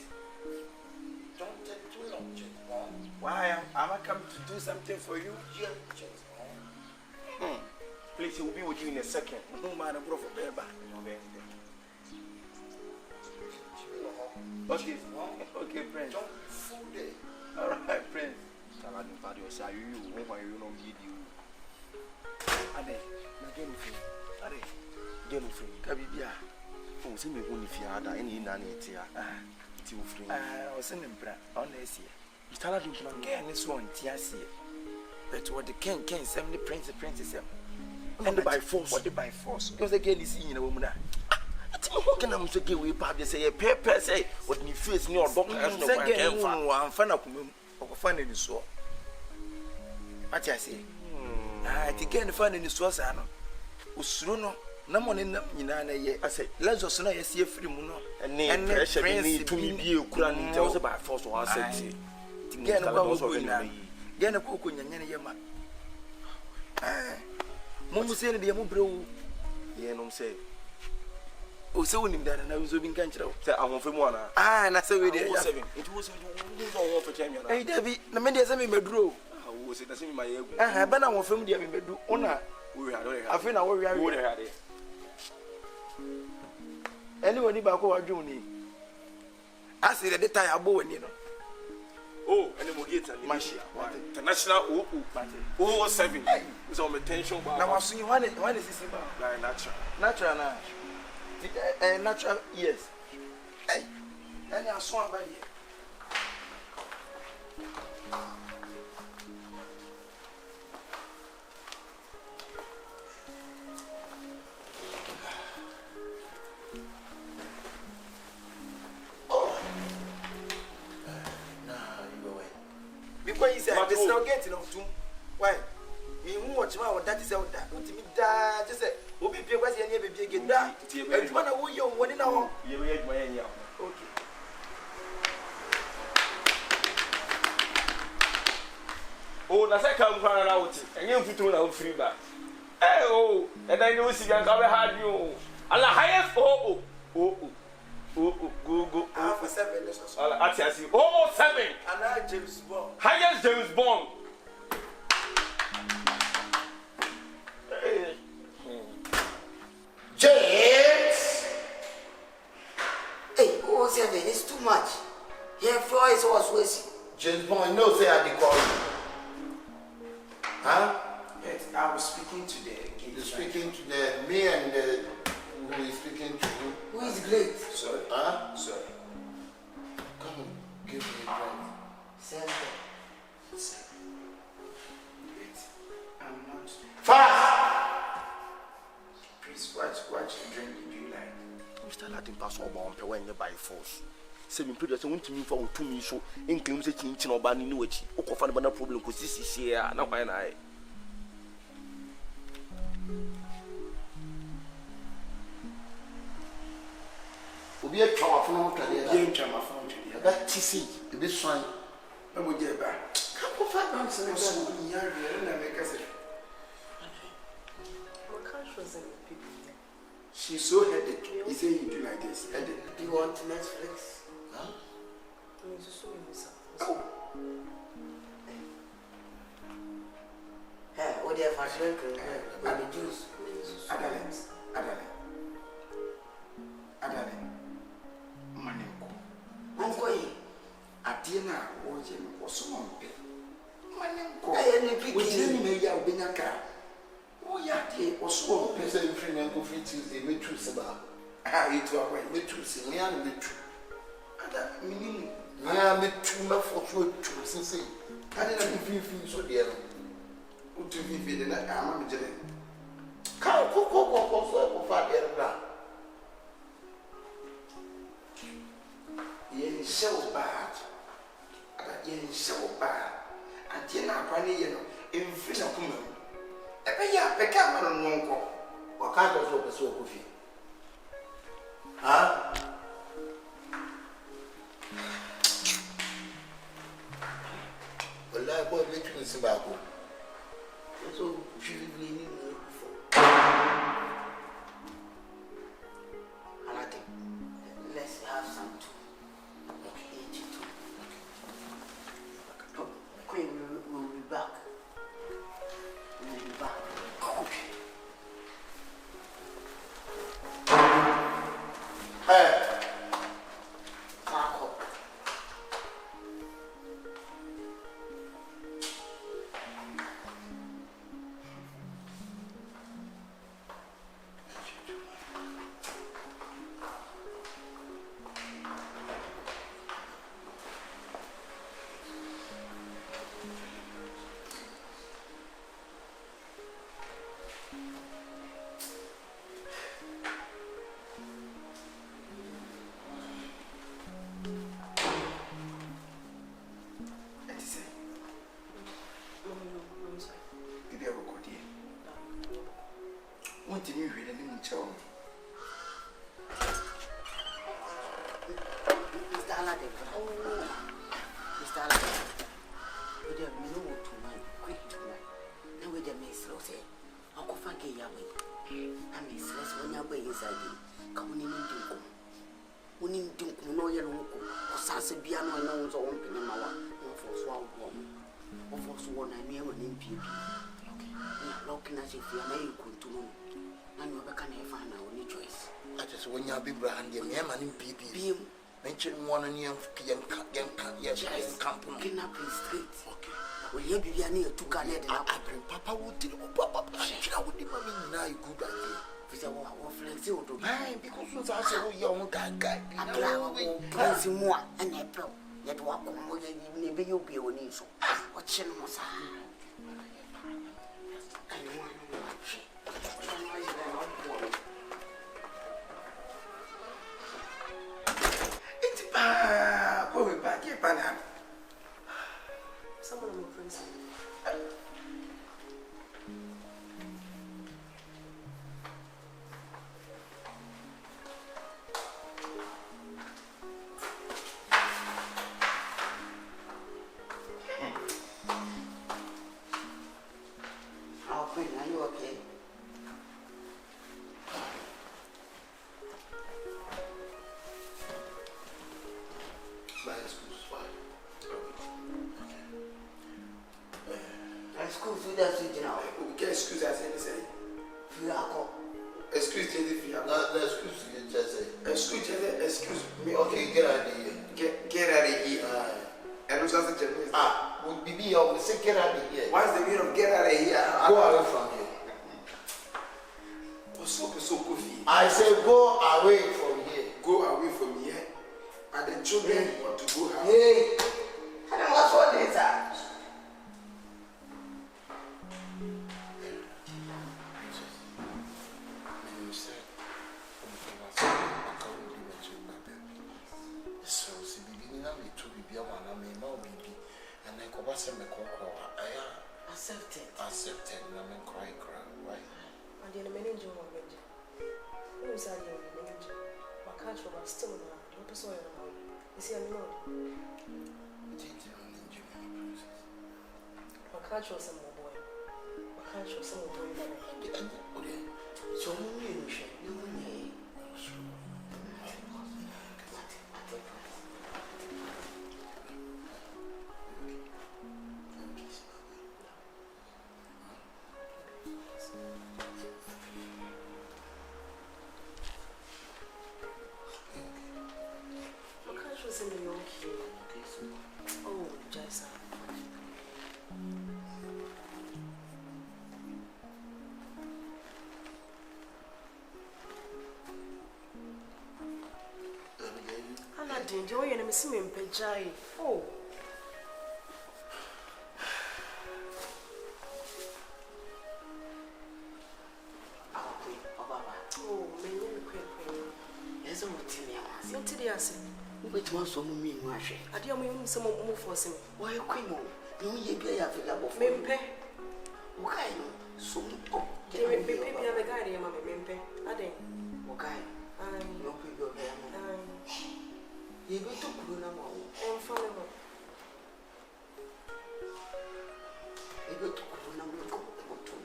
don't take too long, James Bond. Why am I coming to do something for you? Yeah, James Bond. Please, he will be with you in a second. No man, bro, for baby. Okay, okay, Prince. Don't be fool there. All right, Prince. Ade, na genu fi. Ade, Genu free. kabibia. Oh, see me when if you are any nanny tia. Ti wo free. I was in Impra, on this year. You tell her to plan. Again, this one, Tiasi. But what the king, 70 princess. And by force. What by force? Because the girl is in a woman. How can I say we probably say a paper say what me face near doctor has no I'm fan of finding so. What I say? I think any fun in the source. I know. Usruno, no one in Nina. I say, let's just know you see a free moon and pressure to me be a crown tells by force or I said. Get a cook in Yama. Momu say the Yamubro. Yeah, say. Oh, so in that, and I was being control. Say, I want for one. Ah, and I said, it was 7. It was all for Champion. Hey, Debbie, the men doesn't mean bedroom. I was it in my ego. I have been our family bedroom. Honor, We had I think I would have had it. anybody back over Juni. I said, the time I bought, you know. Oh, and then we'll get a machine. International 007. It's on the tension. Now, I've seen one is this about natural now. Natural, yes. Hey, and I saw by here. going inside. There's no gate in of two. Why? Me who watch my that is out that. What me da just say. Who be pay was any baby get that. And you wanna who you one in our. You wait my any. Okay. Oh, na say come from out. And you put on our free back. Hey oh, and I know see you can have you. Allah highest oh. Go. For 7 years or so. I see. Oh, 7. And I James Bond. Highest James Bond. James! Hey, 7, it's too much. Here, floor is always wasting. James Bond, no say I call you. Huh? Yes, I was speaking to the You're speaking to the me and the who is speaking to you. Who is great? Sorry. Huh? Sorry. Come on, give me a drink. 7. Wait. I'm not. Fast! Please watch the drink you like. Mr. Latin pass over on when you by force. 7 periods, I want to move for 2 minutes so in claims a chin or banning new which or find a problem because this is here and not when I. We'll be a power from Game jam my phone to the other. that TC, the best sign. I will get back. Come on, 5 months and So, yeah, and I make us. She's so headache. He said you do like this. Headache. Do you want Netflix? Huh? Oh. Hey, what do you have for drink? And the juice. Adale. Manenko. Uncle, Adina, Ojem, or someone. Manenko. I am a Which picking. name may have been a car. Oh, yeah, or so. Person in free and go free Tuesday, me true Sabah. Ah, it was Me true, see me and me true. other meaning. I me true, my for true, since I didn't feel so dear. Who to be feeding that I'm a jelly. Can't cook for father. Yen so bad. Yen so bad. And Tina Granny, in front of woman. A camera on one call. What kind of soap is so coffee? Huh? Well, I bought me to Zimbabwe. So, she really Let's have some too. Okay. Oh, Queen will be back. We'll be back. Okay. Hey! Marco. Papa would tell Papa, I would give me now good idea. Because I said, oh, young guy, Prince more and April. Yet walk on more than maybe you'll be on you. What shall was Someone I'm friends. Are you okay? My excuse, why? Excuse me, that's it now. We can excuse us anything. Excuse me, The excuse you just say. Excuse me. Okay, get out of here. Get out of here. And what's the Japanese? Would be me, I would say get out of here. What's the meaning of get out of here? Go away from here. So coffee. I say go away from here. Go away from here. And the children want to go out. Hey, I don't know what is that. So, see, beginning of it to be a man, I mean, no baby, and then go back and make a Accepted. accepted, and I'm crying, right? And then a manager of it. Who is I? Manager. My catch was still not. What was I about? You see, I'm not. My catch was some more boy. My catch was some more boy. So, you Oh, Jason. Anna didn't you and Miss Mim Pejai? Oh. Oh, many quick. Yes, I'm not Not today, I said. Which one so me, Mashi? I dear me some more for him. Why you queen? No, you be a figure of Mempe. Why so? They may be a guy, Mamma Mempe. I think. Okay. I know your hair. You go to Kuna. I'm following. You go to Kuna.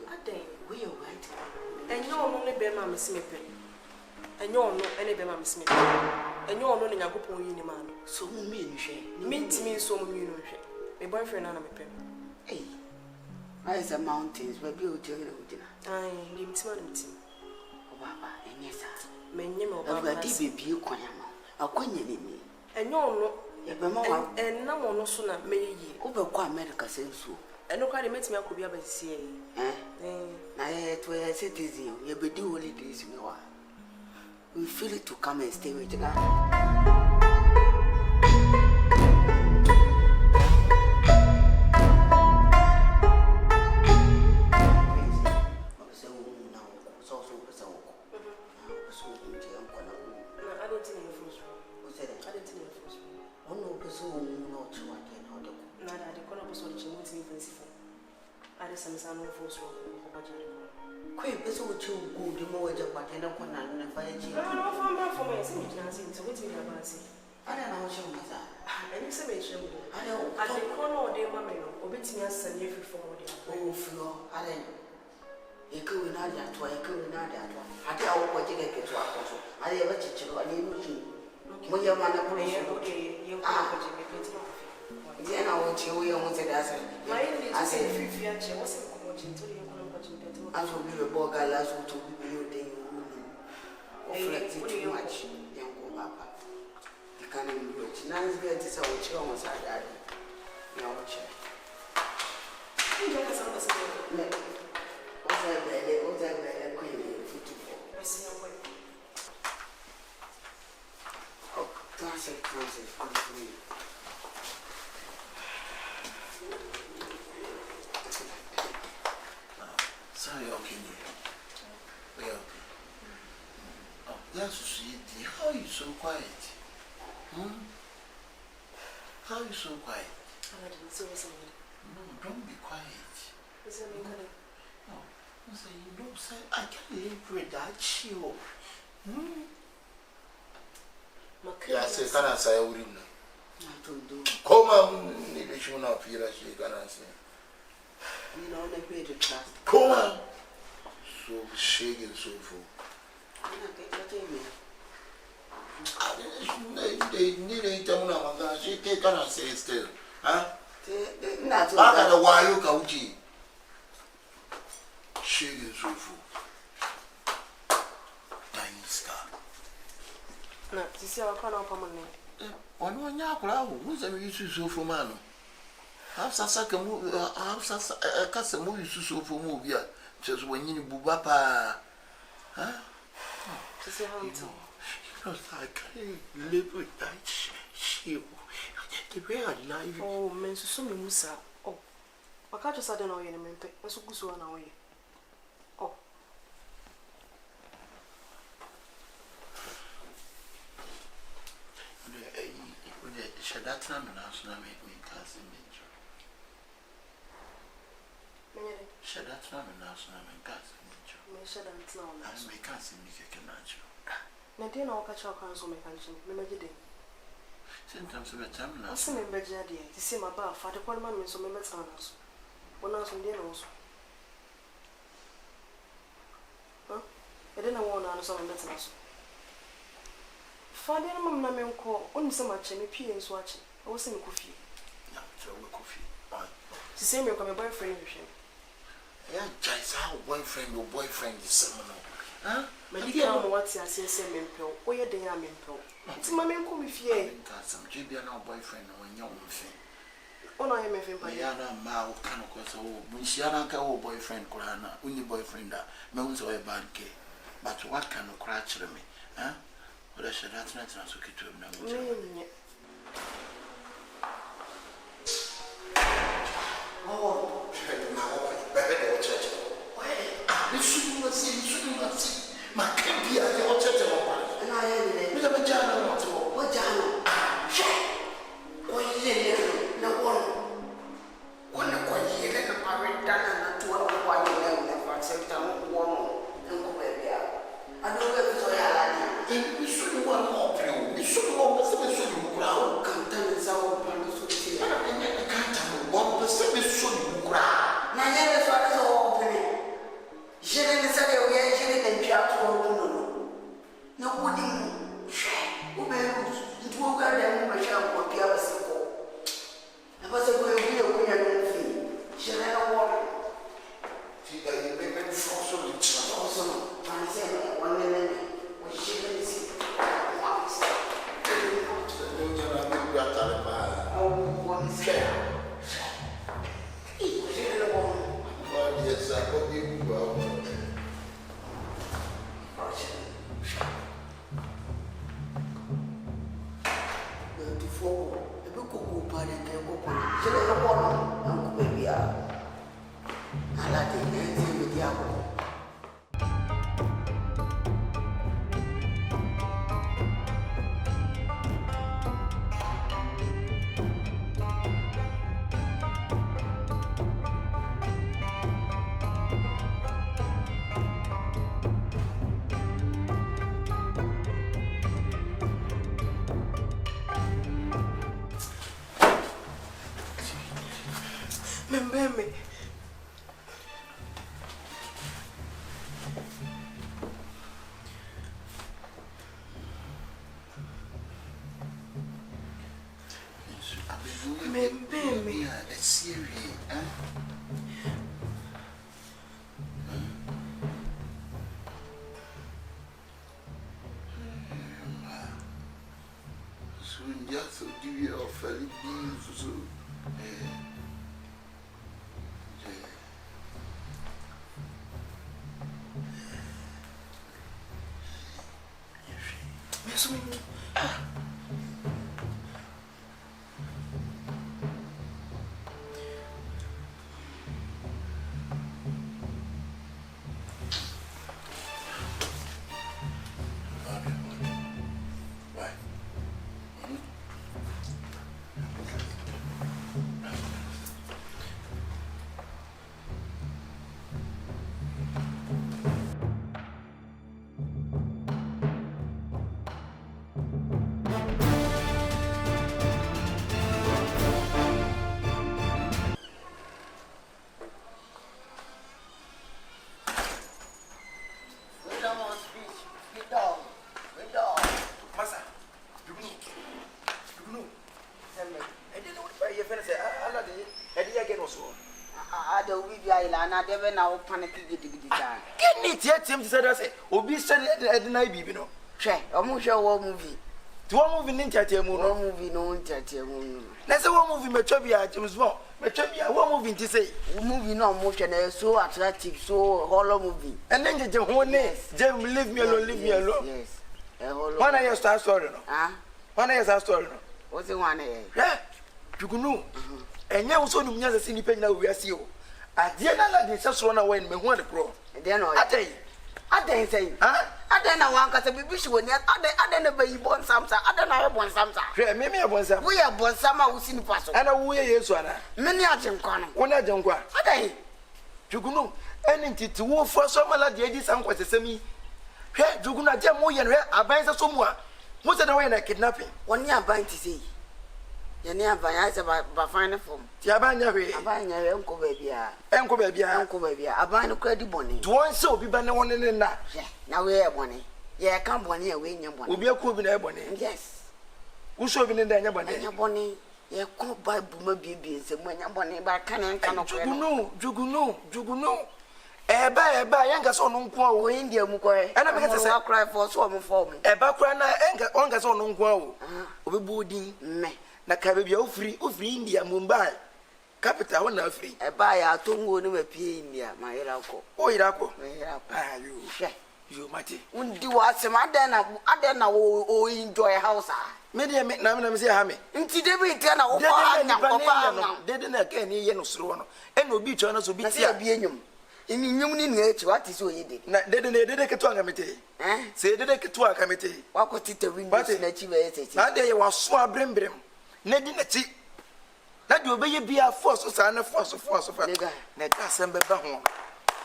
I think. We are right. And you're only Bema Miss Mippin. And you're not any Bema Miss Mippin. And you're not in a good point, man. So mean, she means me so mean. My boyfriend and I'm a pen. Hey, why is the mountains where you tell you? I named Timothy. Oh, Papa, and yes, sir. Many more of a DB, you can. A queen in me. And you're not, and no more no sooner may ye over America says so. And no kind of makes me a could be able to see. I had to a citizen, you be do holidays in your. We feel it to come and stay with you. As for me, a boy, I last to be building too much. Young Papa. You can't even do it. Now it's good to say what you almost had. Now, what's that queen? Oh, that's it. Sorry, okay. We are okay. Oh, that's sweet. How are you so quiet? How are you so quiet? I didn't say something. No, don't be quiet. Is that me? No, say you don't say I can't even pray that chill. Yeah, say, can I say, I wouldn't know. I don't do. Come on, need to show up here, she can say. You know, they pay the trust. Come on. So shaking, so full. They need a town of that. She can't say still. Huh? Not a while, Kauji. Shaking, so full. Tiny scar. No, this is our corner of money. On Yakura, who's a issue so for man? Have Sasaka movie, have Sasaka movie so for movie. Just when you bubapa. Huh? To see how it's I can't live with that shit. The way I live. Oh, men, so many Musa. Oh, I can't just say no, you know, I'm so good. Oh, That's not an answer. Make me cast in nature. That's not an answer. Make cast in nature. I make cast in nature. Nadine, I'll catch our council mechanic. Remember, Sometimes we tell me. I see me bed, to see my bar, for the one man, so many times. One house on dinner also. Huh? I didn't want to answer on that house. Father, Mamma, may call only so much, and me pee and swatch. I was in coffee. No, so we coffee. To say me, come a boyfriend with him. Yeah, just how boyfriend or boyfriend is seminal. Huh? Medical, what's your same impel, or your day I'm impel. It's my man come with ye. Some GB no boyfriend when young thing. Oh, I am a thing by Yana Mao Kanoko, when she had a boyfriend, Kurana, only boyfriend that knows or a bad gay. But what kind of crutch me? Huh? But I said that's not okay to him. Oh, church. You shouldn't see. My can't be at the old church. And I am a Jana. What Jana? What is no one quite here, and I read down to one and accept a woman and go back. I don't know if we shouldn't want more blue. We shouldn't want to be so brown. Come down and sour panels with tea. And then I can't have 1% is so brown. Now, yes, what is all opening? She didn't say we are getting a job to open. No wooden. Who may lose? It will go down my shop or the other simple. I was a good deal. She ran a water. She got a baby for also. I said, 1 minute. She didn't see. One is there. Yes, I hope you will. Remember me. friend say ala de e dey again also ada we bi ayila na de be na wo panic gidigidi ta get me team to say that say obi study e na bibi no hwe omo hwe wo movie to one movie nin chatemu no movie no chatemu na say one movie metwa bia James Bond metwa bia one movie nti say movie no mo hwe na so attractive so horror movie and then je ho ne James leave me alone yes horror one year star story no one year star story no what's the one yeah jugunu enye wo so num nya sese ni panyina wo wiase o ade na la de sesoro na wen me hu ade pro de no aden say aden na wan kasa bibi shi woni aden na bayi bon samsa aden na bon samsa hwe me bon sam wo ye bon sama wo sini paso ana wo ye Yesu ana me ni ajenkwa no wo na ajenkwa aden jugunu eni ntiti wo fo so mala de edi san kwasesemi hwe jugunu ade mo ye no hwe aban se so mu a mo se na wo ye na kidnapping woni aban ti sei ye ni aban ya se ba fine form ti aban nya hwe enko ba bia aban no kredi boni to won se obi ba ne won ne na na we e boni ye kan boni e we nya boni obi akọ obi na e boni yes wo so obi ne da nya boni ye ko bible ma bibie se mo nya boni ba kan nka no jugunu eba yenga so no nko awo India mu ko e ana me kete se cry for so mo form eba kura na enga onga so no nko awo obebu odin me na ka bebia ofri India Mumbai capital wona afri eba ya tongo ni mapie India ma yira ko you mati undi wa se ma aden na wo enjoy house me de me na say ha me nti de bi te na wo fa anya de na ka ni ye no soro no e na obi cho na so bi ti a bi enyum imi nyum ni na echi what is so yede na de keto anga mete se de keto anga mete wa ko tite windows na chi be yete na de ye wa so abrembrem na di na chi na de obeye bia force sa na force fa na ka sembe ba ho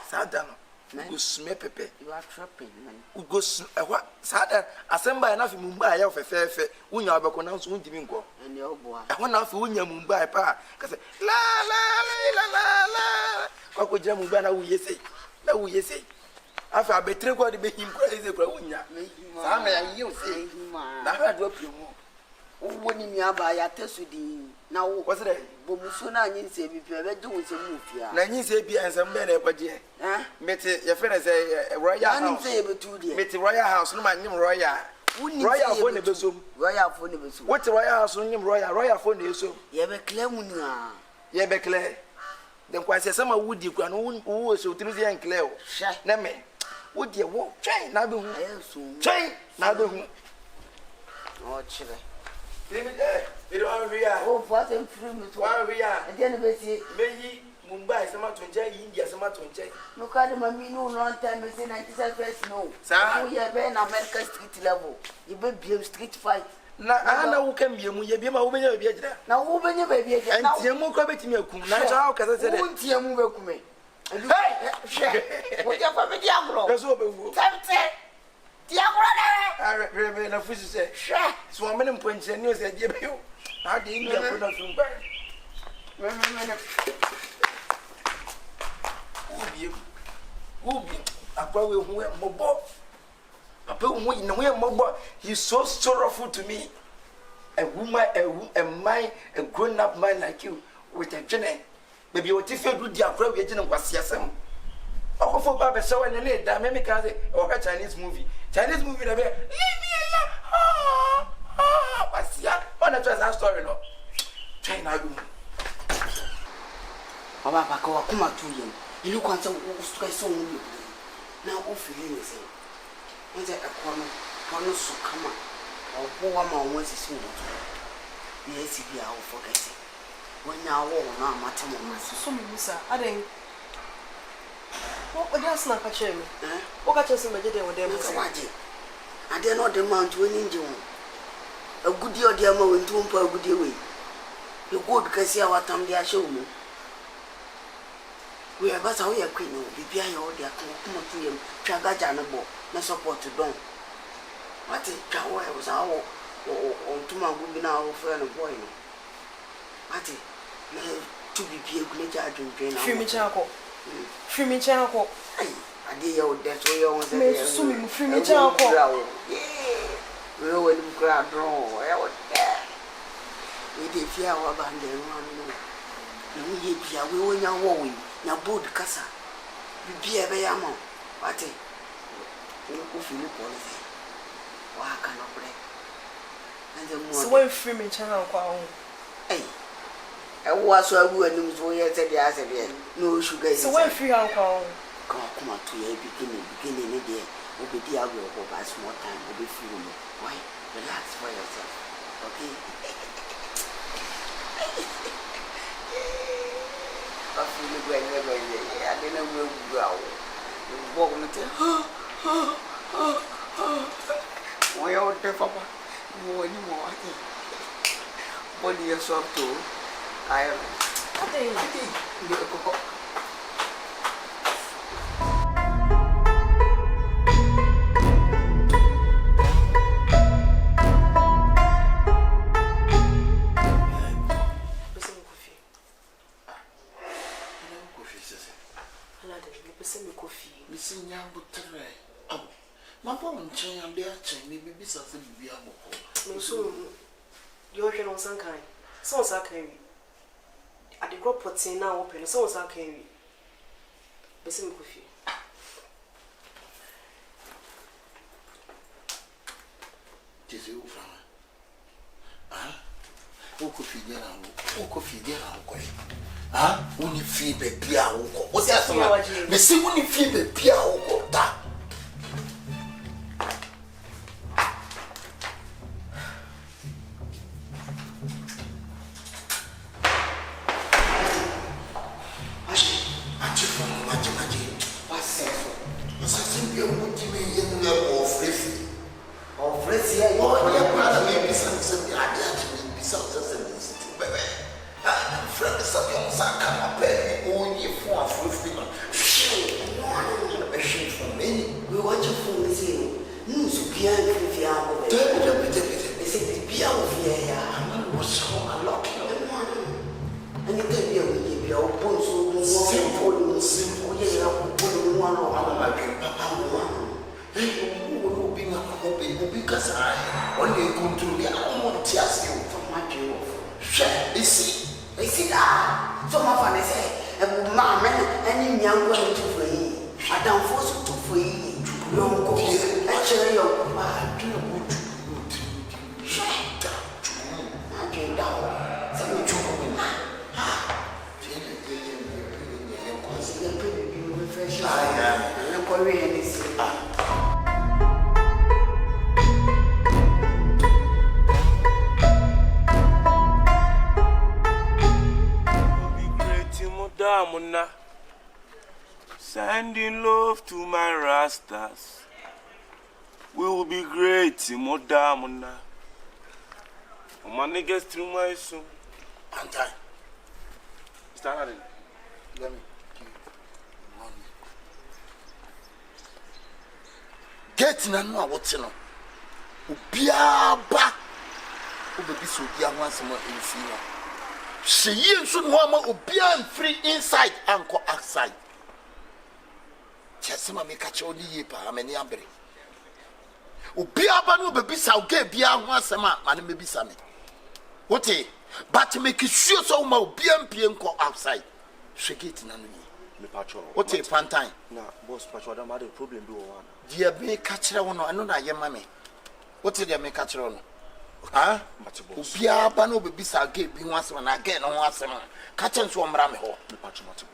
sa da no go sme pepe you are trapping man go what sa da asemba na fi mumba ya ofefefe unya obeko na so undimi nko ene oboa e ho na fi unya mumba pa ka se la ko jira mumba na wuye sei afa abetre ko de be him ko eze ko unya sa na ya yi o sei na ha do apimu woni mi aba ya tesudi na wo ko se bomuso na anyi nse bi pe be du nse mu fia na anyi nse bi ansam be na ekwaje mete ye fere say royal house anyi nse be tu de mete royal house no ma nyim royal phone ne besom what royal house no nyim royal phone ne besom ye be clear mu ni ye be clear den kwa se sama wudi kwa no wo so trizi en clear o na me wudi wo twen na be hu twen na be hu o chire it area oh for them free me to area and then be see meyi Mumbai sama tonje India sama tonje no card mami no long time say 97 first no sa we be in American street level you be BM street fight na ana wo kan biemu ye biema wo benya bia gida na wo benya ba bia gida na ntiemu ko betimi akum na cha wo kasa se de wo ntiemu be kume hey wo ya fa me dia agro kaso be wo tete dia agro na re na fusi se so wo menem ponche ni o se je be yo na de India ko na fun ba ubi akwa we hu mobo papa hu ina we mobo he's so sorrowful to me a woman a man a grown up man like you with a journey baby what if you do the akwa we jina kwase asem akofo ba be show na da me ka say o ka Chinese movie na be leave me alone wasia ona twa story no China do baba ba ko kuma tuyen ilu kwanza usuka so mu na o feeling say nje akono so kama obo wa ma won sisi mo to ye si bia o forget wonya wo na amate mo ma so me musa aden o dia sna ka cheme o ka chese me jede wo dem so waje ade no de mount woni nje wo agudi o de ma won tu mpa agudi we e good kasi awatam de ahye wo mu we aba sa wo ya queen no bibia ya o de akoma tu yem twagaja na bo na support don what is twawo e was awo o ntuma gubi na wo fe no boy no what na tu bibia guleja adwendwen na Fimi chako ai ade ya o de so ye won se me su mi fimi chako we wo ni kra dron e o de We fear our band and one. No, we fear we win your wooing, your boat cassa. We be a bayamo. What a feel policy. Why cannot play? And the more. So when free me channel, hey, I was a woman who said the answer. No sugar. So when free uncle. Come on to your beginning in there. Will be the agro by small time. Will be free. Why? Relax for yourself. Okay? I feel going never. I didn't know well. You walk on the why out there, Papa? More anymore. What do you sob to? I think. So, you're on some kind. So, I can at the crop pot say now open, so I can be some coffee. Tis you from who could figure out who could figure out when you feel the Pia. What's that? The see when you feel the Pia. Sending love to my rastas. We will be great, Modamona. My niggas through my soul. And time. Start Let me give you money. Get in and know what's in. Ubiaba. Ubi so dear once more in Sina. She should want Ubian free inside and go outside. Chesima me catch only yepa, how many ambre. Ubiaba no baby sao get bia once a man, and maybe some. What eh? But to make it sure so my BMP go outside. She get in and me patrol. What a pan time? Nah, boss, patrol, I don't problem do one. Dear me catch her one, I know that your mammy. What did they make catch her on? Huh? Ubiaba no baby sao get be once when I get on once a man. Catch and swam ram ho.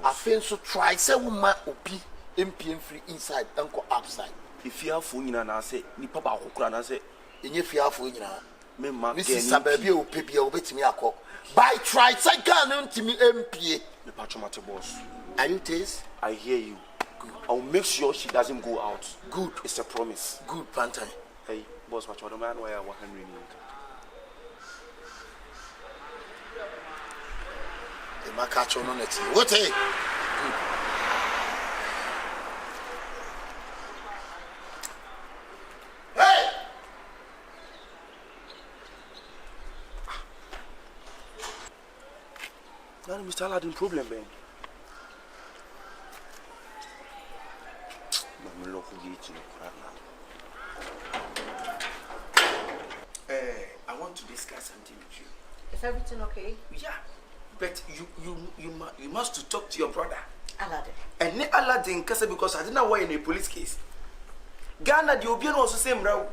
I feel so try, say woman ubi. MPM free inside and go outside. If you have phone and I say, ni papa kukura na say, in your fear for you now. Me ma, Mrs. Sababi will pay you over to me a call. By try, say, can't to me MP. The patronate boss. Are you taste? I hear you. Good. I'll make sure she doesn't go out. Good. It's a promise. Good, Pantine. Hey, boss, patron, the man why I want Henry. The macacho on it. What a Now, Mr. Aladdin, problem, man. I want to discuss something with you. Is everything okay? Yeah. But you must talk to your brother. Aladdin. And ne Aladdin because I didn't know why in a police case. Ghana the Obiano also same row.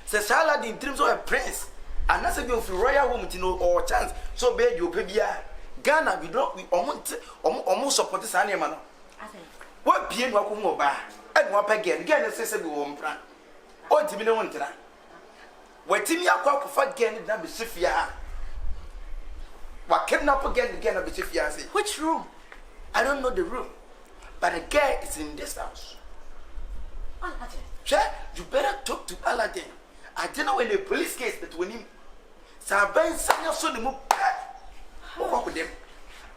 Says Aladdin dreams of a prince. And that's a bit of royal home or chance. So bad you baby. Ghana we almost support this animal. What bien wakumo ba? And what again? Ghana says we won't plan. Oh, Timmy no one. What Timmy aqua for again in that Sifia? What kidnap again of Sifia? Which room? I don't know the room, but the girl is in this house. Aladdin. You better talk to Aladdin. I don't know in the police case between him. So I buy some of what with them?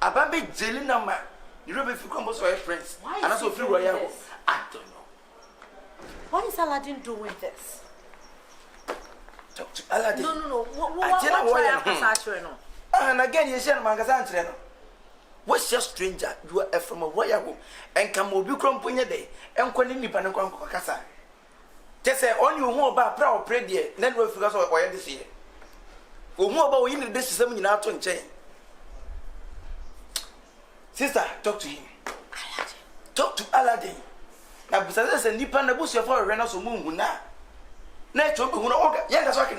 I buy jailing number. You know if you come for your friends. Why and is also he feel doing royal. this? I don't know. What is Aladdin doing this? Talk to Aladdin. No. What And again, you share Magazan. What's your stranger? You are from a royal home and come will be crumping a day and calling me Panacasa. Just say on you more about proud pray dear, then we'll figure out why this year. Go more about you this is something out on chain. Sister, talk to him. Aladdin. Talk to Aladdin. Now, besides a nip and a bush of our Renaissance moon now. Nature, who know, yeah, that's what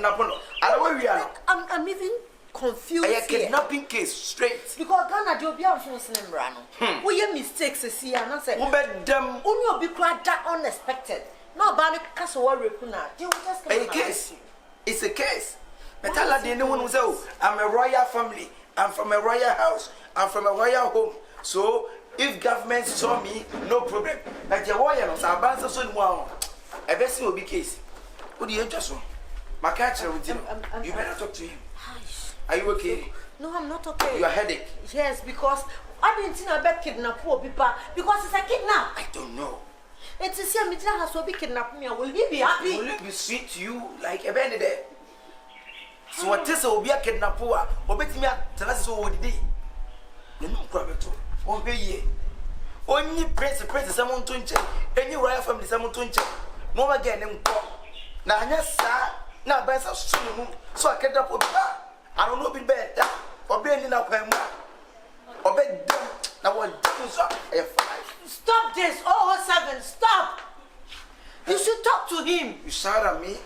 we are. I'm even confused. A kidnapping case straight. Because Ghana do be on Muslim Rano. We have mistakes see and I say, them only be quite that unexpected. No banner castle worry kuna. A case. It's a case. But Aladdin no one will say, I'm a royal family. I'm from a royal house. I'm from a royal home. So if government saw me, no problem. But the royal so I bounce so wow. A best will be case. What do you just want? My catcher with you. You better talk to him. Are you okay? No, I'm not okay. You are headache? Yes, because I didn't think about kidnap poor people because it's a kidnap. I don't know. It's a same Midla has to be kidnapped me. Will he be happy? Will it be sweet to you like a bandit there? So what is will be a kidnapper or bet me tell us what the day? No problem at all. 1 year. Only prince someone to check. Any royal family someone to check. No again and call. Now yes sir. Now by some so I can't up with that. I don't know be better. Or be in our family. Or bed them. Now what stop this. 007, stop. You should talk to him. You shouted at me.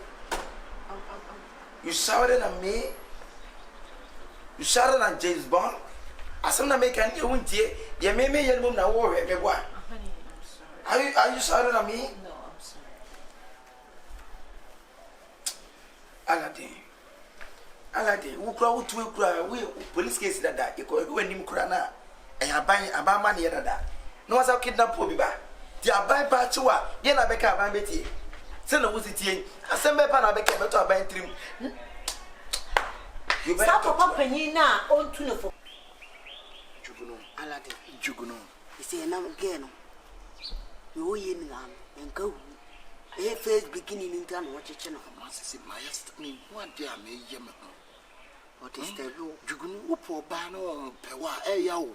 You shouted at me. You shouted at James Bond. As soon as I make a new one, you may make your mom now worry. I'm sorry. Are you shouting at me? No, I'm sorry. Aladdin, who crowd to cry, we police case that you go when him crana, and I buy a bad money at that. No one's out kidnap poor Biba. The Abai Patua, Yena Becca Van Betty. Send a visit here. I send my pan, I became better by trim. You better stop up Penina on tuna for Juguno. Aladdin. Juguno. You say now again. You in and go. A first beginning in town watch it. Master, my me, one day I may yam. What is the rule? Juguno, poor Bano, Pewa, Ayao.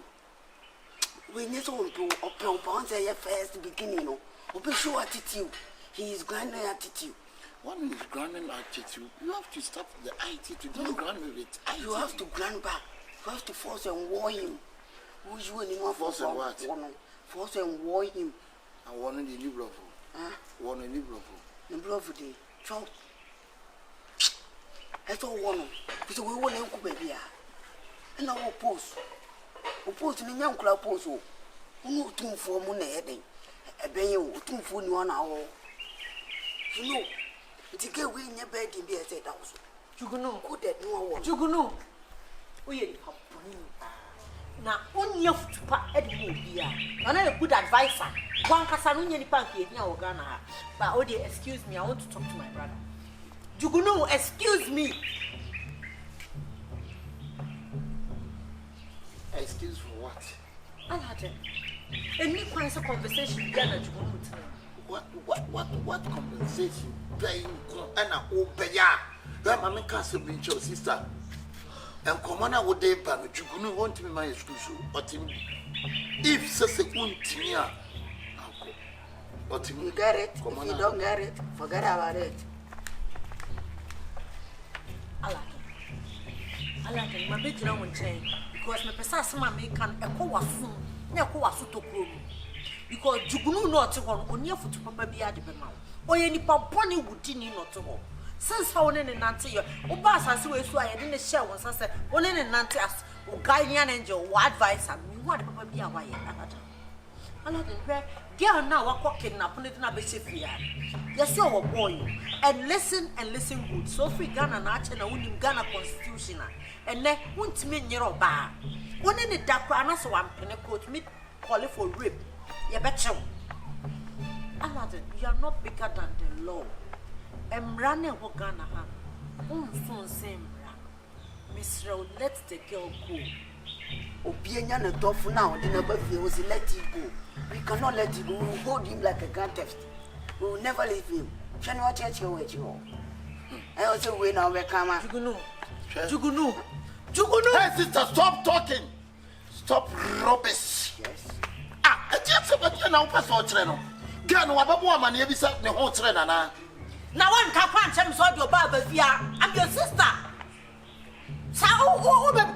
When you saw him to open say first beginning, open show attitude. He is grinding attitude. One is grinding attitude. You have to stop the attitude. Don't grind with it. You have to grind back. You have to force and war him. Who's you anyone force and what? Force and war him. I want in the new bravo. One in the bravo. The bravo day. Chop. That's all one. Because we want to go baby. And our post. Oppose in young club post. Who two for money heading. A bay, 2 for 1 hour. You know, it's a good way in your bed in the estate house. You know, good that no one. You know, we are now only to pack Edmund. And I'm a good advisor. One Casarunia Panky now Ghana. But oh dear, excuse me, I want to talk to my brother. You know, excuse me. Excuse for what? Aladdin, any kind of conversation began at What compensation? Paying and a open ya. That mamma can't be your sister. And Commander would they ban you couldn't want me my excuse or Tim. If such a one Timia, but you get it. If you don't get it, forget about it. Aladdin, Aladdin, my big now chain because my person may can echo was soon, never was to groom. Because Jugunu not to one, or near foot papa be at the mouth, or any pony would dinner not to walk. Since how in an auntie, or bass as we so I didn't share once I said, one in an auntie as or guardian angel, what advice and me what papa be away. Aladdin, where girl now are walking up on it in a bit of yes, you're a boy, and listen good. So free Ghana Natch and a winning Ghana constitution, and then won't mean your bar. One in the dark corner, so I'm in a coat me call it for rape. You betcha. Aladdin, you are not bigger than the law. I'm running what Ghana have. Soon same Mr. Let the girl go. Obienya na tough now, the never feels let it go. We cannot let it go. We will hold him like a grand theft. We will never leave him. Shall we change your way? I also wait now. We come on. Jugunu. Hey, sister, stop talking. Stop rubbish. Yes. I just said that you now pass on train. Girl, no, I'm a man. You be set the whole train, Nana. Now one can't change your barber. I'm your sister. So,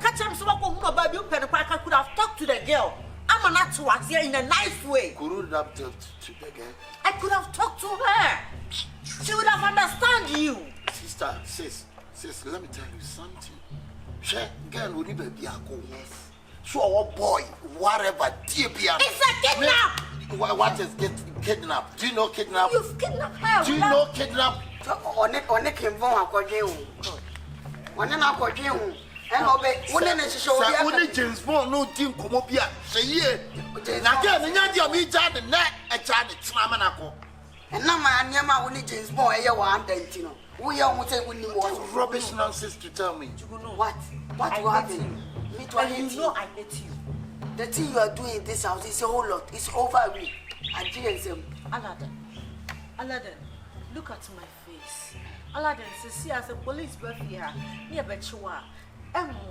catch him so baby, I could have talked to the girl. I'm not to us here in a nice way. Could have talked to the girl. I could have talked to her. She would have understood you. Sister, sis, let me tell you something. She girl will never be a go. Yes. So our boy, whatever, dear be a. It's a kidnap. What is kidnap? Do you know kidnap? You've kidnapped her. Do you know kidnap? On it came from a cordial. One and a cordial. And obey one and a show. Only James Bond, no team, come up here. Say, yeah. Now, get the young me, John, and that a child, it's Mamanaco. And now my Yama only James Boy, you want Dentino. We almost say we need more rubbish nonsense to tell me. What? What will happen? Me to you know I hate you. The thing you are doing in this house is a whole lot. It's over with. Aladdin, look at my face. Aladdin, see as a police work here. Near Betchua.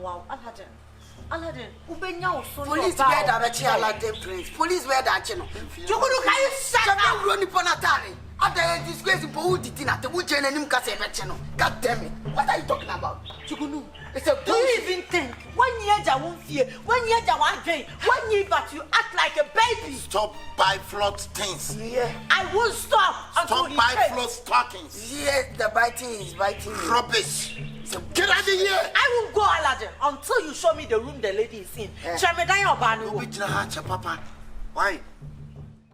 Wow, Aladdin, Ubenya so police where that Aladdin prince. Police where that channel. You can shut up running Ponatari. After a disgrace in Bawu did not the Wuchen and Nimka channel. God damn it. What are you talking about? Chugunu. Do you even think 1 year I won't fear, 1 year I won't drink, 1 year but you act like a baby? Stop by flood things. Yeah. I won't stop. Stop by flood stockings. Yes, the biting is biting. Rubbish. Get out of here. I will go, Aladdin, until you show me the room the lady is in. Papa. Why?